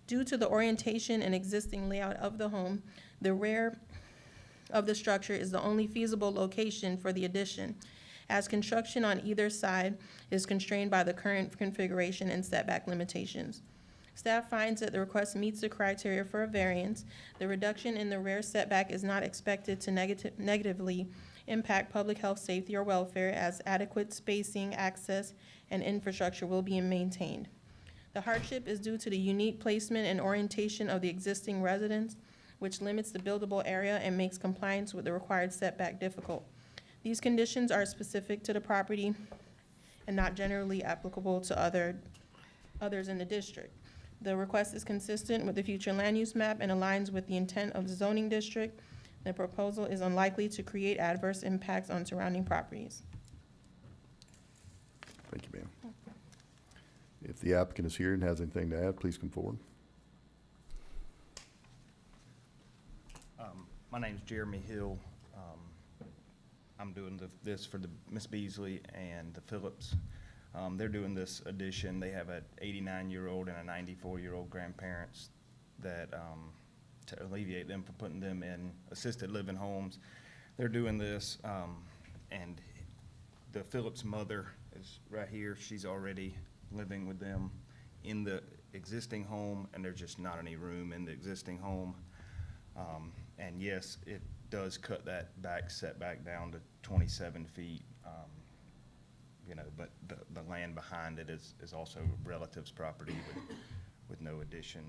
Speaker 18: Due to the orientation and existing layout of the home, the rear of the structure is the only feasible location for the addition, as construction on either side is constrained by the current configuration and setback limitations. Staff finds that the request meets the criteria for a variance. The reduction in the rear setback is not expected to negatively impact public health, safety, or welfare, as adequate spacing, access, and infrastructure will be maintained. The hardship is due to the unique placement and orientation of the existing residence, which limits the buildable area and makes compliance with the required setback difficult. These conditions are specific to the property and not generally applicable to others in the district. The request is consistent with the future land use map and aligns with the intent of the zoning district. The proposal is unlikely to create adverse impacts on surrounding properties.
Speaker 1: Thank you, ma'am. If the applicant is here and has anything to add, please come forward.
Speaker 9: My name's Jeremy Hill. I'm doing this for the Miss Beasley and the Phillips. They're doing this addition. They have an 89-year-old and a 94-year-old grandparents that, to alleviate them from putting them in assisted living homes. They're doing this, and the Phillips mother is right here. She's already living with them in the existing home, and there's just not any room in the existing home. And yes, it does cut that back setback down to 27 feet. You know, but the land behind it is also relatives' property with no addition.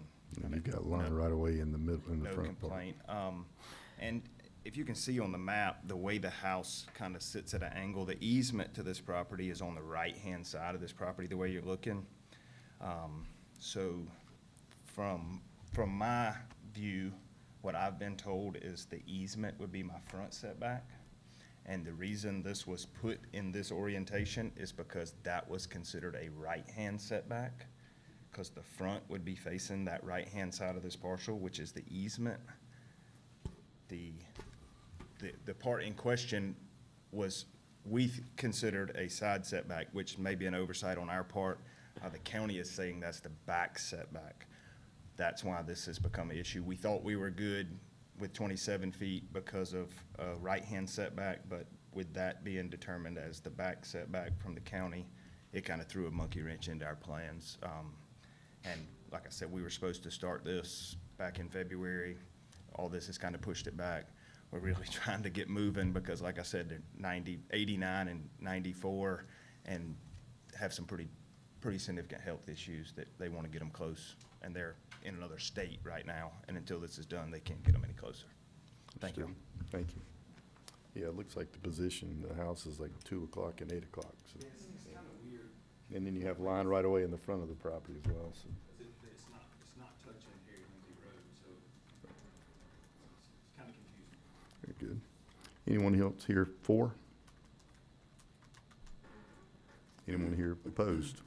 Speaker 1: And you've got line right away in the middle, in the
Speaker 9: No
Speaker 1: front part.
Speaker 9: complaint. And if you can see on the map, the way the house kind of sits at an angle, the easement to this property is on the right-hand side of this property, the way you're looking. So from my view, what I've been told is the easement would be my front setback. And the reason this was put in this orientation is because that was considered a right-hand setback, because the front would be facing that right-hand side of this parcel, which is the easement. The part in question was, we considered a side setback, which may be an oversight on our part. The county is saying that's the back setback. That's why this has become an issue. We thought we were good with 27 feet because of a right-hand setback, but with that being determined as the back setback from the county, it kind of threw a monkey wrench into our plans. And like I said, we were supposed to start this back in February. All this has kind of pushed it back. We're really trying to get moving because, like I said, they're 89 and 94 and have some pretty significant health issues that they want to get them close. And they're in another state right now, and until this is done, they can't get them any closer. Thank you.
Speaker 1: Thank you. Yeah, it looks like the position, the house is like 2 o'clock and 8 o'clock. So.
Speaker 14: It's kind of weird.
Speaker 1: And then you have line right away in the front of the property as well. So.
Speaker 14: It's not touching Harry Lindsay Road, so it's kind of confusing.
Speaker 1: Very good. Anyone else here for? Anyone here opposed?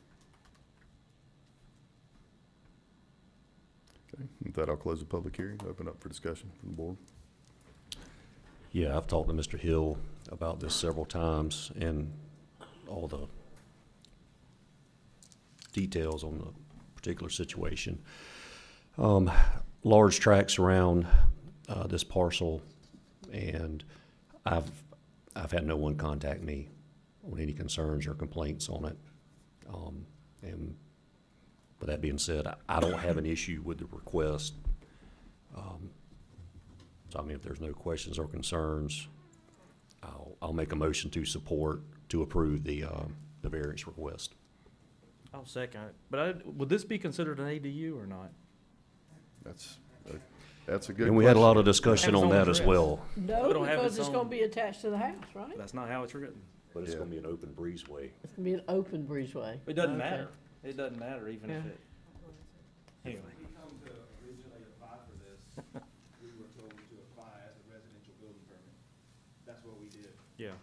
Speaker 1: Okay, with that, I'll close the public hearing, open up for discussion from the board.
Speaker 12: Yeah, I've talked to Mr. Hill about this several times and all the details on the particular situation. Large tracts around this parcel, and I've had no one contact me on any concerns or complaints on it. And with that being said, I don't have an issue with the request. So I mean, if there's no questions or concerns, I'll make a motion to approve the variance request.
Speaker 7: I'll second it. But would this be considered an ADU or not?
Speaker 1: That's a good
Speaker 12: And we had a lot of
Speaker 1: question.
Speaker 12: discussion on that as well.
Speaker 4: No,
Speaker 7: We don't have
Speaker 4: because
Speaker 7: its
Speaker 4: it's
Speaker 7: own-
Speaker 4: gonna be attached to the house, right?
Speaker 7: That's not how it's written.
Speaker 12: But it's
Speaker 1: Yeah.
Speaker 12: gonna be an open breezeway.
Speaker 4: It's gonna be an open breezeway.
Speaker 7: It doesn't
Speaker 4: Okay.
Speaker 7: matter. It doesn't matter even if
Speaker 4: Yeah.
Speaker 7: it. Anyway.
Speaker 14: We come to originally apply for this, we were told to apply as a residential building permit. That's what we did.
Speaker 7: Yeah.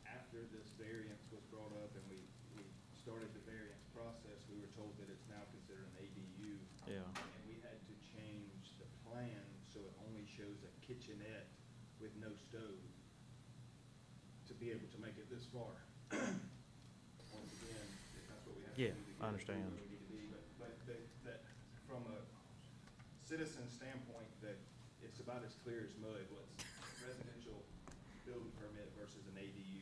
Speaker 14: After this variance was brought up and we started the variance process, we were told that it's now considered an ADU.
Speaker 7: Yeah.
Speaker 14: And we had to change the plan so it only shows a kitchenette with no stove to be able to make it this far. Once again, if that's what we have to do.
Speaker 7: Yeah,
Speaker 14: to get
Speaker 7: I understand.
Speaker 14: where we need to be, but that from a citizen standpoint, that it's about as clear as mud, what's residential building permit versus an ADU.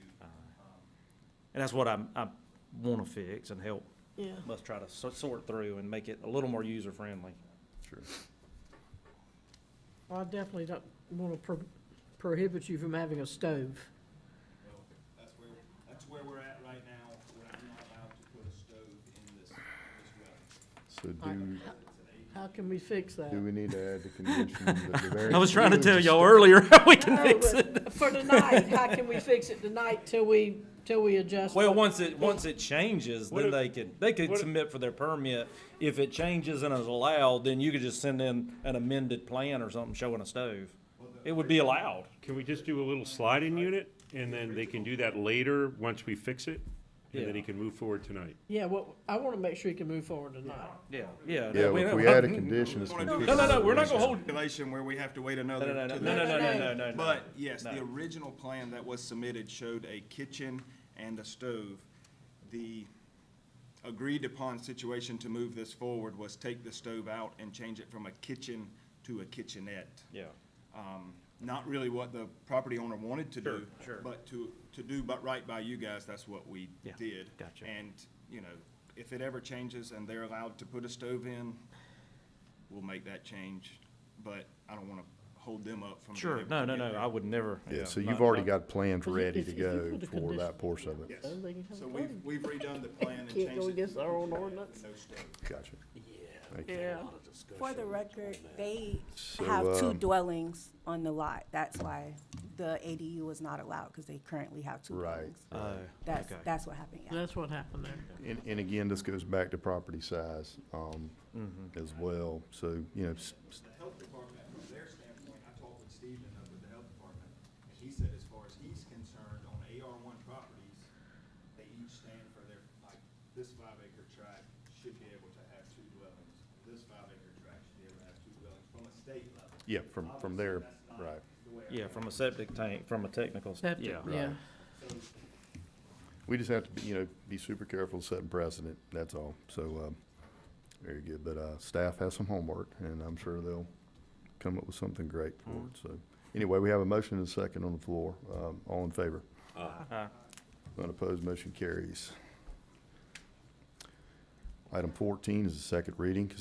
Speaker 7: And that's what I want to fix and help.
Speaker 4: Yeah.
Speaker 7: Let's try to sort through and make it a little more user-friendly.
Speaker 1: Sure.
Speaker 4: Well, I definitely don't wanna prohibit you from having a stove.
Speaker 14: Well, that's where we're at right now, where I'm not allowed to put a stove in this well.
Speaker 1: So do,
Speaker 4: How can we fix that?
Speaker 1: do we need to add the condition that the variance?
Speaker 7: I was trying to tell
Speaker 1: is
Speaker 7: y'all earlier how we can
Speaker 4: No,
Speaker 7: fix
Speaker 4: but
Speaker 7: it.
Speaker 4: For tonight, how can we fix it tonight till we adjust?
Speaker 7: Well,
Speaker 4: what-
Speaker 7: once it changes,
Speaker 10: What
Speaker 7: then
Speaker 10: if-
Speaker 7: they could
Speaker 10: what if-
Speaker 7: submit for their permit. If it changes and is allowed, then you could just send in an amended plan or something showing a stove. It would be allowed.
Speaker 10: Can we just do a little sliding unit, and then they can do that later, once we fix it? And then
Speaker 7: Yeah.
Speaker 10: he can move forward tonight?
Speaker 4: Yeah, well, I want to make sure he can move forward tonight.
Speaker 7: Yeah.
Speaker 1: Yeah, if we add a condition, it's gonna be.
Speaker 7: No, we're not gonna hold.
Speaker 9: Stipulation where we have to wait another.
Speaker 7: No, no, no,
Speaker 9: to
Speaker 7: no,
Speaker 9: the-
Speaker 7: no, no, no, no, no.
Speaker 9: But, yes,
Speaker 7: No.
Speaker 9: the original plan that was submitted showed a kitchen and a stove. The agreed upon situation to move this forward was take the stove out and change it from a kitchen to a kitchenette.
Speaker 7: Yeah.
Speaker 9: Not really what the property owner wanted to do.
Speaker 7: Sure.
Speaker 9: But to do but right by you guys, that's what we
Speaker 7: Yeah,
Speaker 9: did.
Speaker 7: gotcha.
Speaker 9: And, you know, if it ever changes and they're allowed to put a stove in, we'll make that change. But I don't wanna hold them up from. being
Speaker 7: Sure.
Speaker 9: able
Speaker 7: No,
Speaker 9: to
Speaker 7: no,
Speaker 9: get
Speaker 7: no.
Speaker 9: there.
Speaker 7: I would never.
Speaker 1: Yeah, so
Speaker 7: not-
Speaker 1: you've already
Speaker 7: not-
Speaker 1: got plans
Speaker 4: Because
Speaker 1: ready
Speaker 4: if-
Speaker 1: to
Speaker 4: if you
Speaker 1: go
Speaker 4: put a
Speaker 1: for that
Speaker 4: condition-
Speaker 1: portion of it.
Speaker 9: Yes.
Speaker 4: Then they can have
Speaker 9: So
Speaker 4: a
Speaker 9: we've
Speaker 4: vote.
Speaker 9: redone the plan and
Speaker 4: Can't
Speaker 9: changed
Speaker 4: go
Speaker 9: it.
Speaker 4: against our own
Speaker 9: to
Speaker 4: ordinance.
Speaker 9: no stove.
Speaker 1: Gotcha. Thank you.
Speaker 4: Yeah.
Speaker 15: For the record, they
Speaker 1: So,
Speaker 15: have two dwellings on the lot. That's why the ADU was not allowed, because they currently have two
Speaker 1: Right.
Speaker 15: dwellings.
Speaker 7: Okay.
Speaker 15: That's what happened, yeah.
Speaker 4: That's what happened there.
Speaker 1: And again, this goes back to property size, as well, so, you know,
Speaker 9: The health department, from their standpoint, I talked with Stephen up with the health department, and he said as far as he's concerned, on AR1 properties, they each stand for their, like, this 5-acre tract should be able to have two dwellings. This 5-acre tract should be able to have two dwellings from a state level.
Speaker 1: yeah, from there, right.
Speaker 7: Yeah, from a septic tank, from a technical.
Speaker 4: Septic,
Speaker 7: Yeah.
Speaker 4: yeah.
Speaker 1: We just have to be, be super careful setting precedent, that's all. So, very good. But, staff has some homework, and I'm sure they'll come up with something great for it. So, anyway, we have a motion and a second on the floor. All in favor? Unopposed, motion carries. Item 14 is the second reading.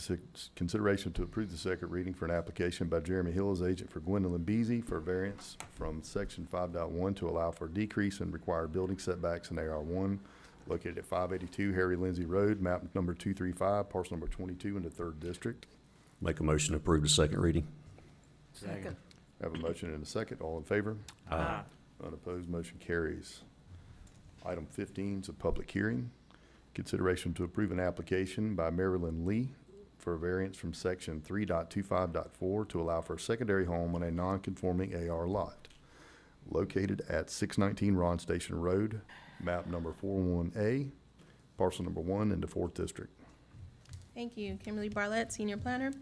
Speaker 1: Consideration to approve the second reading for an application by Jeremy Hill as agent for Gwendolyn Beasy for variance from section 5.1 to allow for a decrease in required building setbacks in AR1 located at 582 Harry Lindsay Road, map number 235, parcel number 22 in the 3rd District.
Speaker 12: Make a motion to approve the second reading.
Speaker 4: Second.
Speaker 1: Have a motion and a second. All in favor?
Speaker 7: Aye.
Speaker 1: Unopposed, motion carries. Item 15 is a public hearing. Consideration to approve an application by Marilyn Lee for a variance from section 3.25.4 to allow for a secondary home on a non-conforming AR lot located at 619 Ron Station Road, map number 41A, parcel number 1 in the 4th District.
Speaker 18: Thank you. Kimberly Barlett, Senior Planner.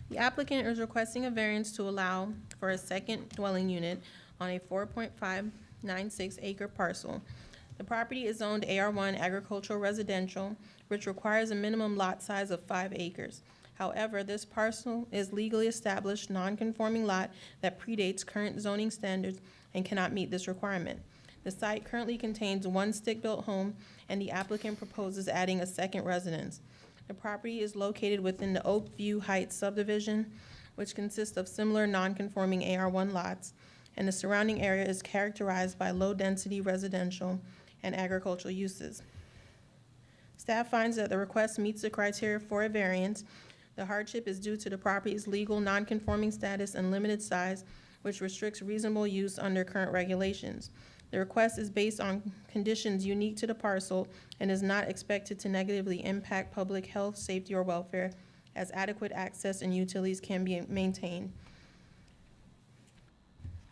Speaker 18: The applicant is requesting a variance to allow for a second dwelling unit on a 4.596 acre parcel. The property is zoned AR1 agricultural residential, which requires a minimum lot size of 5 acres. However, this parcel is legally established non-conforming lot that predates current zoning standards and cannot meet this requirement. The site currently contains one stick-built home, and the applicant proposes adding a second residence. The property is located within the Oak View Heights subdivision, which consists of similar non-conforming AR1 lots, and the surrounding area is characterized by low-density residential and agricultural uses. Staff finds that the request meets the criteria for a variance. The hardship is due to the property's legal non-conforming status and limited size, which restricts reasonable use under current regulations. The request is based on conditions unique to the parcel and is not expected to negatively impact public health, safety, or welfare, as adequate access and utilities can be maintained.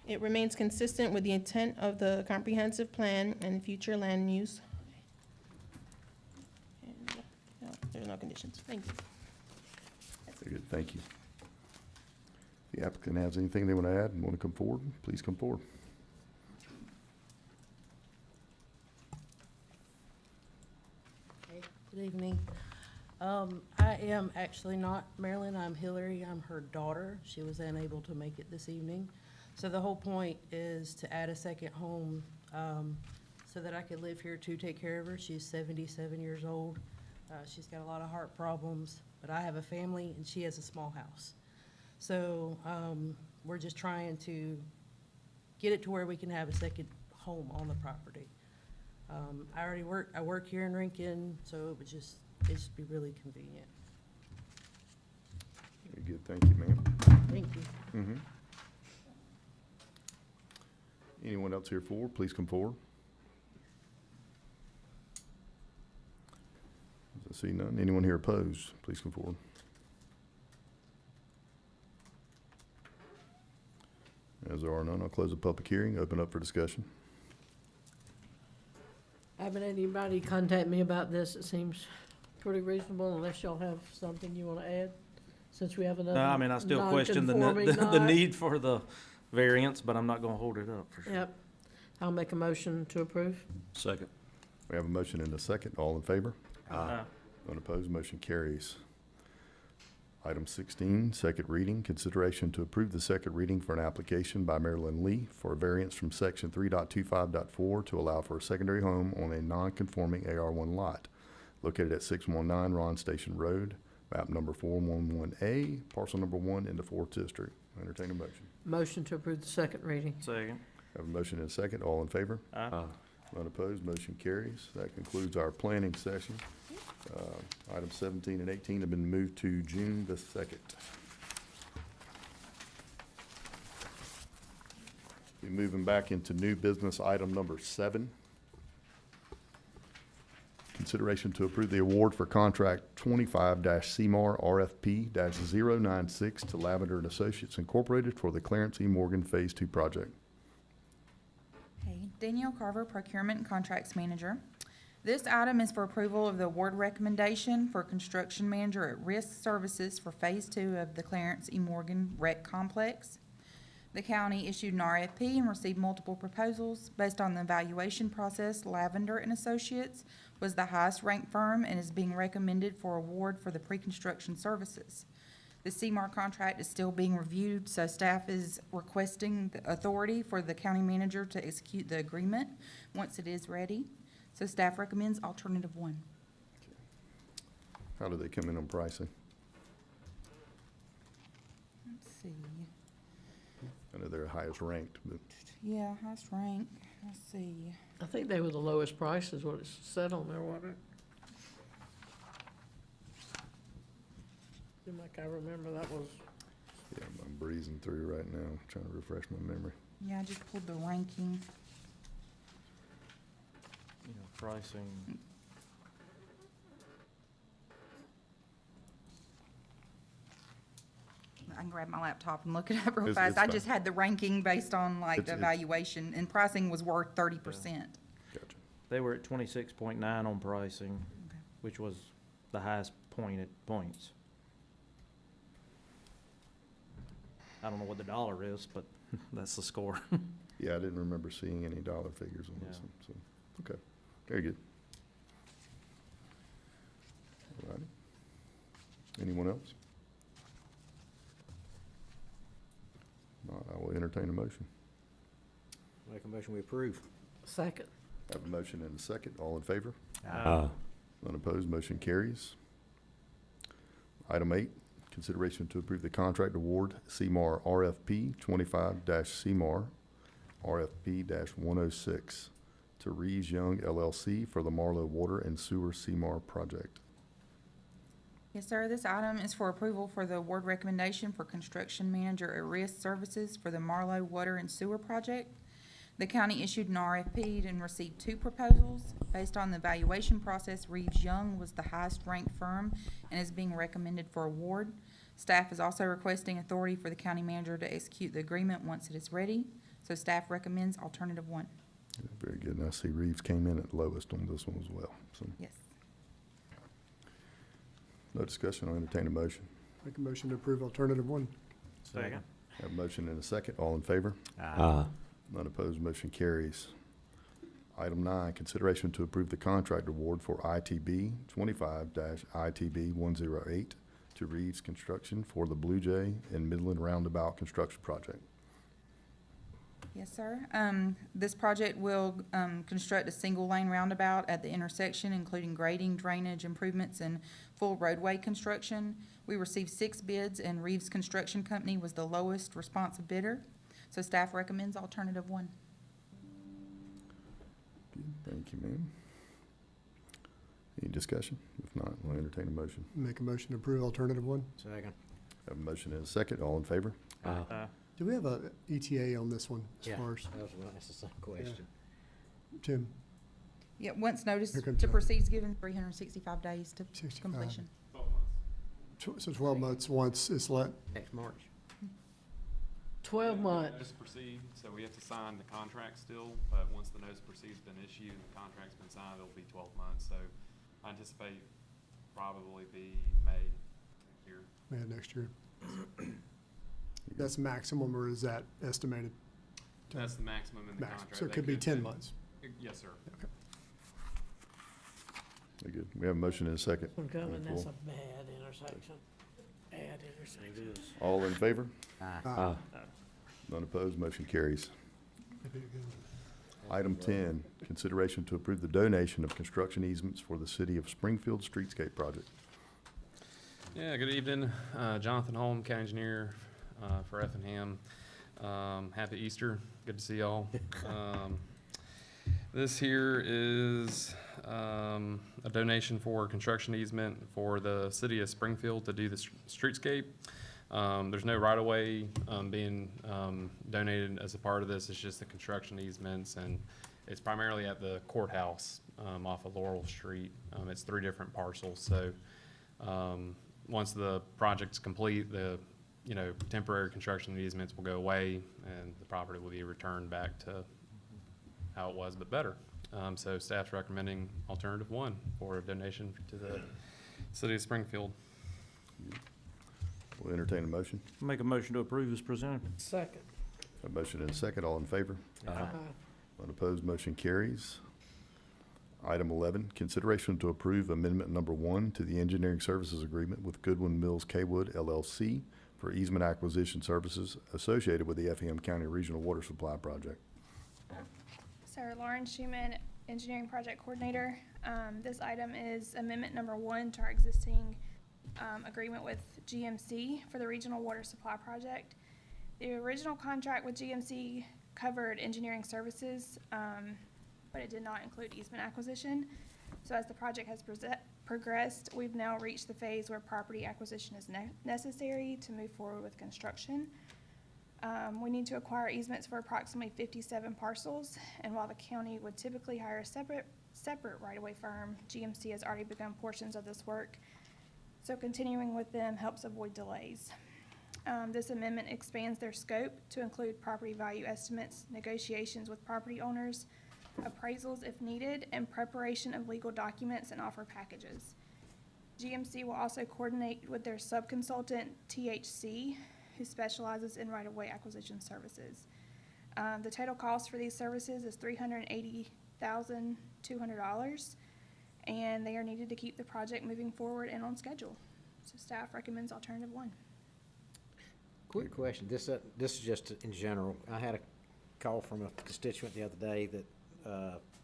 Speaker 18: It remains consistent with the intent of the comprehensive plan and future land use. And, no, there's no conditions. Thank you.
Speaker 1: Very good, thank you. If the applicant has anything they want to add and want to come forward, please come forward.
Speaker 16: Good evening. I am actually not Marilyn, I'm Hillary, I'm her daughter. She was unable to make it this evening. So the whole point is to add a second home, so that I could live here to take care of her. She's 77 years old. She's got a lot of heart problems, but I have a family and she has a small house. So, we're just trying to get it to where we can have a second home on the property. I work here in Rankin, so it'd just be really convenient.
Speaker 1: Very good, thank you, ma'am.
Speaker 4: Thank you.
Speaker 1: Mm-hmm. Anyone else here for, please come forward. I see none. Anyone here opposed, please come forward. As there are none, I'll close the public hearing, open up for discussion.
Speaker 4: Haven't anybody contact me about this? It seems pretty reasonable unless y'all have something you want to add, since we have another
Speaker 7: No, I mean, I still question the
Speaker 4: non-conforming
Speaker 7: the
Speaker 4: lot.
Speaker 7: need for the variance, but I'm not gonna hold it up for sure.
Speaker 4: Yep. I'll make a motion to approve.
Speaker 12: Second.
Speaker 1: We have a motion and a second. All in favor?
Speaker 7: Aye.
Speaker 1: Unopposed, motion carries. Item 16, second reading, consideration to approve the second reading for an application by Marilyn Lee for a variance from section 3.25.4 to allow for a secondary home on a non-conforming AR1 lot located at 619 Ron Station Road, map number 411A, parcel number 1 in the 4th district. Entertain a motion.
Speaker 4: Motion to approve the second reading.
Speaker 7: Second.
Speaker 1: Have a motion and a second. All in favor?
Speaker 7: Aye.
Speaker 1: Unopposed, motion carries. That concludes our planning session. Items 17 and 18 have been moved to June the 2nd. We're moving back into new business item number 7. Consideration to approve the award for contract 25-CMAR RFP-096 to Lavender and Associates Incorporated for the Clarence E. Morgan Phase 2 project.
Speaker 3: Okay, Danielle Carver, Procurement and Contracts Manager. This item is for approval of the award recommendation for Construction Manager at Risk Services for Phase 2 of the Clarence E. Morgan Rec Complex. The county issued an RFP and received multiple proposals. Based on the evaluation process, Lavender and Associates was the highest ranked firm and is being recommended for award for the pre-construction services. The CMAR contract is still being reviewed, so staff is requesting the authority for the county manager to execute the agreement once it is ready. So staff recommends alternative 1.
Speaker 1: How do they come in on pricing?
Speaker 3: Let's see.
Speaker 1: I know they're highest ranked, but
Speaker 3: Yeah, highest rank. Let's see.
Speaker 4: I think they were the lowest price is what it said on there, wasn't it? Seemed like I remember that was,
Speaker 1: yeah, I'm breezing through right now, trying to refresh my memory.
Speaker 3: Yeah, I just pulled the ranking.
Speaker 7: You know, pricing.
Speaker 3: I can grab my laptop and look it up real
Speaker 1: It's-
Speaker 3: fast.
Speaker 1: it's
Speaker 3: I
Speaker 1: fine.
Speaker 3: just had the ranking based on like the
Speaker 1: It's-
Speaker 3: evaluation, and pricing was worth 30%.
Speaker 1: Gotcha.
Speaker 7: They were at 26.9 on pricing,
Speaker 3: Okay.
Speaker 7: which was the highest pointed points. I don't know what the dollar is, but that's the score.
Speaker 1: Yeah, I didn't remember seeing any dollar figures on this
Speaker 7: Yeah.
Speaker 1: one, so, okay, very good. All righty. Anyone else? Not, I will entertain a motion.
Speaker 13: Make a motion, we approve.
Speaker 4: second.
Speaker 1: Have a motion and a second. All in favor?
Speaker 12: Aye.
Speaker 1: Unopposed, motion carries. Item 8, consideration to approve the contract award CMAR RFP 25-CMAR RFP-106 to Reeves Young LLC for the Marlow Water and Sewer CMAR project.
Speaker 3: Yes, sir. This item is for approval for the award recommendation for Construction Manager at Risk Services for the Marlow Water and Sewer Project. The county issued an RFP and received 2 proposals. Based on the evaluation process, Reeves Young was the highest ranked firm and is being recommended for award. Staff is also requesting authority for the county manager to execute the agreement once it is ready. So staff recommends alternative 1.
Speaker 1: Very good. And I see Reeves came in at lowest on this one as well, so.
Speaker 3: Yes.
Speaker 1: No discussion, I'll entertain a motion.
Speaker 11: Make a motion to approve alternative 1.
Speaker 7: Second.
Speaker 1: Have a motion and a second. All in favor?
Speaker 12: Aye.
Speaker 1: None opposed, motion carries. Item 9, consideration to approve the contract award for ITB 25-ITB-108 to Reeves Construction for the Blue Jay and Midland Roundabout Construction Project.
Speaker 3: Yes, sir. This project will construct a single-lane roundabout at the intersection, including grading, drainage improvements, and full roadway construction. We received 6 bids, and Reeves Construction Company was the lowest responsive bidder. So staff recommends alternative 1.
Speaker 1: Good, thank you, ma'am. Any discussion? If not, we'll entertain a motion.
Speaker 11: Make a motion to approve alternative 1.
Speaker 13: Second.
Speaker 1: Have a motion and a second. All in favor?
Speaker 11: Do we have a ETA on this one as
Speaker 13: Yeah,
Speaker 11: far as,
Speaker 13: that was gonna ask the same question.
Speaker 11: Tim?
Speaker 3: Yeah, once notice
Speaker 11: Here comes
Speaker 3: to
Speaker 11: John.
Speaker 3: proceed is given, 365 days to
Speaker 11: 65.
Speaker 3: completion.
Speaker 11: So 12 months once it's let,
Speaker 13: Next March.
Speaker 4: 12 months.
Speaker 17: Notice to proceed, so we have to sign the contract still, but once the notice to proceed's been issued and the contract's been signed, it'll be 12 months. So I anticipate probably be May next year.
Speaker 11: May of next year. That's maximum, or is that estimated?
Speaker 17: That's the maximum in the
Speaker 11: Max.
Speaker 17: contract.
Speaker 11: So it
Speaker 17: They
Speaker 11: could be 10 months.
Speaker 17: Yes, sir.
Speaker 1: Very good. We have a motion and a second.
Speaker 4: One
Speaker 1: on the
Speaker 4: coming, that's
Speaker 1: floor.
Speaker 4: a bad intersection. Bad intersection.
Speaker 1: All in favor?
Speaker 11: Aye.
Speaker 1: None opposed, motion carries. Item 10, consideration to approve the donation of construction easements for the City of Springfield Streetscape Project.
Speaker 17: Yeah, good evening. Jonathan Holm, county engineer for Effingham. Happy Easter. Good to see y'all. This here is a donation for construction easement for the City of Springfield to do the streetscape. There's no right-of-way being donated as a part of this. It's just the construction easements, and it's primarily at the courthouse off of Laurel Street. It's 3 different parcels. So once the project's complete, the temporary construction easements will go away, and the property will be returned back to how it was, but better. So staff's recommending alternative 1 for a donation to the City of Springfield.
Speaker 1: We'll entertain a motion.
Speaker 7: Make a motion to approve as presented.
Speaker 4: Second.
Speaker 1: A motion and a second. All in favor? None opposed, motion carries. Item 11, consideration to approve amendment number 1 to the engineering services agreement with Goodwin Mills Kaywood LLC for easement acquisition services associated with the Effingham County Regional Water Supply Project.
Speaker 19: Sarah Lauren Schuman, Engineering Project Coordinator. This item is amendment number 1 to our existing agreement with GMC for the Regional Water Supply Project. The original contract with GMC covered engineering services, but it did not include easement acquisition. So as the project has progressed, we've now reached the phase where property acquisition is necessary to move forward with construction. We need to acquire easements for approximately 57 parcels, and while the county would typically hire a separate right-of-way firm, GMC has already begun portions of this work, so continuing with them helps avoid delays. This amendment expands their scope to include property value estimates, negotiations with property owners, appraisals if needed, and preparation of legal documents and offer packages. GMC will also coordinate with their subconsultant, THC, who specializes in right-of-way acquisition services. The total cost for these services is $380,200, and they are needed to keep the project moving forward and on schedule. So staff recommends alternative 1.
Speaker 13: Quick question, this is just in general. I had a call from a constituent the other day that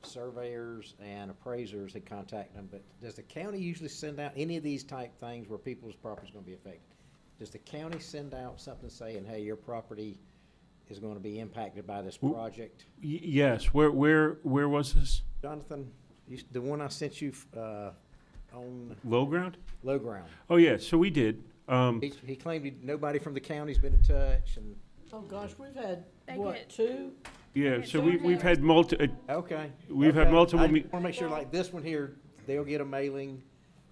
Speaker 13: surveyors and appraisers had contacted them, but does the county usually send out any of these type things where people's property is going to be affected? Does the county send out something saying, hey, your property is going to be impacted by this project?
Speaker 10: Yes, where was this?
Speaker 13: Jonathan, the one I sent you on
Speaker 10: Low ground?
Speaker 13: Low Ground.
Speaker 10: Oh, yeah, so we did.
Speaker 13: He claimed nobody from the county's been in touch, and
Speaker 4: Oh, gosh, we've had,
Speaker 19: They
Speaker 4: what,
Speaker 19: get-
Speaker 4: 2?
Speaker 10: Yeah, so we've had multiple,
Speaker 13: okay.
Speaker 10: we've had multiple.
Speaker 13: I want to make sure, like this one here, they'll get a mailing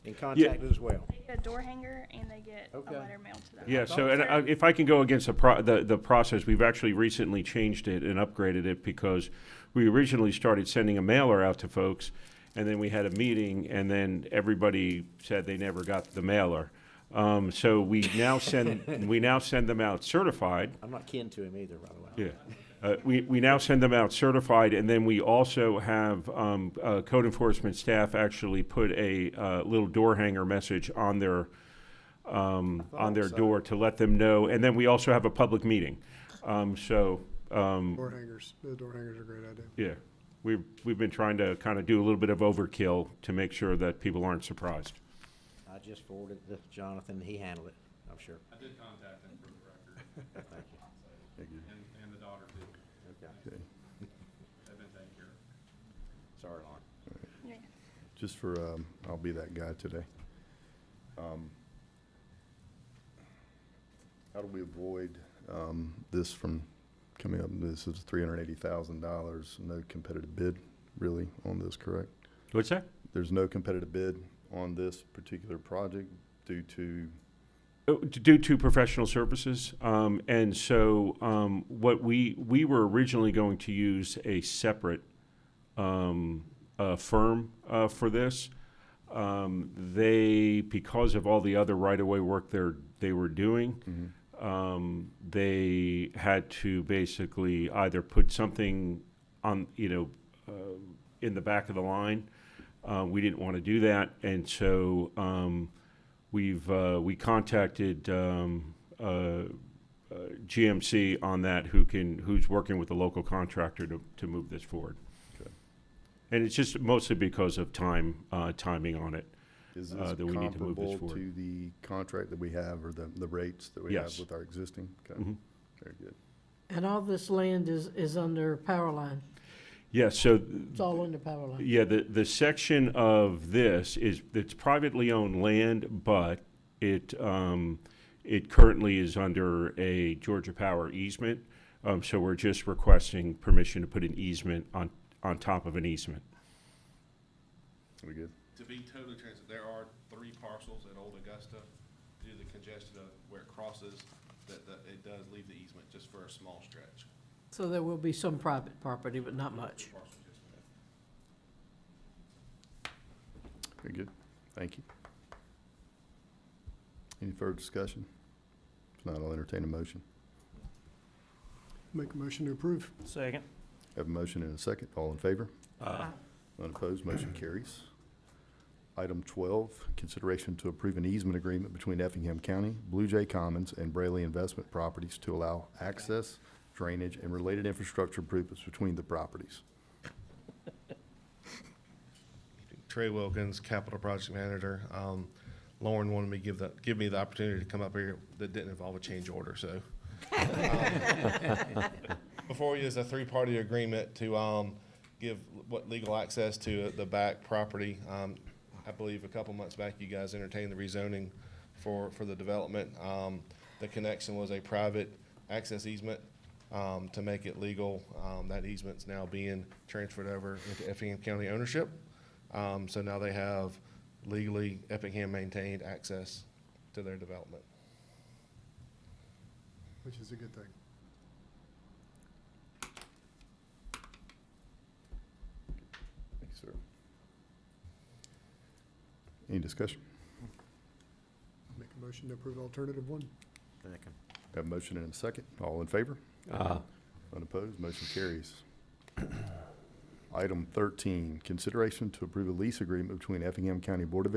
Speaker 13: and contacted as well.
Speaker 19: They get a door hanger and they get
Speaker 13: Okay.
Speaker 19: a letter mailed to them.
Speaker 10: Yeah, so, and if I can go against the process, we've actually recently changed it and upgraded it because we originally started sending a mailer out to folks, and then we had a meeting, and then everybody said they never got the mailer. So we now send them out certified.
Speaker 13: I'm not kin to him either, by the way.
Speaker 10: Yeah. We now send them out certified, and then we also have code enforcement staff actually put a little door hanger message on their door to let them know, and then we also have a public meeting.
Speaker 11: Door hangers, the door hangers are a great idea.
Speaker 10: Yeah, we've been trying to kind of do a little bit of overkill to make sure that people aren't surprised.
Speaker 13: I just forwarded it to Jonathan, he handled it, I'm sure.
Speaker 17: I did contact him for the record.
Speaker 13: Thank you.
Speaker 1: Thank you.
Speaker 17: And the daughter too.
Speaker 13: Okay.
Speaker 1: Okay.
Speaker 17: They've been taken care of.
Speaker 13: Sorry, Lauren.
Speaker 19: Yeah.
Speaker 1: Just for, I'll be that guy today. How do we avoid this from coming up? This is $380,000, no competitive bid really on this, correct?
Speaker 10: What's that?
Speaker 1: There's no competitive bid on this particular project due to,
Speaker 10: Due to professional services, and so what we were originally going to use a separate firm for this. They, because of all the other right-of-way work they were doing, they had to basically either put something on, in the back of the line. We didn't want to do that, and so we contacted GMC on that, who's working with the local contractor to move this forward.
Speaker 1: Okay.
Speaker 10: And it's just mostly because of timing on it.
Speaker 1: is this
Speaker 10: that we need to move this
Speaker 1: comparable
Speaker 10: forward.
Speaker 1: to the contract that we have or the rates that we have
Speaker 10: Yes.
Speaker 1: with our existing? Okay.
Speaker 10: Mhm.
Speaker 1: Very good.
Speaker 4: And all this land is under power line.
Speaker 10: Yeah, so
Speaker 4: It's all under power line.
Speaker 10: yeah, the section of this it's privately owned land, but it currently is under a Georgia Power easement. So we're just requesting permission to put an easement on top of an easement.
Speaker 1: We good?
Speaker 20: To be totally transparent, there are 3 parcels at Old Augusta. Due to the congestion of where it crosses, that it does leave the easement just for a small stretch.
Speaker 4: So there will be some private property, but not much.
Speaker 1: Very good. Thank you. Any further discussion? If not, I'll entertain a motion.
Speaker 11: Make a motion to approve.
Speaker 7: Second.
Speaker 1: Have a motion and a second. All in favor? Unopposed, motion carries. Item 12, consideration to approve an easement agreement between Effingham County, Blue Jay Commons, and Braley Investment Properties to allow access, drainage, and related infrastructure improvements between the properties.
Speaker 20: Trey Wilkins, Capital Project Manager. Lauren wanted me to give me the opportunity to come up here that didn't involve a change order, so. Before you is a 3-party agreement to give legal access to the back property. I believe a couple months back, you guys entertained the rezoning for the development. The connection was a private access easement to make it legal. That easement's now being transferred over into Effingham County ownership. So now they have legally Effingham maintained access to their development.
Speaker 11: Which is a good thing.
Speaker 1: Thank you, sir. Any discussion?
Speaker 11: Make a motion to approve alternative 1.
Speaker 13: Second.
Speaker 1: Have a motion and a second. All in favor? Unopposed, motion carries. Item 13, consideration to approve a lease agreement between Effingham County Board of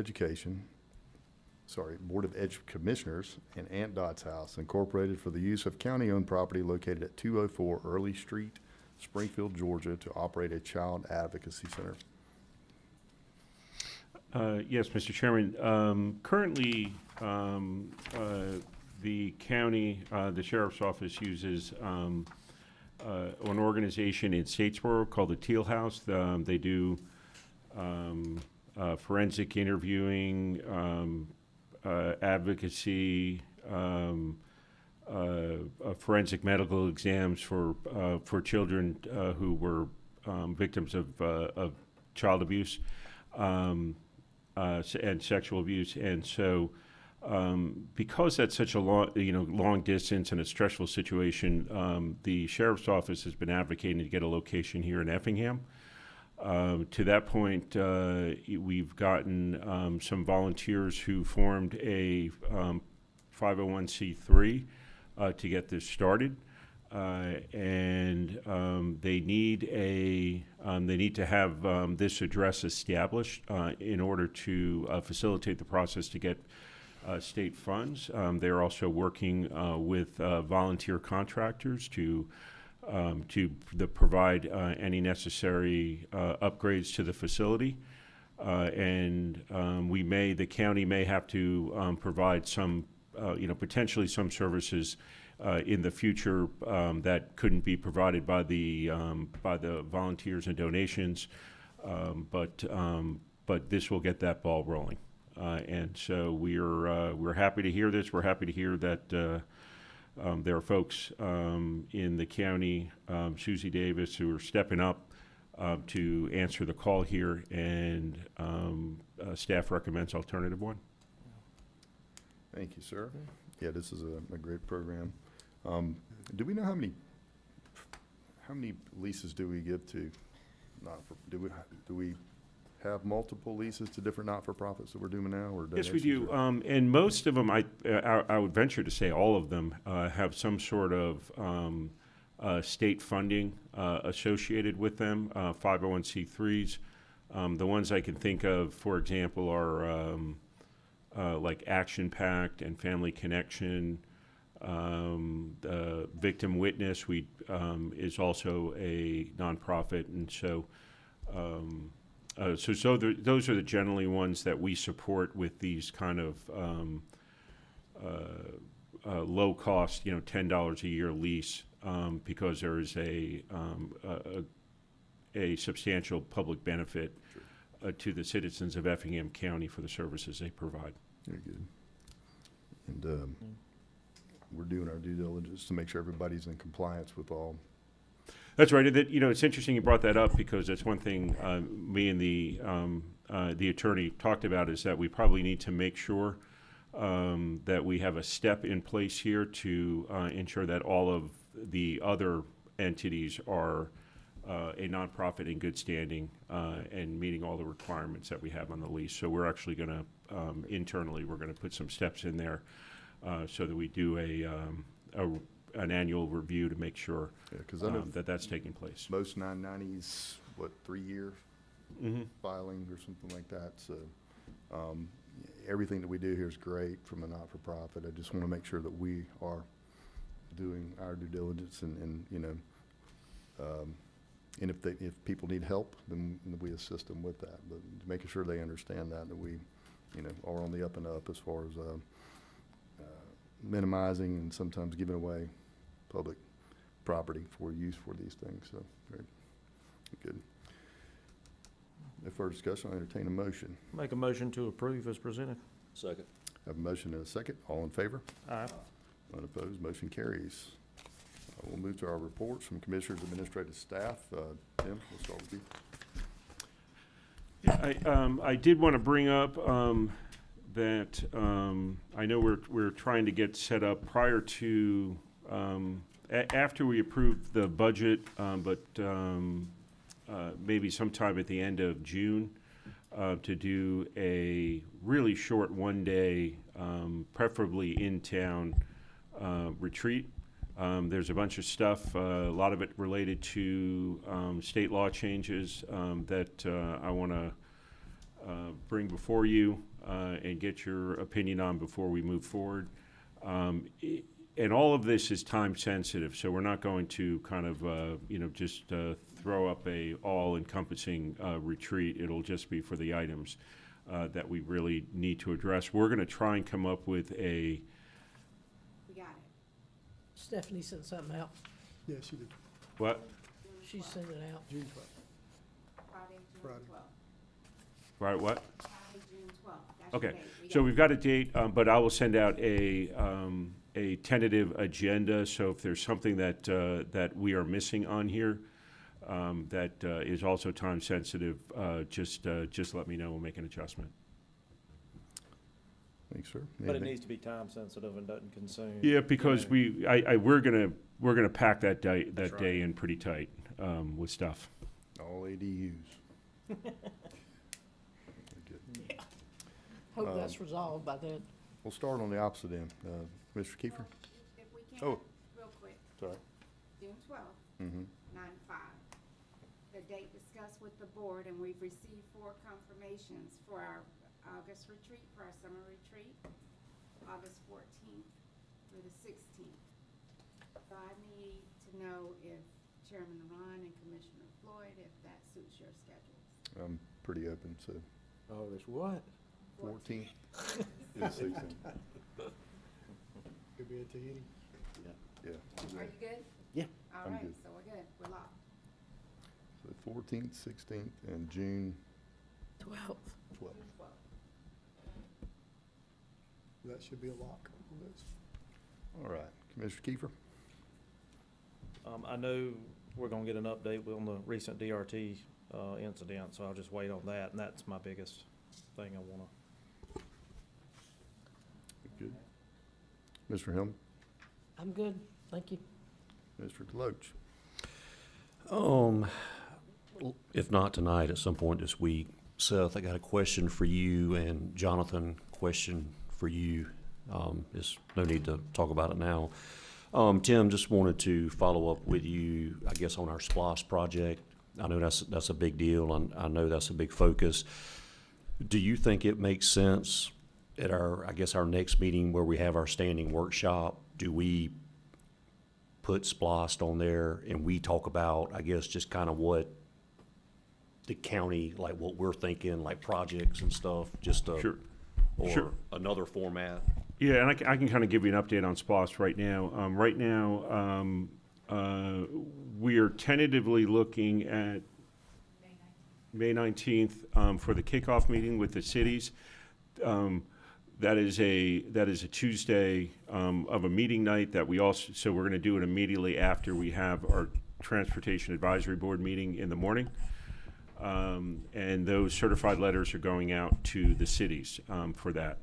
Speaker 1: Commissioners and Aunt Dot's House Incorporated for the use of county-owned property located at 204 Early Street, Springfield, Georgia, to operate a child advocacy center.
Speaker 10: Yes, Mr. Chairman. Currently, the county, the sheriff's office uses an organization in Statesboro called the Teal House. They do forensic interviewing, advocacy, forensic medical exams for children who were victims of child abuse and sexual abuse. And so because that's such a long distance and a stressful situation, the sheriff's office has been advocating to get a location here in Effingham. To that point, we've gotten some volunteers who formed a 501c3 to get this started, and they need to have this address established in order to facilitate the process to get state funds. They're also working with volunteer contractors to provide any necessary upgrades to the facility. And the county may have to provide some, potentially some services in the future that couldn't be provided by the volunteers and donations. But this will get that ball rolling. And so we're happy to hear this. We're happy to hear that There are folks in the county, Susie Davis, who are stepping up to answer the call here, and staff recommends alternative one.
Speaker 1: Thank you, sir. Yeah, this is a great program. Do we know how many leases do we give to do we have multiple leases to different not-for-profits that we're doing now, or
Speaker 10: Yes, we
Speaker 1: donations,
Speaker 10: do.
Speaker 1: or-
Speaker 10: And most of them, I would venture to say all of them have some sort of state funding associated with them, 501c3s. The ones I can think of, for example, are like Action Pact and Family Connection. The Victim Witness is also a nonprofit, and so those are the generally ones that we support with these kind of low cost, $10 a year lease, because there is a substantial public benefit to the citizens of Effingham County for the services they provide.
Speaker 1: Very good. And we're doing our due diligence to make sure everybody's in compliance with all.
Speaker 10: That's right. It's interesting you brought that up, because that's one thing me and the attorney talked about, is that we probably need to make sure that we have a step in place here to ensure that all of the other entities are a nonprofit in good standing and meeting all the requirements that we have on the lease. So we're actually going to, internally, we're going to put some steps in there so that we do an annual review to make sure that that's taking place.
Speaker 1: Most 990s, 3-year filing or something like that. So everything that we do here is great from a not-for-profit. I just want to make sure that we are doing our due diligence and if people need help, then we assist them with that. But making sure they understand that we, are on the up and up as far as minimizing and sometimes giving away public property for use for these things. So very good. No further discussion, I'll entertain a motion.
Speaker 7: Make a motion to approve as presented.
Speaker 12: Second.
Speaker 1: Have a motion and a second. All in favor?
Speaker 7: Aye.
Speaker 1: Unopposed, motion carries. We'll move to our reports from Commissioners, Administrative Staff. Tim, we'll start with you.
Speaker 10: Yeah, I did want to bring up that I know we're trying to get set up prior to after we approve the budget, but maybe sometime at the end of June to do a really short one-day, preferably in-town retreat. There's a bunch of stuff, a lot of it related to state law changes that I want to bring before you and get your opinion on before we move forward. And all of this is time sensitive, so we're not going to kind of, just throw up a all-encompassing retreat. It'll just be for the items that we really need to address. We're going to try and come up with a
Speaker 15: We got it.
Speaker 4: Stephanie sent something out.
Speaker 11: Yeah, she did.
Speaker 10: what?
Speaker 4: She sent it out.
Speaker 11: June 12th.
Speaker 15: Friday, June
Speaker 11: Friday.
Speaker 15: 12th.
Speaker 10: Right, what?
Speaker 15: Friday, June 12th. That's your
Speaker 10: Okay,
Speaker 15: date. We
Speaker 10: so
Speaker 15: got
Speaker 10: we've got a date, but I will send out a tentative agenda. So if there's something that we are missing on here that is also time sensitive, just let me know. We'll make an adjustment.
Speaker 1: Thanks, sir.
Speaker 7: But it
Speaker 1: Anything?
Speaker 7: needs to be time sensitive and doesn't consume.
Speaker 10: Yeah, because we're gonna pack that day
Speaker 7: That's
Speaker 10: day in pretty tight with stuff.
Speaker 1: All ADUs.
Speaker 4: Hope that's resolved by then.
Speaker 1: We'll start on the opposite end. Mr. Kiefer?
Speaker 15: If we can,
Speaker 1: Oh.
Speaker 15: real quick,
Speaker 1: Sorry.
Speaker 15: June 12th,
Speaker 1: Mm-hmm.
Speaker 15: 9 to 5. The date discussed with the board, and we've received 4 confirmations for our August retreat, for our summer retreat, August 14th through the 16th. So I need to know if Chairman Ron and Commissioner Floyd, if that suits your schedules.
Speaker 1: I'm pretty open, so
Speaker 13: August what?
Speaker 1: 14th and 16th.
Speaker 11: Could be a Tahiti.
Speaker 1: Yeah.
Speaker 15: Are you good?
Speaker 13: Yeah.
Speaker 15: All
Speaker 1: I'm
Speaker 15: right,
Speaker 1: good.
Speaker 15: so we're good, we're locked.
Speaker 1: So 14th, 16th, and June
Speaker 4: 12th.
Speaker 1: 12th.
Speaker 11: That should be a lock on this.
Speaker 1: All right. Mr. Kiefer?
Speaker 7: I know we're gonna get an update on the recent DRT, incident, so I'll just wait on that, and that's my biggest thing I wanna.
Speaker 1: Good. Mr. Helm?
Speaker 2: I'm good, thank you.
Speaker 1: Mr. Deloach?
Speaker 12: If not tonight, at some point this week. Seth, I got a question for you, and Jonathan, question for you. There's no need to talk about it now. Tim, just wanted to follow up with you, I guess, on our SPLOST project. I know that's a big deal, and I know that's a big focus. Do you think it makes sense at our next meeting where we have our standing workshop, do we put SPLOST on there and we talk about, I guess, just kind of what the county, like what we're thinking, like projects and stuff, just
Speaker 10: Sure.
Speaker 12: or
Speaker 10: Sure.
Speaker 12: another format?
Speaker 10: Yeah, and I can kind of give you an update on SPLOST right now. We are tentatively looking at May 19th for the kickoff meeting with the cities. That is a Tuesday of a meeting night that we also, so we're going to do it immediately after we have our Transportation Advisory Board meeting in the morning. And those certified letters are going out to the cities for that.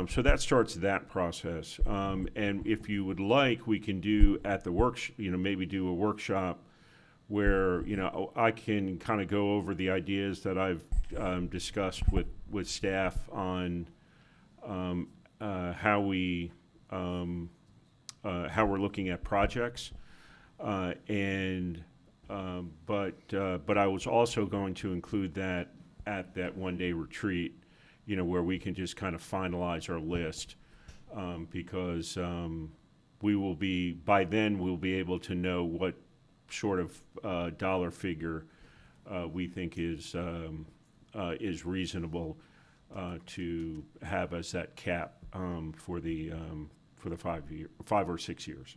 Speaker 10: So that starts that process. And if you would like, we can do at the maybe do a workshop where, I can kind of go over the ideas that I've discussed with staff on how we're looking at projects. But I was also going to include that at that one-day retreat, where we can just kind of finalize our list, because by then we'll be able to know what sort of dollar figure we think is reasonable to have as that cap for the 5 or 6 years.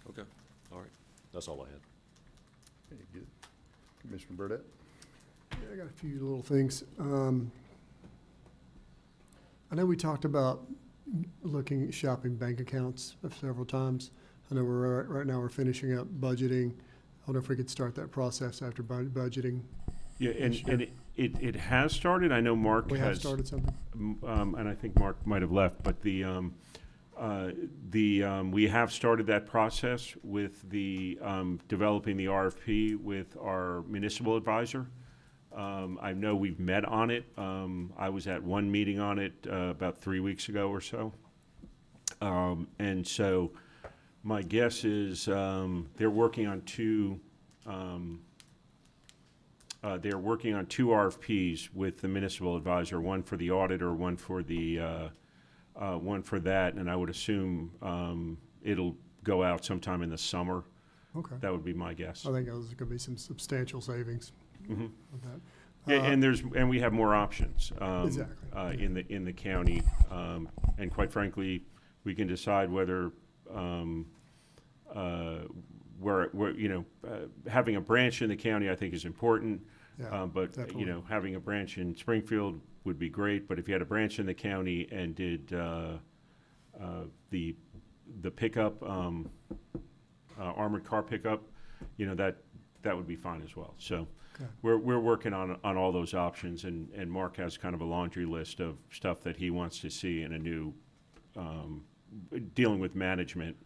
Speaker 12: Okay, all right. That's all I had.
Speaker 1: Okay, good. Commissioner Burdette?
Speaker 11: Yeah, I got a few little things. I know we talked about shopping bank accounts several times. I know right now we're finishing up budgeting. I wonder if we could start that process after budgeting.
Speaker 10: Yeah,
Speaker 11: this year.
Speaker 10: and it has started. I know Mark
Speaker 11: We
Speaker 10: has.
Speaker 11: have started something?
Speaker 10: And I think Mark might have left, but we have started that process with developing the RFP with our municipal advisor. I know we've met on it. I was at one meeting on it about 3 weeks ago or so. And so my guess is they're working on two RFPs with the municipal advisor, one for the auditor, one for that, and I would assume it'll go out sometime in the summer.
Speaker 11: Okay.
Speaker 10: That would be my guess.
Speaker 11: I think there's going to be some substantial savings
Speaker 10: Mhm.
Speaker 11: with that.
Speaker 10: And we have more options
Speaker 11: Exactly.
Speaker 10: in the county, and quite frankly, we can decide whether having a branch in the county I think is important.
Speaker 11: Yeah,
Speaker 10: But
Speaker 11: definitely.
Speaker 10: having a branch in Springfield would be great. But if you had a branch in the county and did the pickup, armored car pickup, that would be fine as well. So.
Speaker 11: Okay.
Speaker 10: We're working on all those options, and Mark has kind of a laundry list of stuff that he wants to see in a new, dealing with management,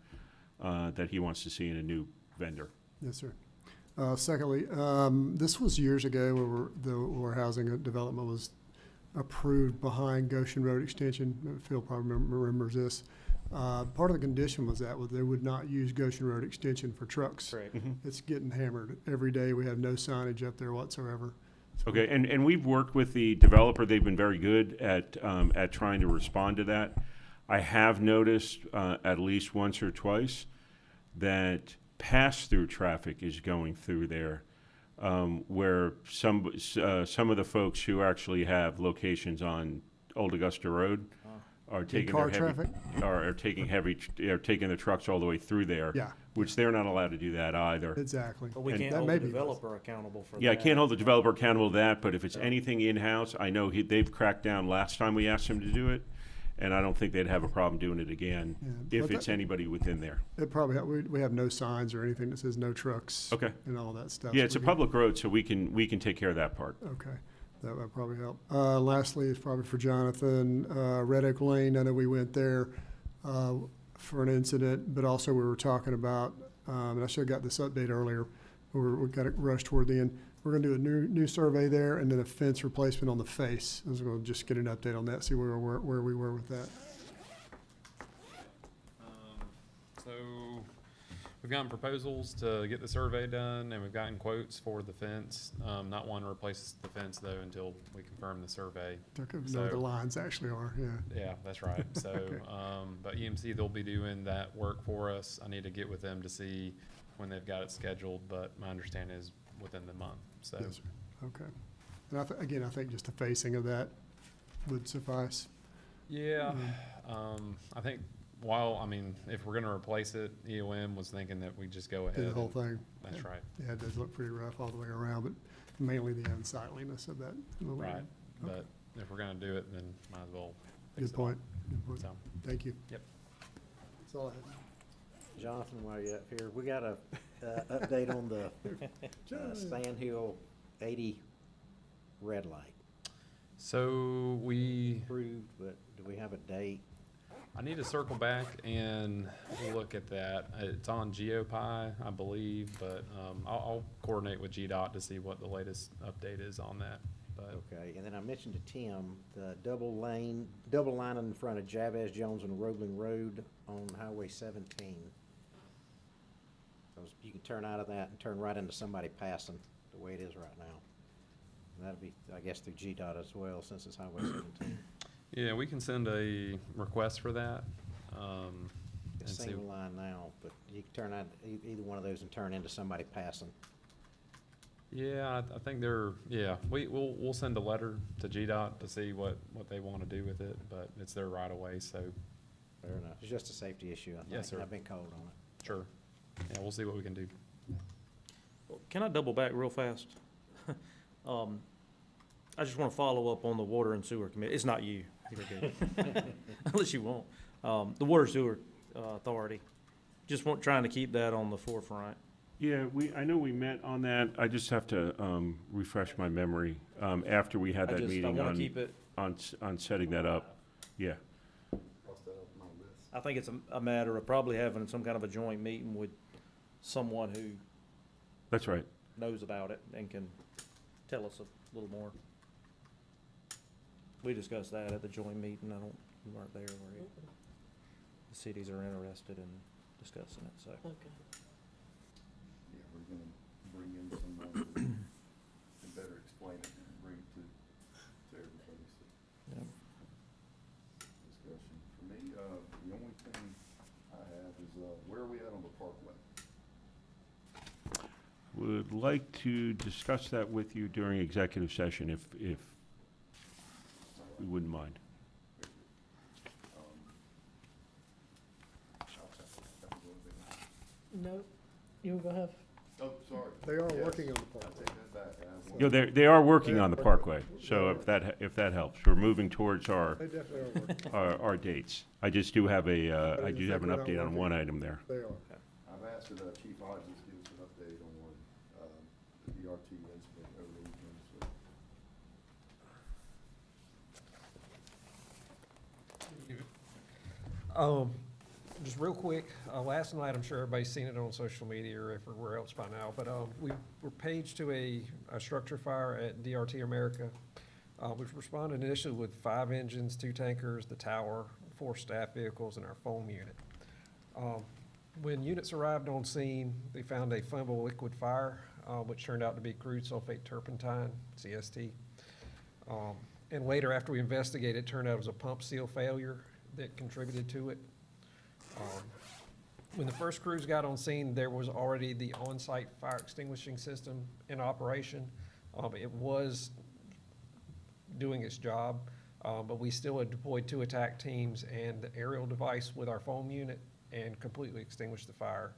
Speaker 10: that he wants to see in a new vendor.
Speaker 11: Yes, sir. Secondly, this was years ago where the warehousing development was approved behind Goshen Road Extension. Phil probably remembers this. Part of the condition was that they would not use Goshen Road Extension for trucks.
Speaker 7: Correct.
Speaker 11: It's getting hammered every day. We have no signage up there whatsoever. So
Speaker 10: Okay, and we've worked with the developer. They've been very good at trying to respond to that. I have noticed at least once or twice that pass-through traffic is going through there, where some of the folks who actually have locations on Old Augusta Road are taking
Speaker 11: car
Speaker 10: their heavy,
Speaker 11: traffic?
Speaker 10: are taking the trucks all the way through there.
Speaker 11: Yeah.
Speaker 10: Which they're not allowed to do that either.
Speaker 11: Exactly.
Speaker 7: But we
Speaker 10: And
Speaker 7: can't
Speaker 11: that
Speaker 7: hold
Speaker 11: may
Speaker 7: the
Speaker 11: be-
Speaker 7: developer accountable for that.
Speaker 10: Yeah, I can't hold the developer accountable to that, but if it's anything in-house, I know they've cracked down last time we asked them to do it, and I don't think they'd have a problem doing it again
Speaker 11: Yeah,
Speaker 10: if
Speaker 11: but
Speaker 10: it's
Speaker 11: that-
Speaker 10: anybody within there.
Speaker 11: It probably, we have no signs or anything that says no trucks.
Speaker 10: Okay.
Speaker 11: And all that stuff.
Speaker 10: Yeah,
Speaker 11: so
Speaker 10: it's a
Speaker 11: we can-
Speaker 10: public road, so we can take care of that part.
Speaker 11: Okay, that would probably help. Lastly, it's probably for Jonathan, Red Oak Lane, I know we went there, for an incident, but also we were talking about, and I should have got this update earlier, we got it rushed toward the end. We're gonna do a new survey there and then a fence replacement on the face. I was gonna just get an update on that, see where we were with that.
Speaker 17: So we've gotten proposals to get the survey done, and we've gotten quotes for the fence. Not one to replace the fence though until we confirm the survey.
Speaker 11: Okay,
Speaker 17: So-
Speaker 11: no, the lines actually are, yeah.
Speaker 17: Yeah, that's right. So,
Speaker 11: Okay.
Speaker 17: but EMC, they'll be doing that work for us. I need to get with them to see when they've got it scheduled, but my understanding is within the month, so.
Speaker 11: Yes, sir. Okay. And again, I think just the facing of that would suffice.
Speaker 17: Yeah, I think, I mean, if we're gonna replace it, EOM was thinking that we just go ahead.
Speaker 11: Do the whole
Speaker 17: and-
Speaker 11: thing.
Speaker 17: That's
Speaker 11: Yeah.
Speaker 17: right.
Speaker 11: Yeah, it does look pretty rough all the way around, but mainly the unsightliness of that. little
Speaker 17: Right,
Speaker 11: area.
Speaker 17: but if we're gonna do it, then might as well fix
Speaker 11: Good
Speaker 17: it all.
Speaker 11: point. Good point.
Speaker 17: So,
Speaker 11: Thank you.
Speaker 17: yep.
Speaker 11: That's all I have.
Speaker 13: Jonathan, while you're up here, we got a, update on the, Sand Hill 80 red light.
Speaker 17: So we,
Speaker 13: Approved, but do we have a date?
Speaker 17: I need to circle back and look at that. It's on GeoPie, I believe, but, I'll coordinate with GDOT to see what the latest update is on that, but.
Speaker 13: Okay, and then I mentioned to Tim, the double line in front of Jabez Jones and Roebling Road on Highway 17. So you can turn out of that and turn right into somebody passing, the way it is right now. And that'll be, I guess, through GDOT as well, since it's Highway 17.
Speaker 17: Yeah, we can send a request for that.
Speaker 13: It's
Speaker 17: and see-
Speaker 13: single line now, but you can turn out either one of those and turn into somebody passing.
Speaker 17: Yeah, I think we'll send a letter to GDOT to see what they want to do with it, but it's their right of way, so.
Speaker 13: Fair enough. It's just a safety issue, I think.
Speaker 17: Yes, sir.
Speaker 13: And I've been called on it.
Speaker 17: Sure. Yeah, we'll see what we can do.
Speaker 7: Can I double back real fast? I just want to follow up on the Water and Sewer Committee. It's not you, you're good. Unless you want. The Water Sewer Authority. Just trying to keep that on the forefront.
Speaker 10: Yeah, I know we met on that. I just have to refresh my memory after we had that meeting
Speaker 7: I want to keep it.
Speaker 10: on setting that up. Yeah.
Speaker 7: I think it's a matter of probably having some kind of a joint meeting with someone who
Speaker 10: That's right.
Speaker 7: knows about it and can tell us a little more. We discussed that at the joint meeting. You weren't there, were you? The cities are interested in discussing it, so.
Speaker 2: Okay.
Speaker 1: Yeah, we're gonna bring in someone who can better explain it and bring it to everybody's
Speaker 7: Yeah.
Speaker 1: discussion. For me, the only thing I have is, where are we at on the parkway?
Speaker 10: Would like to discuss that with you during executive session if you wouldn't mind.
Speaker 2: No, you were gonna have,
Speaker 1: Oh, sorry.
Speaker 11: They are
Speaker 1: Yes.
Speaker 11: working on the
Speaker 1: I
Speaker 11: parkway.
Speaker 1: take that back. I have one.
Speaker 10: You know, they are working on the parkway, so if that helps. We're moving towards our
Speaker 11: They definitely are working.
Speaker 10: our dates. I just do have I
Speaker 11: But
Speaker 10: do
Speaker 11: it's
Speaker 10: have an
Speaker 11: like they're
Speaker 10: update
Speaker 11: not
Speaker 10: on one
Speaker 11: working.
Speaker 10: item there.
Speaker 11: They are.
Speaker 1: I've asked that Chief Hodges give us an update on, the DRT incident over the weekend, so.
Speaker 5: Just real quick, last night, I'm sure everybody's seen it on social media or everywhere else by now, but we were paged to a structure fire at DRT America. We responded initially with 5 engines, 2 tankers, the tower, 4 staff vehicles, and our foam unit. When units arrived on scene, they found a flammable liquid fire, which turned out to be crude sulfate turpentine, CST. And later, after we investigated, it turned out it was a pump seal failure that contributed to it. When the first crews got on scene, there was already the on-site fire extinguishing system in operation. It was doing its job, but we still had deployed 2 attack teams and the aerial device with our foam unit and completely extinguished the fire.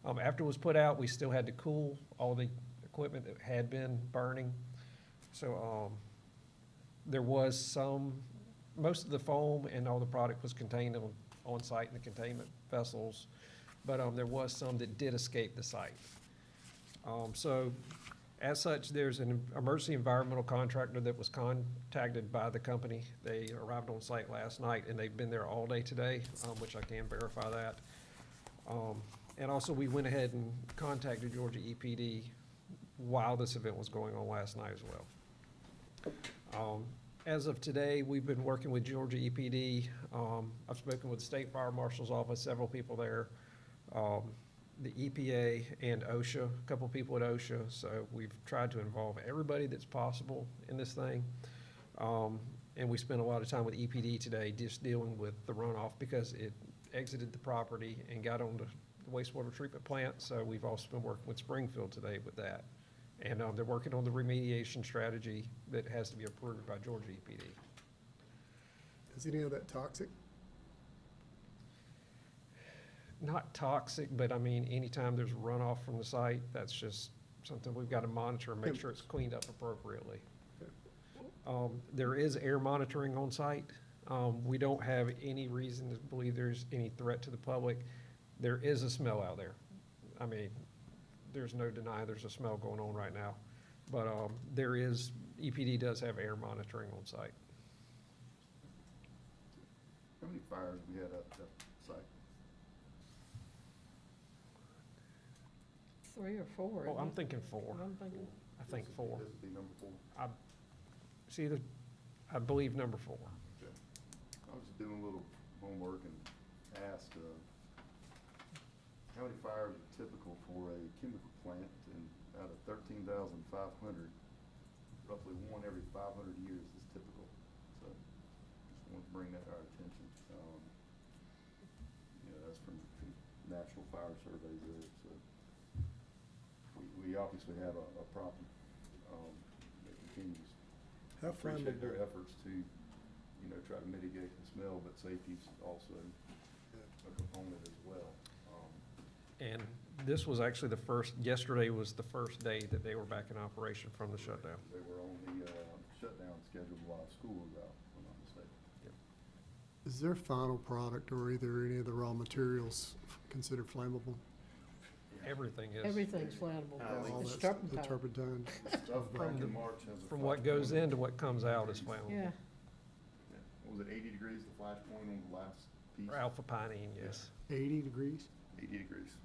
Speaker 5: After it was put out, we still had to cool all the equipment that had been burning. So there was some most of the foam and all the product was contained on site in the containment vessels, but there was some that did escape the site. So as such, there's an emergency environmental contractor that was contacted by the company. They arrived on site last night, and they've been there all day today, which I can verify that. And also, we went ahead and contacted Georgia EPD while this event was going on last night as well. As of today, we've been working with Georgia EPD. I've spoken with the State Fire Marshal's office, several people there, the EPA and OSHA, a couple people at OSHA. So we've tried to involve everybody that's possible in this thing. And we spent a lot of time with EPD today just dealing with the runoff because it exited the property and got on the wastewater treatment plant. So we've also been working with Springfield today with that. And they're working on the remediation strategy that has to be approved by Georgia EPD.
Speaker 11: Is any of that toxic?
Speaker 5: Not toxic, but I mean, anytime there's runoff from the site, that's just something we've got to monitor and make sure it's cleaned up appropriately. There is air monitoring on site. We don't have any reason to believe there's any threat to the public. There is a smell out there. I mean, there's no denying there's a smell going on right now. But there is, EPD does have air monitoring on site.
Speaker 1: How many fires we had at that site?
Speaker 4: 3 or 4.
Speaker 5: Oh,
Speaker 4: isn't
Speaker 5: I'm
Speaker 4: it?
Speaker 5: thinking 4.
Speaker 4: I'm thinking,
Speaker 5: I think 4.
Speaker 1: This would be number 4.
Speaker 5: It's either, I believe, number 4.
Speaker 1: Okay. I was doing a little homework and asked, how many fires are typical for a chemical plant? And out of 13,500, roughly 1 every 500 years is typical. So just wanted to bring that to our attention. You know, that's from National Fire Surveys there. So we obviously have a problem that continues.
Speaker 11: How
Speaker 1: Appreciate
Speaker 11: flammable?
Speaker 1: their efforts to, you know, try to mitigate the smell, but safety's also a component as well.
Speaker 5: And this was actually the first, yesterday was the first day that they were back in operation from the shutdown.
Speaker 1: They were on the shutdown schedule while school was out, if I'm not mistaken.
Speaker 11: Is their final product or either any of the raw materials considered flammable?
Speaker 5: Everything is.
Speaker 4: everything's flammable.
Speaker 11: All
Speaker 4: It's
Speaker 11: that's
Speaker 4: turpentine.
Speaker 11: the turpentine.
Speaker 1: The stuff back in March has a
Speaker 5: From what
Speaker 1: flash
Speaker 5: goes
Speaker 1: point.
Speaker 5: into what comes out is flammable.
Speaker 4: Yeah.
Speaker 1: Yeah. What was it, 80 degrees, the flash point on the last piece?
Speaker 5: For alpha pinene, yes.
Speaker 11: 80 degrees?
Speaker 1: 80 degrees.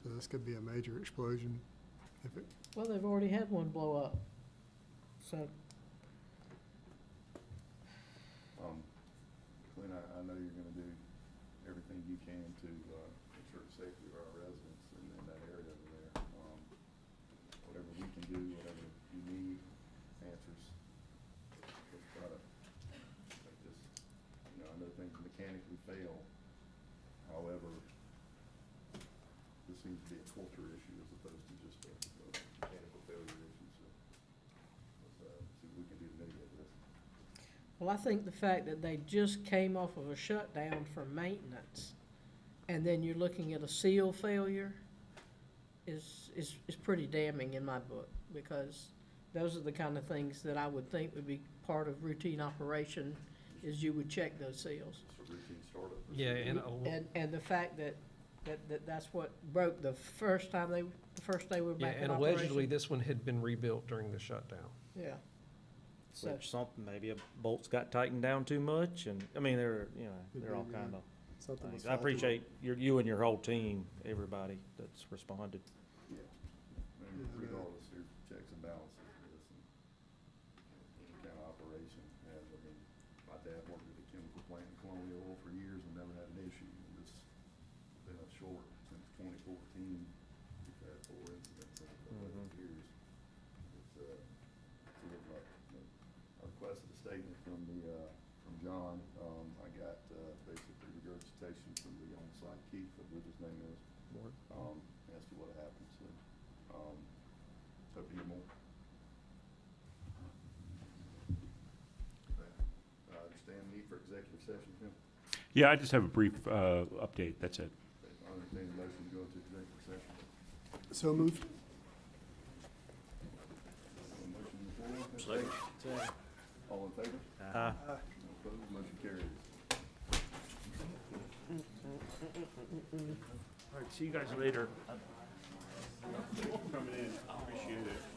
Speaker 11: So this could be a major explosion if it,
Speaker 4: Well, they've already had one blow up. So,
Speaker 1: Clint, I know you're gonna do everything you can to ensure the safety of our residents in that area over there. Whatever we can do, whatever you need, answers. Let's try to make this, you know, I know things mechanically fail. However, this seems to be a culture issue as opposed to just a mechanical failure issue. So let's see what we can do to mitigate this.
Speaker 4: well, I think the fact that they just came off of a shutdown for maintenance, and then you're looking at a seal failure is pretty damning in my book, because those are the kind of things that I would think would be part of routine operation, is you would check those seals.
Speaker 1: Just a routine startup.
Speaker 5: Yeah,
Speaker 4: And the fact that that's what broke the first day we were
Speaker 5: Yeah,
Speaker 4: back in
Speaker 5: and
Speaker 4: operation.
Speaker 5: allegedly, this one had been rebuilt during the shutdown.
Speaker 4: Yeah. So,
Speaker 7: Which something, maybe a bolt's got tightened down too much, and, I mean, they're all kind of
Speaker 11: something was
Speaker 7: things. I
Speaker 11: faulty.
Speaker 7: appreciate you and your whole team, everybody that's responded.
Speaker 1: Yeah, and regardless, there's checks and balances to this, and any kind of operation has, I mean, my dad worked at a chemical plant in Colonial Oil for years and never had an issue. And this has been a short, since 2014, we've had 4 incidents in 11 years. It's, sort of like, I requested a statement from from John. I got, basically regurgitation from the on-site chief, I believe his name is, as to what happened, so, hope to hear more. I understand the need for executive session, Tim.
Speaker 10: Yeah, I just have a brief update, that's it.
Speaker 1: I understand the motion to go into executive session.
Speaker 11: So moved.
Speaker 1: A motion on the floor, have a second. All in favor?
Speaker 7: Aye.
Speaker 1: No opposed, motion carries.
Speaker 10: All right, see you guys later. Coming in, appreciate it.